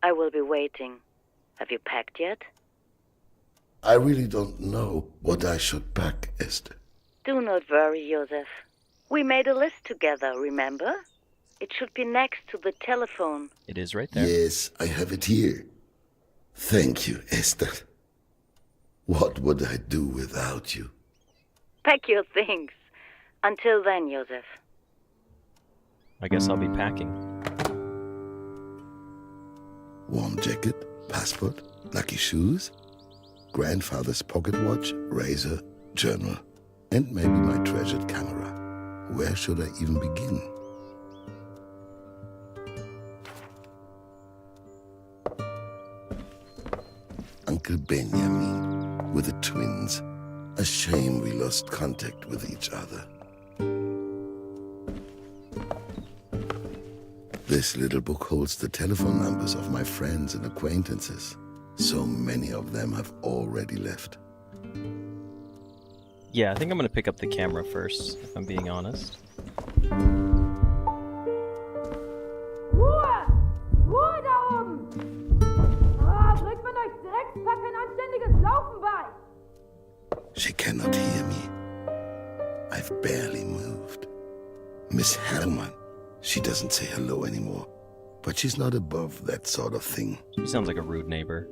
I will be waiting. Have you packed yet? I really don't know what I should pack, Esther. Do not worry, Joseph. We made a list together, remember? It should be next to the telephone. It is right there. Yes, I have it here. Thank you, Esther. What would I do without you? Pack your things. Until then, Joseph. I guess I'll be packing. Warm jacket, passport, lucky shoes, grandfather's pocket watch, razor, journal, and maybe my treasured camera. Where should I even begin? Uncle Benjamin with the twins. A shame we lost contact with each other. This little book holds the telephone numbers of my friends and acquaintances. So many of them have already left. Yeah, I think I'm gonna pick up the camera first, if I'm being honest. Ruhe! Ruhe da oben! Ah, bringt man euch Dreckspack ein anständiges Laufen bei! She cannot hear me. I've barely moved. Miss Hermann, she doesn't say hello anymore. But she's not above that sort of thing. He sounds like a rude neighbor.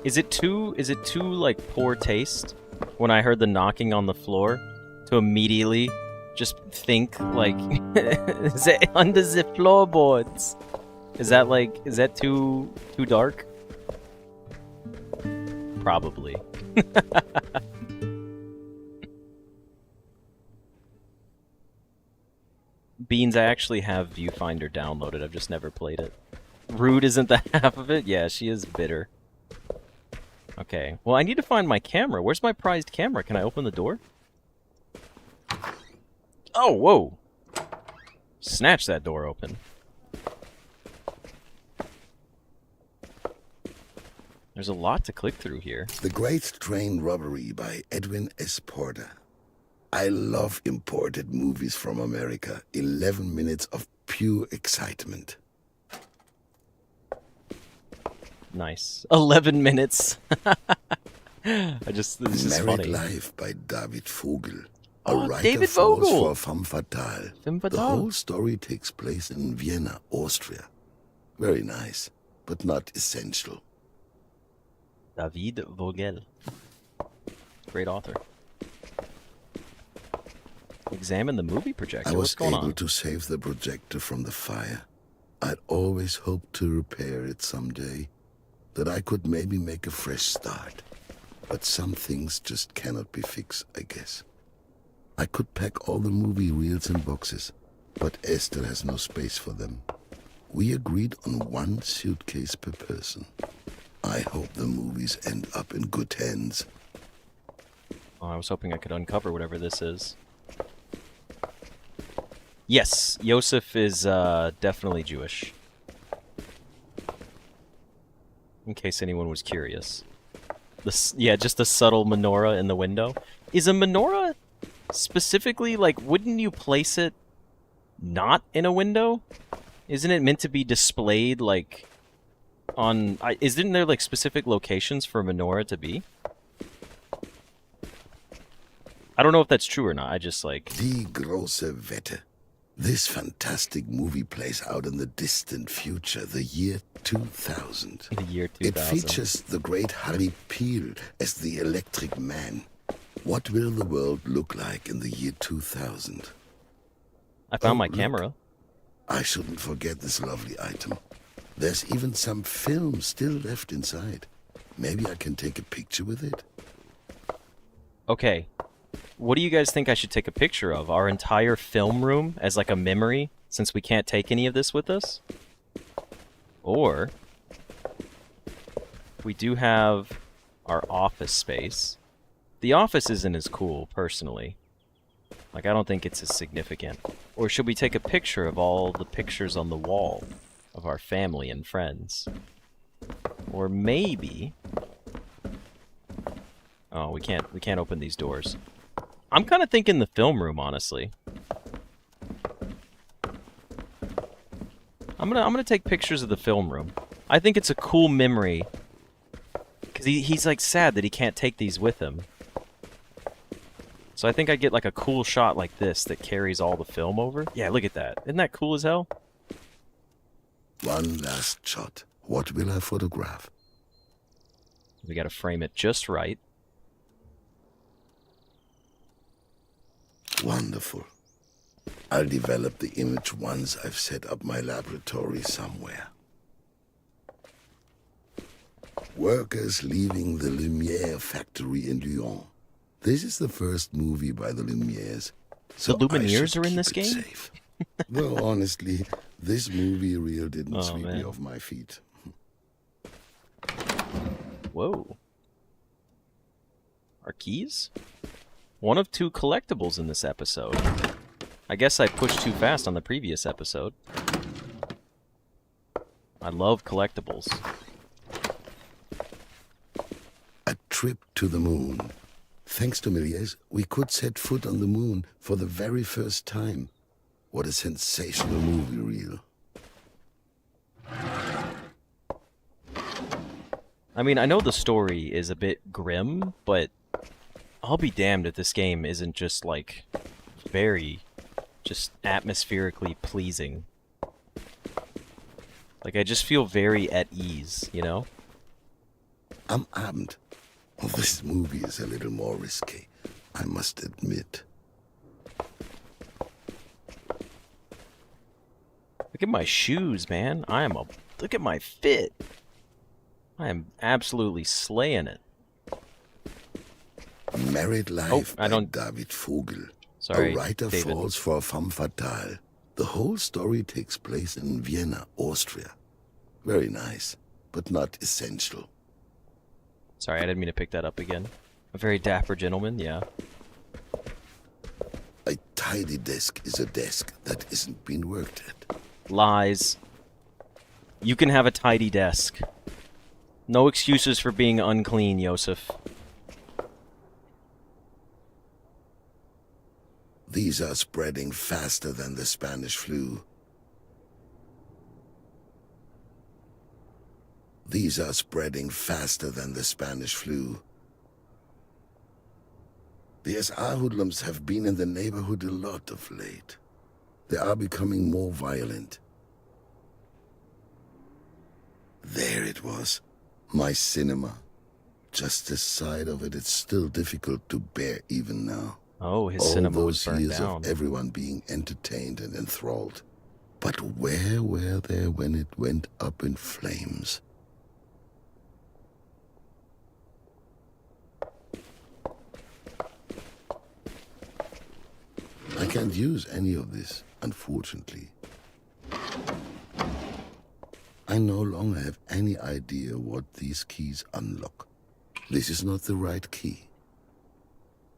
Is it too like poor taste when I heard the knocking on the floor to immediately just think like is it under the floorboards? Is that too dark? Probably. Beans, I actually have Viewfinder downloaded. I've just never played it. Rude isn't the half of it? Yeah, she is bitter. Okay. Well, I need to find my camera. Where's my prized camera? Can I open the door? Oh, whoa! Snatch that door open. There's a lot to click through here. The Great Train Robbery by Edwin S. Porter. I love imported movies from America. 11 minutes of pure excitement. Nice. 11 minutes. This is Married funny. Life by David Vogel. A Oh, writer David falls Vogel. for femme fatale. Femme The fatale. whole story takes place in Vienna, Austria. Very nice, but not essential. David Vogel. Great author. Examine the movie projector. I What's was going able on? to save the projector from the fire. I'd always hoped to repair it someday, that I could maybe make a fresh start. But some things just cannot be fixed, I guess. I could pack all the movie reels in boxes, but Esther has no space for them. We agreed on one suitcase per person. I hope the movies end up in good hands. Oh, I was hoping I could uncover whatever this is. Yes, Yosef is definitely Jewish. In case anyone was curious. Yeah, just a subtle menorah in the window. Is a menorah specifically, like, wouldn't you place it not in a window? Isn't it meant to be displayed, like, on... isn't there, like, specific locations for a menorah to be? I don't know if that's true or not. I just, like... Die große Wette. This fantastic movie plays out in the distant future, the year 2000. The year 2000. It features the great Harry Peel as the Electric Man. What will the world look like in the year 2000? I found my look. camera. I shouldn't forget this lovely item. There's even some film still left inside. Maybe I can take a picture with it? Okay. What do you guys think I should take a picture of? Our entire film room as like a memory, since we can't take any of this with us? Or we do have our office space. The office isn't as cool, personally. Like, I don't think it's as significant. Or should we take a picture of all the pictures on the wall of our family and friends? Or maybe... Oh, we can't open these doors. I'm kind of thinking the film room, honestly. I'm gonna take pictures of the film room. I think it's a cool memory. Because he's like sad that he can't take these with him. So I think I get like a cool shot like this that carries all the film over. Yeah, look at that. Isn't that cool as hell? One last shot. What will I photograph? We gotta frame it just right. Wonderful. I'll develop the image once I've set up my laboratory somewhere. Workers leaving the Lumière factory in Lyon. This is the first movie by the Lumières. So the Lumières I should are in this keep it game? safe. Though honestly, this movie reel didn't sweep me man. off my feet. Whoa. Our keys? One of two collectibles in this episode. I guess I pushed too fast on the previous episode. I love collectibles. A trip to the moon. Thanks to Méliès, we could set foot on the moon for the very first time. What a sensational movie reel. I mean, I know the story is a bit grim, but I'll be damned if this game isn't just, like, very, just atmospherically pleasing. Like, I just feel very at ease, you know? Am Abend. Well, this movie is a little more risky, I must admit. Look at my shoes, man. Look at my fit. I am absolutely slaying it. Married Life by don't... David Vogel. Sorry, a writer David. falls for a femme fatale. The whole story takes place in Vienna, Austria. Very nice, but not essential. Sorry, I didn't mean to pick that up again. A very dapper gentleman, yeah. A tidy desk is a desk that isn't being worked at. Lies. You can have a tidy desk. No excuses for being unclean, Joseph. These are spreading faster than the Spanish flu. These are spreading faster than the Spanish flu. The SR hoodlums have been in the neighborhood a lot of late. They are becoming more violent. There it was. My cinema. Just the sight of it, it's still difficult to bear even now. Oh, his All cinema those was burned years down. of everyone being entertained and enthralled. But where were they when it went up in flames? I can't use any of this, unfortunately. I no longer have any idea what these keys unlock. This is not the right key.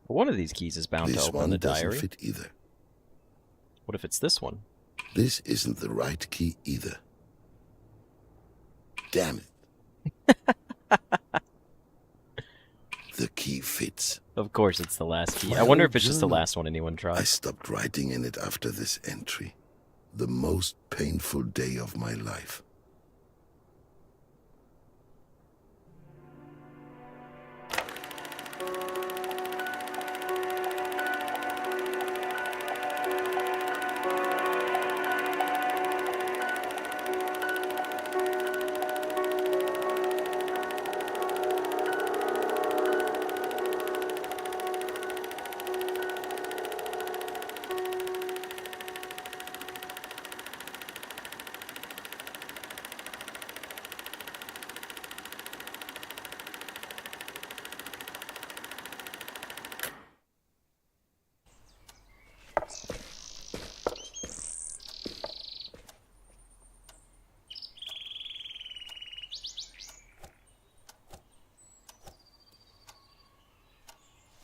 One of these keys is bound to This open one the doesn't diary. fit either. What if it's this one? This isn't the right key either. Damn it. key fits. Of course it's the last key. My I wonder old if it's just the journal. last one anyone I tried. stopped writing in it after this entry. The most painful day of my life.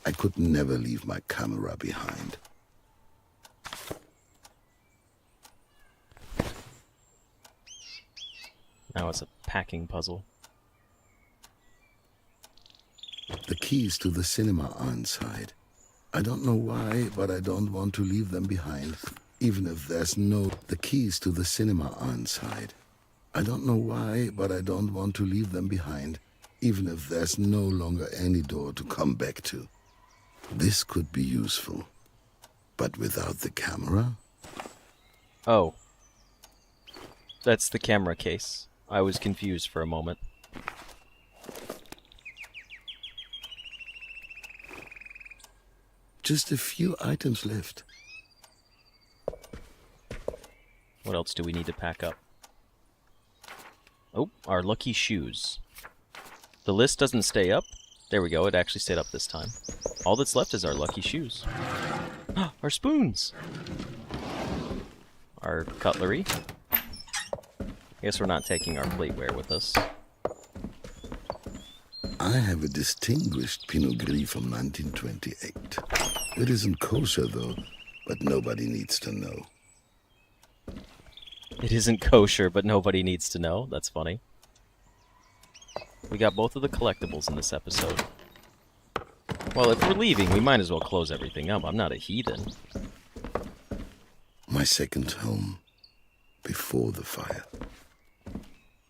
I could never leave my camera behind. Now it's a packing puzzle. The keys to the cinema are inside. I don't know why, but I don't want to leave them behind, even if there's no... The keys to the cinema are inside. I don't know why, but I don't want to leave them behind, even if there's no longer any door to come back to. This could be useful, but without the camera? Oh. That's the camera case. I was confused for a moment. Just a few items left. What else do we need to pack up? Oh, our lucky shoes. The list doesn't stay up. There we go, it actually stayed up this time. All that's left is our lucky shoes. Our spoons! Our cutlery. I guess we're not taking our plateware with us. I have a distinguished Pinot Gris from 1928. It isn't kosher, though, but nobody needs to know. It isn't kosher, but nobody needs to know. That's funny. We got both of the collectibles in this episode. Well, if we're leaving, we might as well close everything up. I'm not a heathen. My second home, before the fire.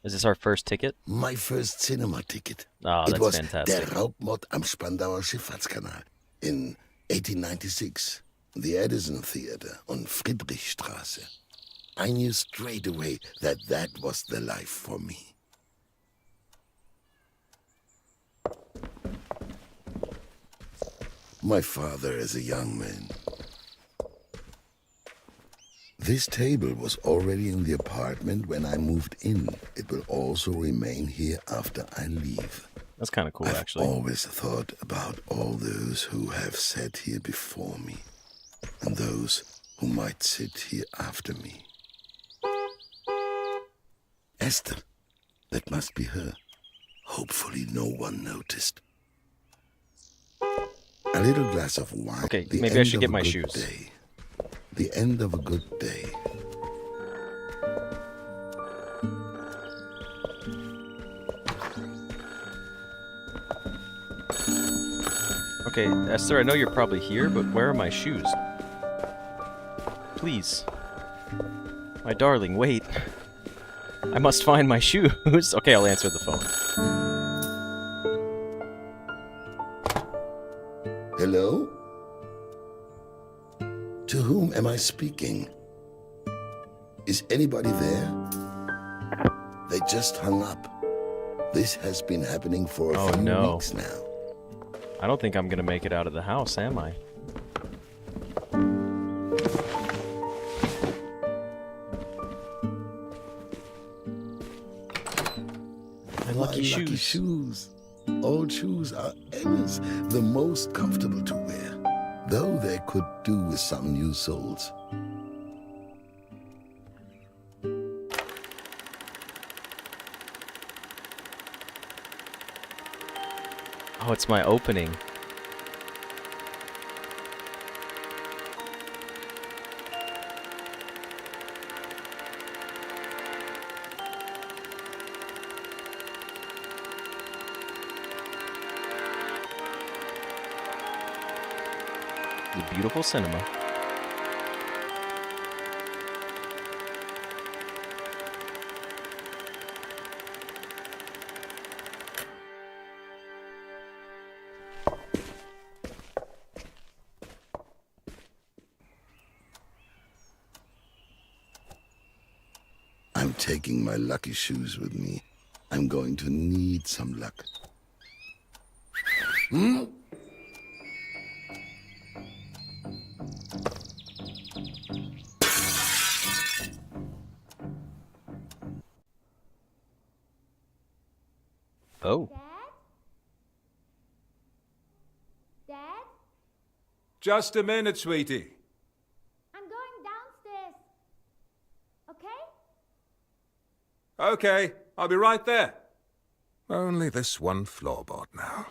Is this our first ticket? My first cinema ticket. Oh, It that's was fantastic. Der Raubmord am Spandauer Schifffahrtskanal in 1896. The Edison Theater on Friedrichstraße. I knew straight away that that was the life for me. My father as a young man. This table was already in the apartment when I moved in. It will also remain here after I leave. That's kind of cool, I've actually. always thought about all those who have sat here before me, and those who might sit here after me. Esther, that must be her. Hopefully no one noticed. A little glass of wine. Okay, the maybe I end should of get a my good shoes. day. The end of a good day. Okay, Esther, I know you're probably here, but where are my shoes? Please. My darling, wait. I must find my shoes. Okay, I'll answer the phone. Hello? To whom am I speaking? Is anybody there? They just hung up. This has been happening for a few weeks now. I don't think I'm gonna make it out of the house, am I? My lucky shoes. Old shoes are always the most comfortable to wear, though they could do with some new soles. Oh, it's my opening. The beautiful cinema. I'm taking my lucky shoes with me. I'm going to need some luck. Hmm? Oh. Dad? Just a minute, sweetie. I'm going downstairs. Okay? Okay, I'll be right there. Only this one floorboard now.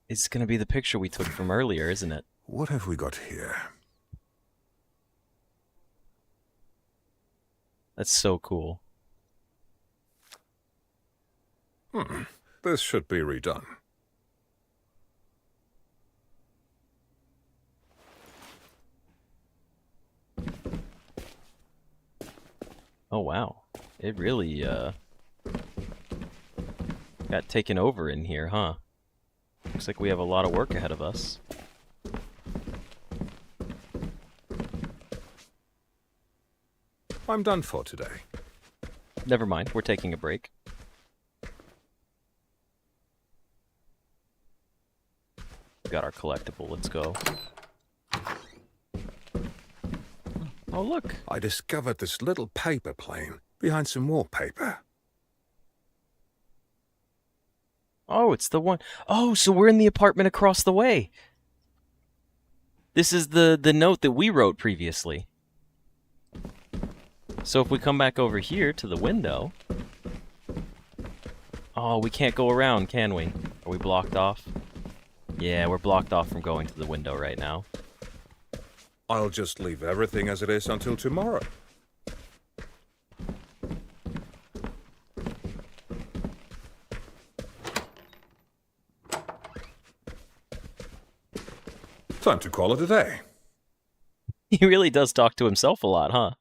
It's going to be the picture we took from earlier, isn't it? What have we got here? That's so cool. This should be redone. Oh, wow. It really, got taken over in here, huh? Looks like we have a lot of work ahead of us. I'm done for today. Never mind, we're taking a break. Got our collectible, let's go. Oh, look! I discovered this little paper plane behind some wallpaper. Oh, it's the one. Oh, so we're in the apartment across the way. This is the note that we wrote previously. So if we come back over here to the window... Oh, we can't go around, can we? Are we blocked off? Yeah, we're blocked off from going to the window right now. I'll just leave everything as it is until tomorrow. Time to call it a day. He really does talk to himself a lot, huh?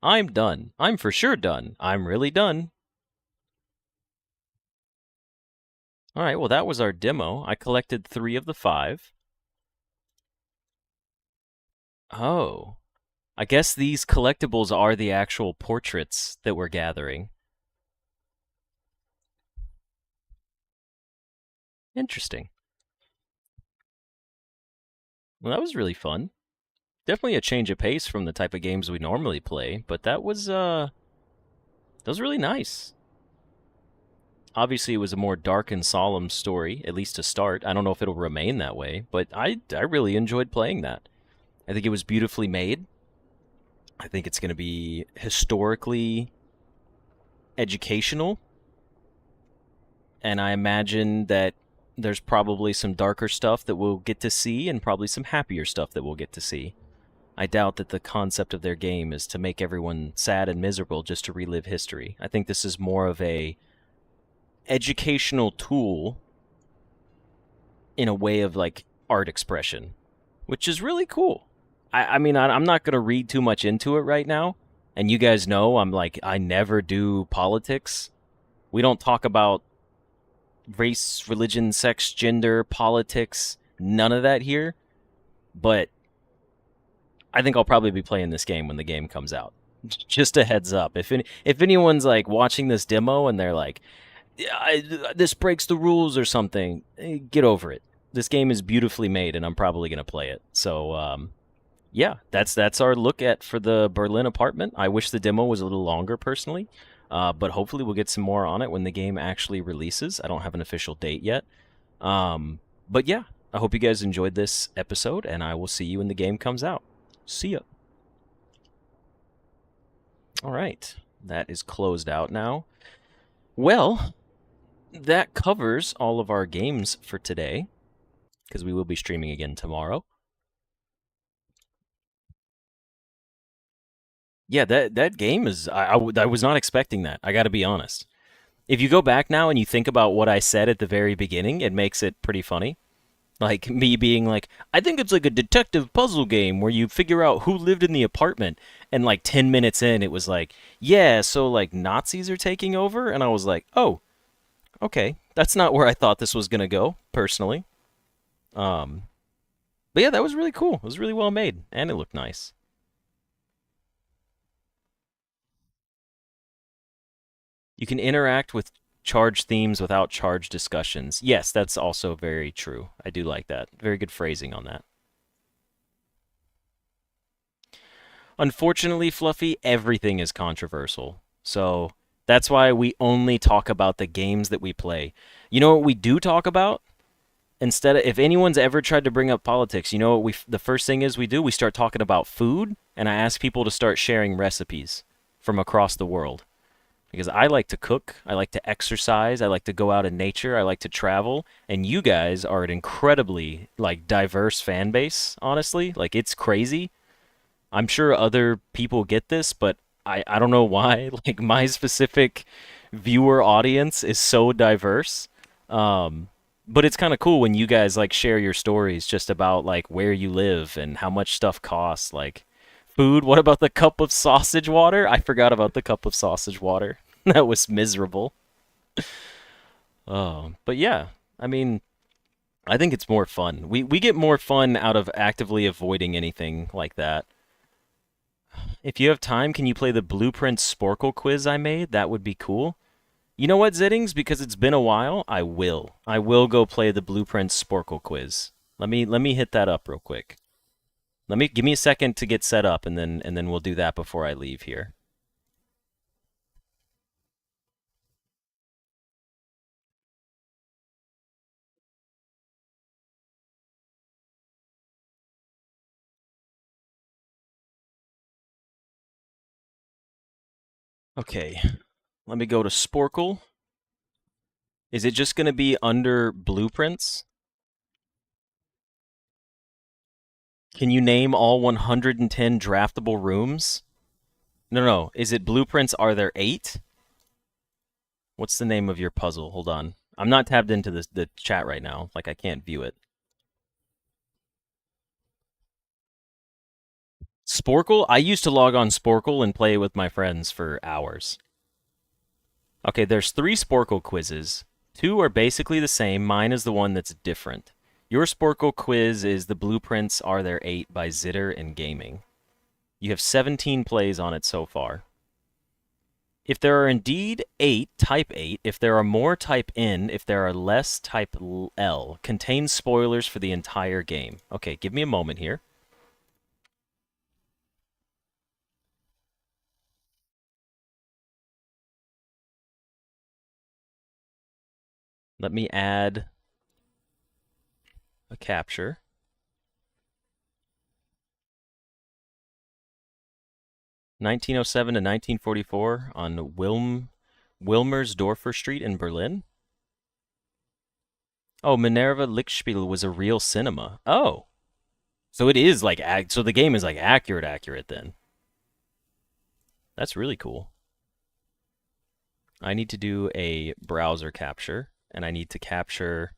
I'm done. I'm for sure done. I'm really done. Alright, well that was our demo. I collected 3 of the 5. Oh. I guess these collectibles are the actual portraits that we're gathering. Interesting. Well, that was really fun. Definitely a change of pace from the type of games we normally play, but that was really nice. Obviously, it was a more dark and solemn story, at least to start. I don't know if it'll remain that way, but I really enjoyed playing that. I think it was beautifully made. I think it's going to be historically educational. And I imagine that there's probably some darker stuff that we'll get to see and probably some happier stuff that we'll get to see. I doubt that the concept of their game is to make everyone sad and miserable just to relive history. I think this is more of a educational tool in a way of like art expression, which is really cool. I mean, I'm not going to read too much into it right now. And you guys know I never do politics. We don't talk about race, religion, sex, gender, politics, none of that here. But I think I'll probably be playing this game when the game comes out. Just a heads up. If anyone's like watching this demo and they're like, this breaks the rules or something, get over it. This game is beautifully made and I'm probably going to play it. So, yeah, that's our look at for the Berlin apartment. I wish the demo was a little longer personally, but hopefully we'll get some more on it when the game actually releases. I don't have an official date yet. But yeah, I hope you guys enjoyed this episode, and I will see you when the game comes out. See ya. All right, that is closed out now. Well, that covers all of our games for today, because we will be streaming again tomorrow. Yeah, that game is... I was not expecting that. I got to be honest. If you go back now and you think about what I said at the very beginning, it makes it pretty funny. Like me being like, I think it's like a detective puzzle game where you figure out who lived in the apartment. And like 10 minutes in, it was like, yeah, so like Nazis are taking over. And I was like, oh, okay. That's not where I thought this was going to go, personally. But yeah, that was really cool. It was really well made. And it looked nice. You can interact with charged themes without charged discussions. Yes, that's also very true. I do like that. Very good phrasing on that. Unfortunately, Fluffy, everything is controversial. So that's why we only talk about the games that we play. You know what we do talk about? Instead of, if anyone's ever tried to bring up politics, you know what the first thing is we do? We start talking about food, and I ask people to start sharing recipes from across the world. Because I like to cook, I like to exercise, I like to go out in nature, I like to travel, and you guys are an incredibly, like, diverse fan base, honestly. Like, it's crazy. I'm sure other people get this, but I don't know why. Like, my specific viewer audience is so diverse. But it's kind of cool when you guys, like, share your stories just about, like, where you live and how much stuff costs, like... Food. What about the cup of sausage water? I forgot about the cup of sausage water. That was miserable. Oh, but yeah, I mean, I think it's more fun. We get more fun out of actively avoiding anything like that. If you have time, can you play the Blueprint Sporkle quiz I made? That would be cool. You know what, Zittings? Because it's been a while, I will. I will go play the Blueprint Sporkle quiz. Let me hit that up real quick. Give me a second to get set up, and then we'll do that before I leave here. Okay, let me go to Sporkle. Is it just going to be under blueprints? Can you name all 110 draftable rooms? No. Is it blueprints? Are there 8? What's the name of your puzzle? Hold on. I'm not tabbed into the chat right now. Like, I can't view it. Sporkle? I used to log on Sporkle and play with my friends for hours. Okay, there's 3 Sporkle quizzes. 2 are basically the same. Mine is the one that's different. Your Sporkle quiz is the Blueprints Are There 8 by Zitter and Gaming. You have 17 plays on it so far. If there are indeed 8, type 8. If there are more, type N. If there are less, type L. Contains spoilers for the entire game. Okay, give me a moment here. Let me add a capture. (1907 to 1944) on Wilmersdorfer Street in Berlin. Oh, Minerva Lichtspiel was a real cinema. Oh. So it is like, so the game is like accurate then. That's really cool. I need to do a browser capture, and I need to capture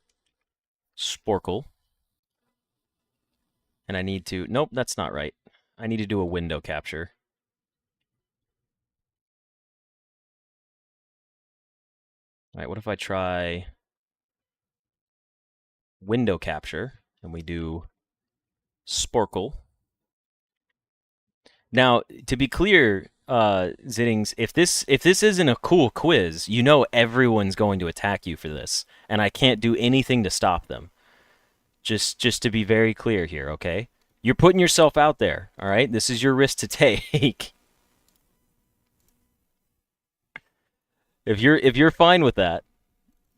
Sporkle. And I need to, nope, that's not right. I need to do a window capture. All right, what if I try window capture, and we do Sporkle. Now, to be clear, Zittings, if this isn't a cool quiz, you know everyone's going to attack you for this, and I can't do anything to stop them. Just to be very clear here, okay? You're putting yourself out there, all right? This is your risk to take. If you're fine with that,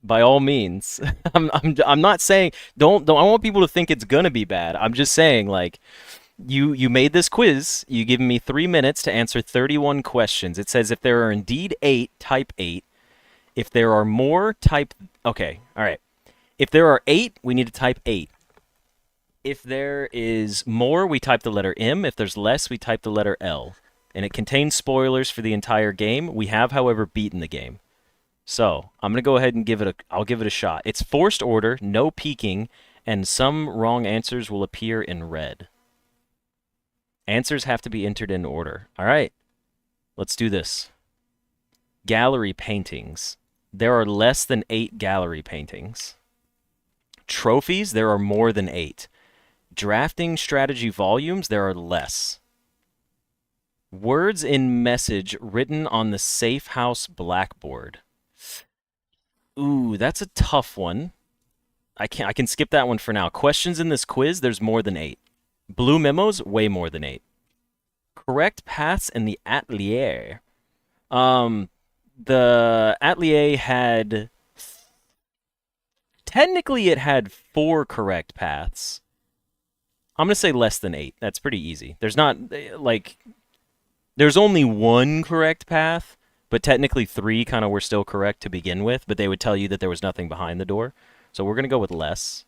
by all means. I'm not saying don't I want people to think it's gonna be bad. I'm just saying, like, you made this quiz. You give me 3 minutes to answer 31 questions. It says if there are indeed 8, type 8. If there are more, type... Okay, all right. If there are 8, we need to type 8. If there is more, we type the letter M. If there's less, we type the letter L. And it contains spoilers for the entire game. We have, however, beaten the game. So I'm gonna go ahead and I'll give it a shot. It's forced order, no peeking, and some wrong answers will appear in red. Answers have to be entered in order. All right, let's do this. Gallery paintings. There are less than 8 gallery paintings. Trophies, there are more than 8. Drafting strategy volumes, there are less. Words in message written on the safe house blackboard. Ooh, that's a tough one. I can skip that one for now. Questions in this quiz, there's more than 8. Blue memos, way more than 8. Correct paths in the atelier. The atelier had... Technically, it had 4 correct paths. I'm going to say less than 8. That's pretty easy. There's not, like... There's only 1 correct path, but technically 3 kind of were still correct to begin with, but they would tell you that there was nothing behind the door. So we're going to go with less.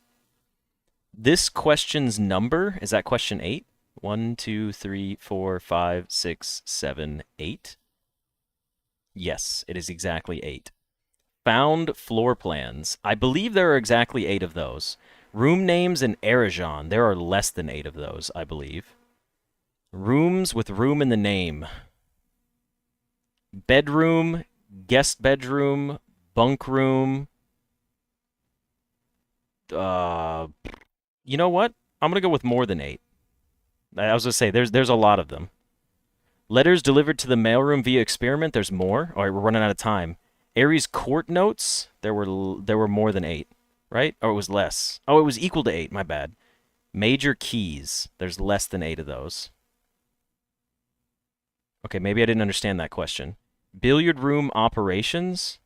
This question's number, is that question 8? 1, 2, 3, 4, 5, 6, 7, 8. Yes, it is exactly 8. Found floor plans. I believe there are exactly 8 of those. Room names in Aragon. There are less than 8 of those, I believe. Rooms with room in the name. Bedroom, guest bedroom, bunk room. You know what? I'm going to go with more than 8. I was going to say, there's a lot of them. Letters delivered to the mailroom via experiment, there's more. All right, we're running out of time. Aries court notes, there were more than 8, right? Or it was less. Oh, it was equal to 8, my bad. Major keys, there's less than 8 of those. Okay, maybe I didn't understand that question. Billiard room operations,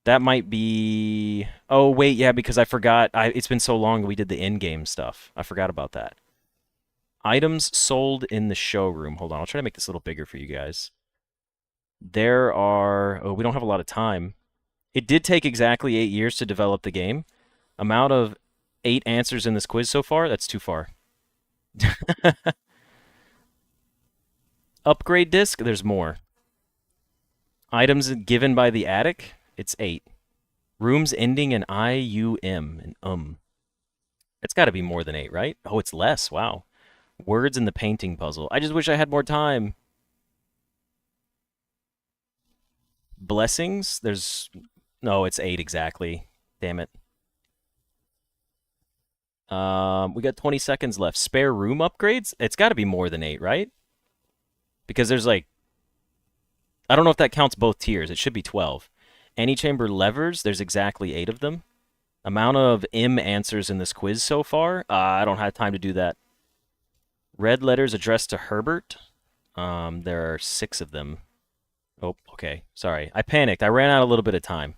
that might be... Oh, wait, yeah, because I forgot. It's been so long we did the in-game stuff. I forgot about that. Items sold in the showroom. Hold on, I'll try to make this a little bigger for you guys. There are... Oh, we don't have a lot of time. It did take exactly 8 years to develop the game. Amount of 8 answers in this quiz so far? That's too far. Upgrade disc? There's more. Items given by the attic? It's 8. Rooms ending in IUM and It's got to be more than 8, right? Oh, it's less. Wow. Words in the painting puzzle. I just wish I had more time. Blessings? There's... No, it's 8 exactly. Damn it. We got 20 seconds left. Spare room upgrades? It's got to be more than 8, right? Because there's like... I don't know if that counts both tiers. It should be 12. Antechamber levers, there's exactly 8 of them. Amount of M answers in this quiz so far? I don't have time to do that. Red letters addressed to Herbert. There are 6 of them. Oh, okay. Sorry. I panicked. I ran out a little bit of time.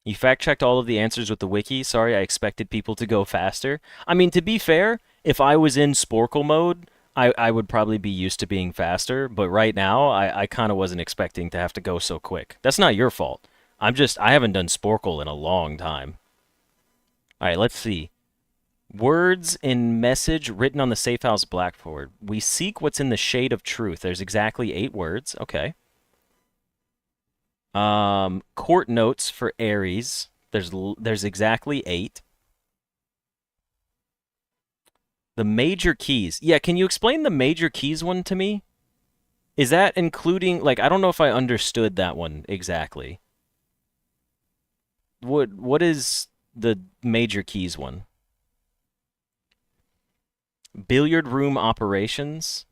You fact-checked all of the answers with the wiki. Sorry, I expected people to go faster. I mean, to be fair, if I was in Sporkle mode, I would probably be used to being faster, but right now, I kind of wasn't expecting to have to go so quick. That's not your fault. I haven't done Sporkle in a long time. All right, let's see. Words in message written on the safe house blackboard. We seek what's in the shade of truth. There's exactly 8 words. Okay. Court notes for Aries. There's exactly 8. The major keys. Yeah, can you explain the major keys one to me? Is that including, like, I don't know if I understood that one exactly. What is the major keys one? Billiard room operations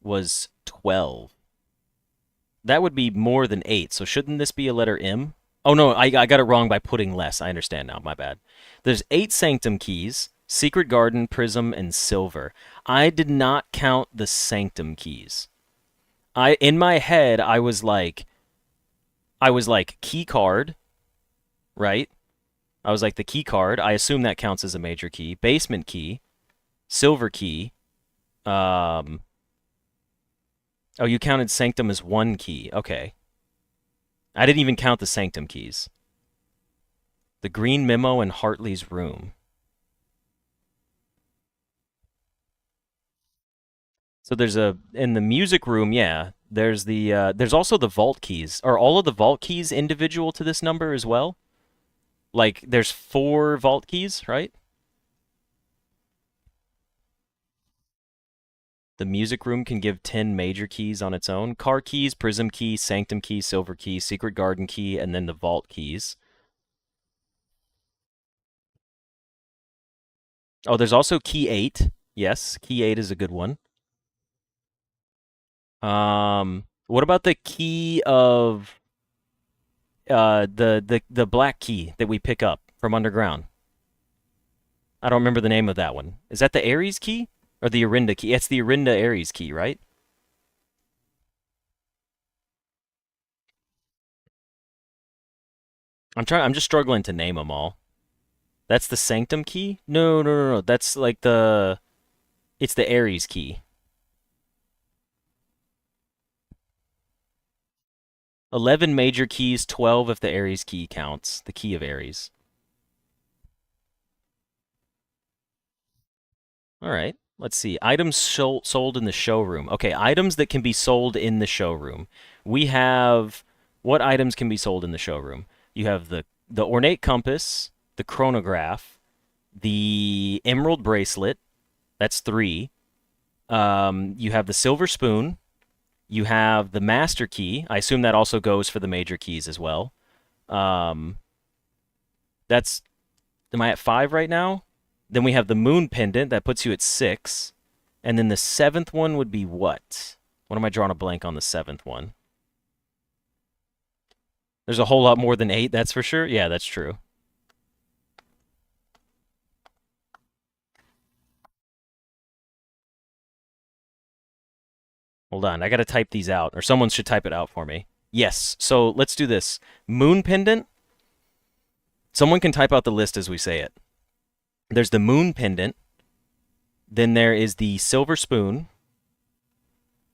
was 12. That would be more than 8, so shouldn't this be a letter M? Oh, no, I got it wrong by putting less. I understand now, my bad. There's 8 sanctum keys, secret garden, prism, and silver. I did not count the sanctum keys. In my head, I was like key card, right? I was like the key card. I assume that counts as a major key. Basement key, silver key. Oh, you counted sanctum as 1 key. Okay. I didn't even count the sanctum keys. The green memo in Hartley's room. So there's in the music room, yeah. There's also the vault keys. Are all of the vault keys individual to this number as well? Like there's 4 vault keys, right? The music room can give 10 major keys on its own. Car keys, prism key, sanctum key, silver key, secret garden key, and then the vault keys. Oh, there's also key 8. Yes, key 8 is a good one. What about the key of the black key that we pick up from underground? I don't remember the name of that one. Is that the Ares key or the Orinda key? It's the Orinda Ares key, right? I'm just struggling to name them all. That's the Sanctum key? No. That's like it's the Ares key. 11 major keys, 12 if the Ares key counts. The key of Ares. All right. Let's see. Items sold in the showroom. Okay, items that can be sold in the showroom. We have... What items can be sold in the showroom? You have the ornate compass, the chronograph, the emerald bracelet. That's 3. You have the silver spoon. You have the master key. I assume that also goes for the major keys as well. That's... Am I at 5 right now? Then we have the moon pendant. That puts you at 6. And then the 7th one would be what? What am I drawing a blank on the 7th one? There's a whole lot more than 8, that's for sure. Yeah, that's true. Hold on, I gotta type these out, or someone should type it out for me. Yes, so let's do this. Moon pendant. Someone can type out the list as we say it. There's the moon pendant. Then there is the silver spoon.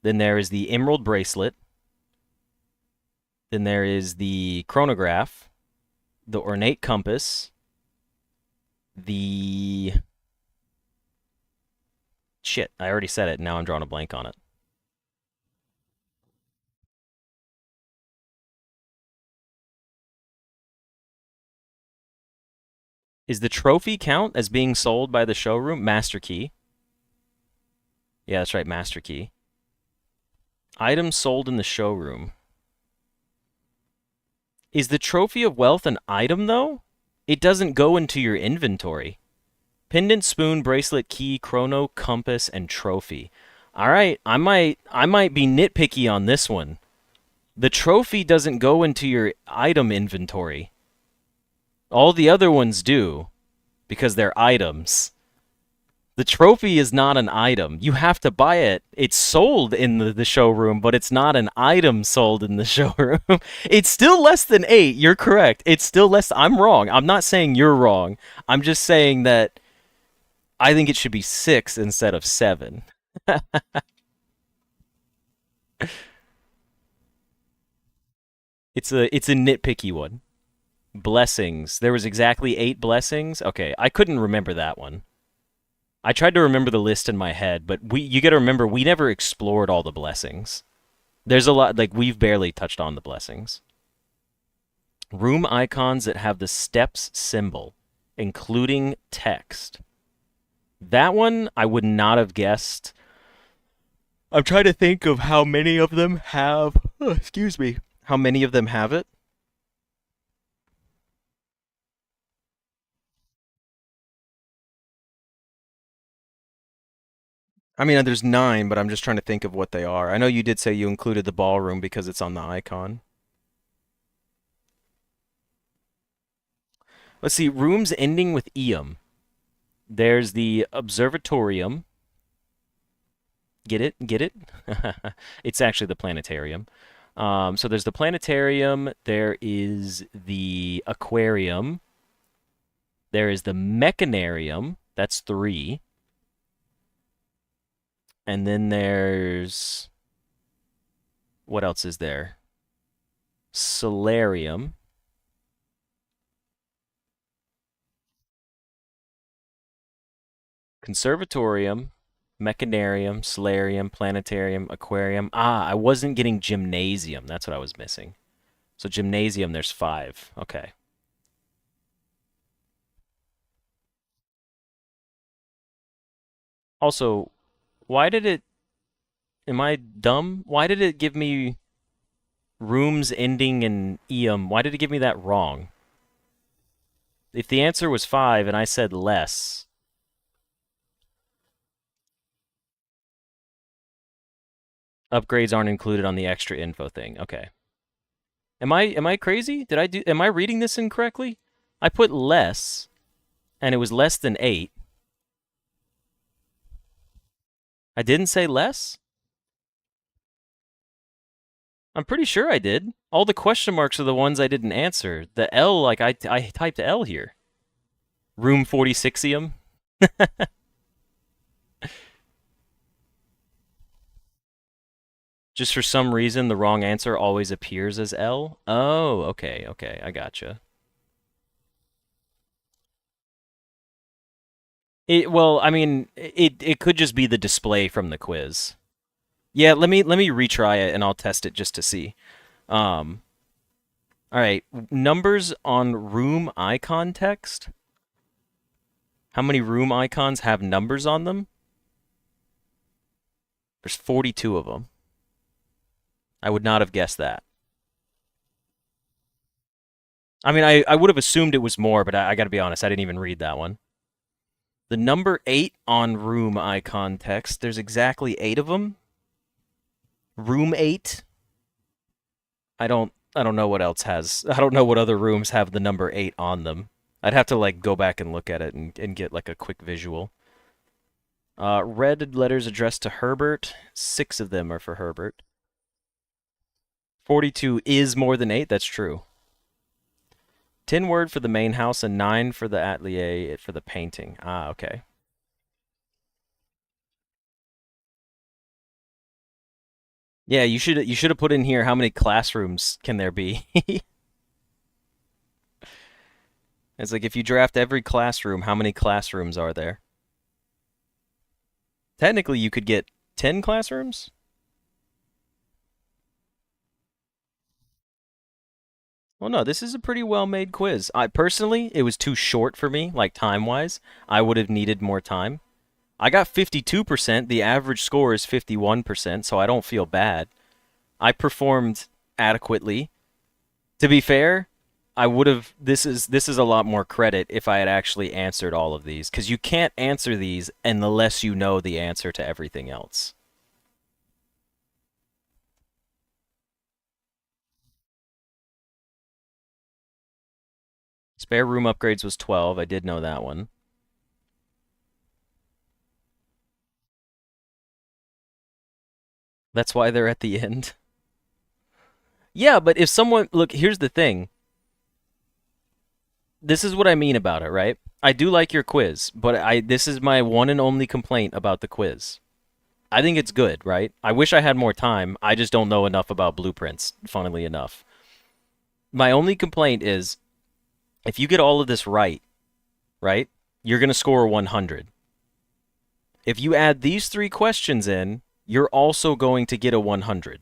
Then there is the emerald bracelet. Then there is the chronograph, the ornate compass, the... Shit, I already said it, now I'm drawing a blank on it. Is the trophy count as being sold by the showroom? Master key. Yeah, that's right, master key. Items sold in the showroom. Is the trophy of wealth an item, though? It doesn't go into your inventory. Pendant, spoon, bracelet, key, chrono, compass, and trophy. All right, I might be nitpicky on this one. The trophy doesn't go into your item inventory. All the other ones do, because they're items. The trophy is not an item. You have to buy it. It's sold in the showroom, but it's not an item sold in the showroom. It's still less than 8. You're correct. It's still less. I'm wrong. I'm not saying you're wrong. I'm just saying that I think it should be 6 instead of 7. It's a nitpicky one. Blessings. There was exactly 8 blessings. Okay, I couldn't remember that one. I tried to remember the list in my head, but you got to remember we never explored all the blessings. There's a lot, like we've barely touched on the blessings. Room icons that have the steps symbol, including text. That one I would not have guessed. I'm trying to think of how many of them have, how many of them have it. I mean, there's 9, but I'm just trying to think of what they are. I know you did say you included the ballroom because it's on the icon. Let's see, rooms ending with Eum. There's the observatorium. Get it? Get it? It's actually the planetarium. So there's the planetarium. There is the aquarium. There is the mechanarium. That's 3. And then there's... What else is there? Solarium. Conservatorium. Mechanarium, Solarium, Planetarium, Aquarium. Ah, I wasn't getting Gymnasium. That's what I was missing. So Gymnasium, there's 5. Okay. Also, why did it... Am I dumb? Why did it give me rooms ending in Eum? Why did it give me that wrong? If the answer was 5 and I said less... Upgrades aren't included on the extra info thing. Okay. Am I crazy? Am I reading this incorrectly? I put less, and it was less than 8. I didn't say less? I'm pretty sure I did. All the question marks are the ones I didn't answer. The L, like, I typed L here. Room 46ium. Just for some reason, the wrong answer always appears as L? Oh, okay, I gotcha. Well, I mean, it could just be the display from the quiz. Yeah, let me retry it and I'll test it just to see. All right, numbers on room icon text. How many room icons have numbers on them? There's 42 of them. I would not have guessed that. I mean, I would have assumed it was more, but I gotta be honest, I didn't even read that one. The number 8 on room icon text, there's exactly 8 of them. Room 8. I don't know what else has... I don't know what other rooms have the number 8 on them. I'd have to, like, go back and look at it and get, like, a quick visual. Red letters addressed to Herbert. 6 of them are for Herbert. 42 is more than 8, that's true. 10 word for the main house and 9 for the atelier for the painting. Ah, okay. Yeah, you should have put in here how many classrooms can there be. It's like if you draft every classroom, how many classrooms are there? Technically, you could get 10 classrooms? Well, no, this is a pretty well-made quiz. Personally, it was too short for me, like time-wise. I would have needed more time. I got 52%. The average score is 51%, so I don't feel bad. I performed adequately. To be fair, I would have... This is a lot more credit if I had actually answered all of these, because you can't answer these unless you know the answer to everything else. Spare room upgrades was 12. I did know that one. That's why they're at the end. Yeah, but if someone... Look, here's the thing. This is what I mean about it, right? I do like your quiz, but this is my one and only complaint about the quiz. I think it's good, right? I wish I had more time. I just don't know enough about blueprints, funnily enough. My only complaint is, if you get all of this right, you're going to score 100. If you add these 3 questions in, you're also going to get a 100.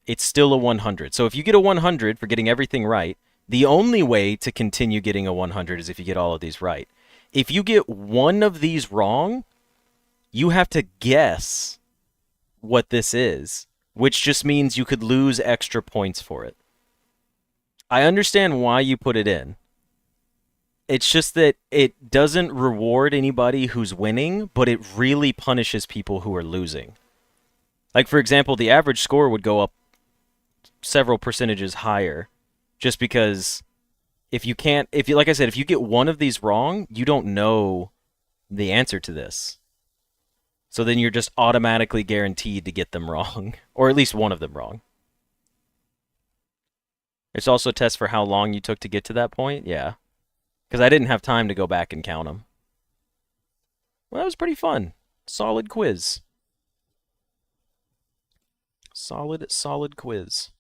It's still a 100. So if you get a 100 for getting everything right, the only way to continue getting a 100 is if you get all of these right. If you get one of these wrong, you have to guess what this is, which just means you could lose extra points for it. I understand why you put it in. It's just that it doesn't reward anybody who's winning, but it really punishes people who are losing. Like, for example, the average score would go up several percentages higher just because like I said, if you get one of these wrong, you don't know the answer to this. So then you're just automatically guaranteed to get them wrong, or at least one of them wrong. It's also a test for how long you took to get to that point, yeah. Because I didn't have time to go back and count them. Well, that was pretty fun. Solid quiz. Solid quiz.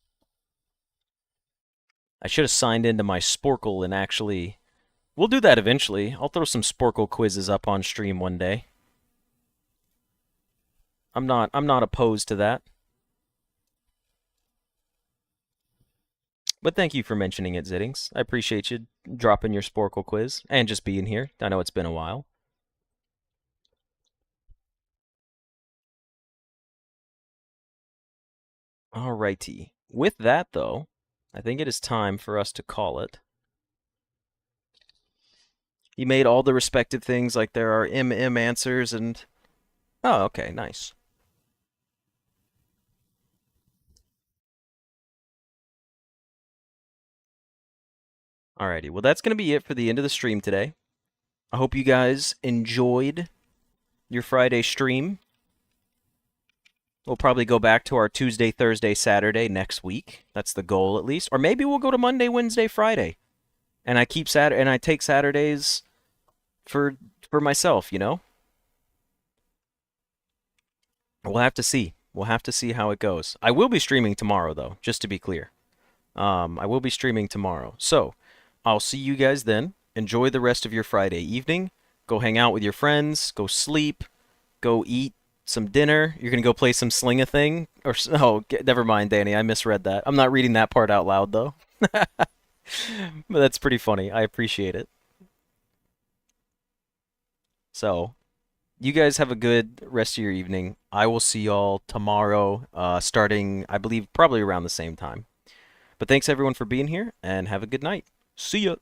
I should have signed into my Sporkle and actually... We'll do that eventually. I'll throw some Sporkle quizzes up on stream one day. I'm not opposed to that. But thank you for mentioning it, Zittings. I appreciate you dropping your Sporkle quiz and just being here. I know it's been a while. Alrighty. With that, though, I think it is time for us to call it. You made all the respective things, like there are MM answers and... Oh, okay, nice. Alrighty, well that's going to be it for the end of the stream today. I hope you guys enjoyed your Friday stream. We'll probably go back to our Tuesday, Thursday, Saturday next week. That's the goal, at least. Or maybe we'll go to Monday, Wednesday, Friday. And I take Saturdays for myself, you know? We'll have to see. We'll have to see how it goes. I will be streaming tomorrow, though, just to be clear. I will be streaming tomorrow. So, I'll see you guys then. Enjoy the rest of your Friday evening. Go hang out with your friends. Go sleep. Go eat some dinner. You're going to go play some Sling-A-Thing? Never mind, Danny. I misread that. I'm not reading that part out loud, though. But that's pretty funny. I appreciate it. So, you guys have a good rest of your evening. I will see y'all tomorrow, starting, I believe, probably around the same time. But thanks, everyone, for being here, and have a good night. See ya!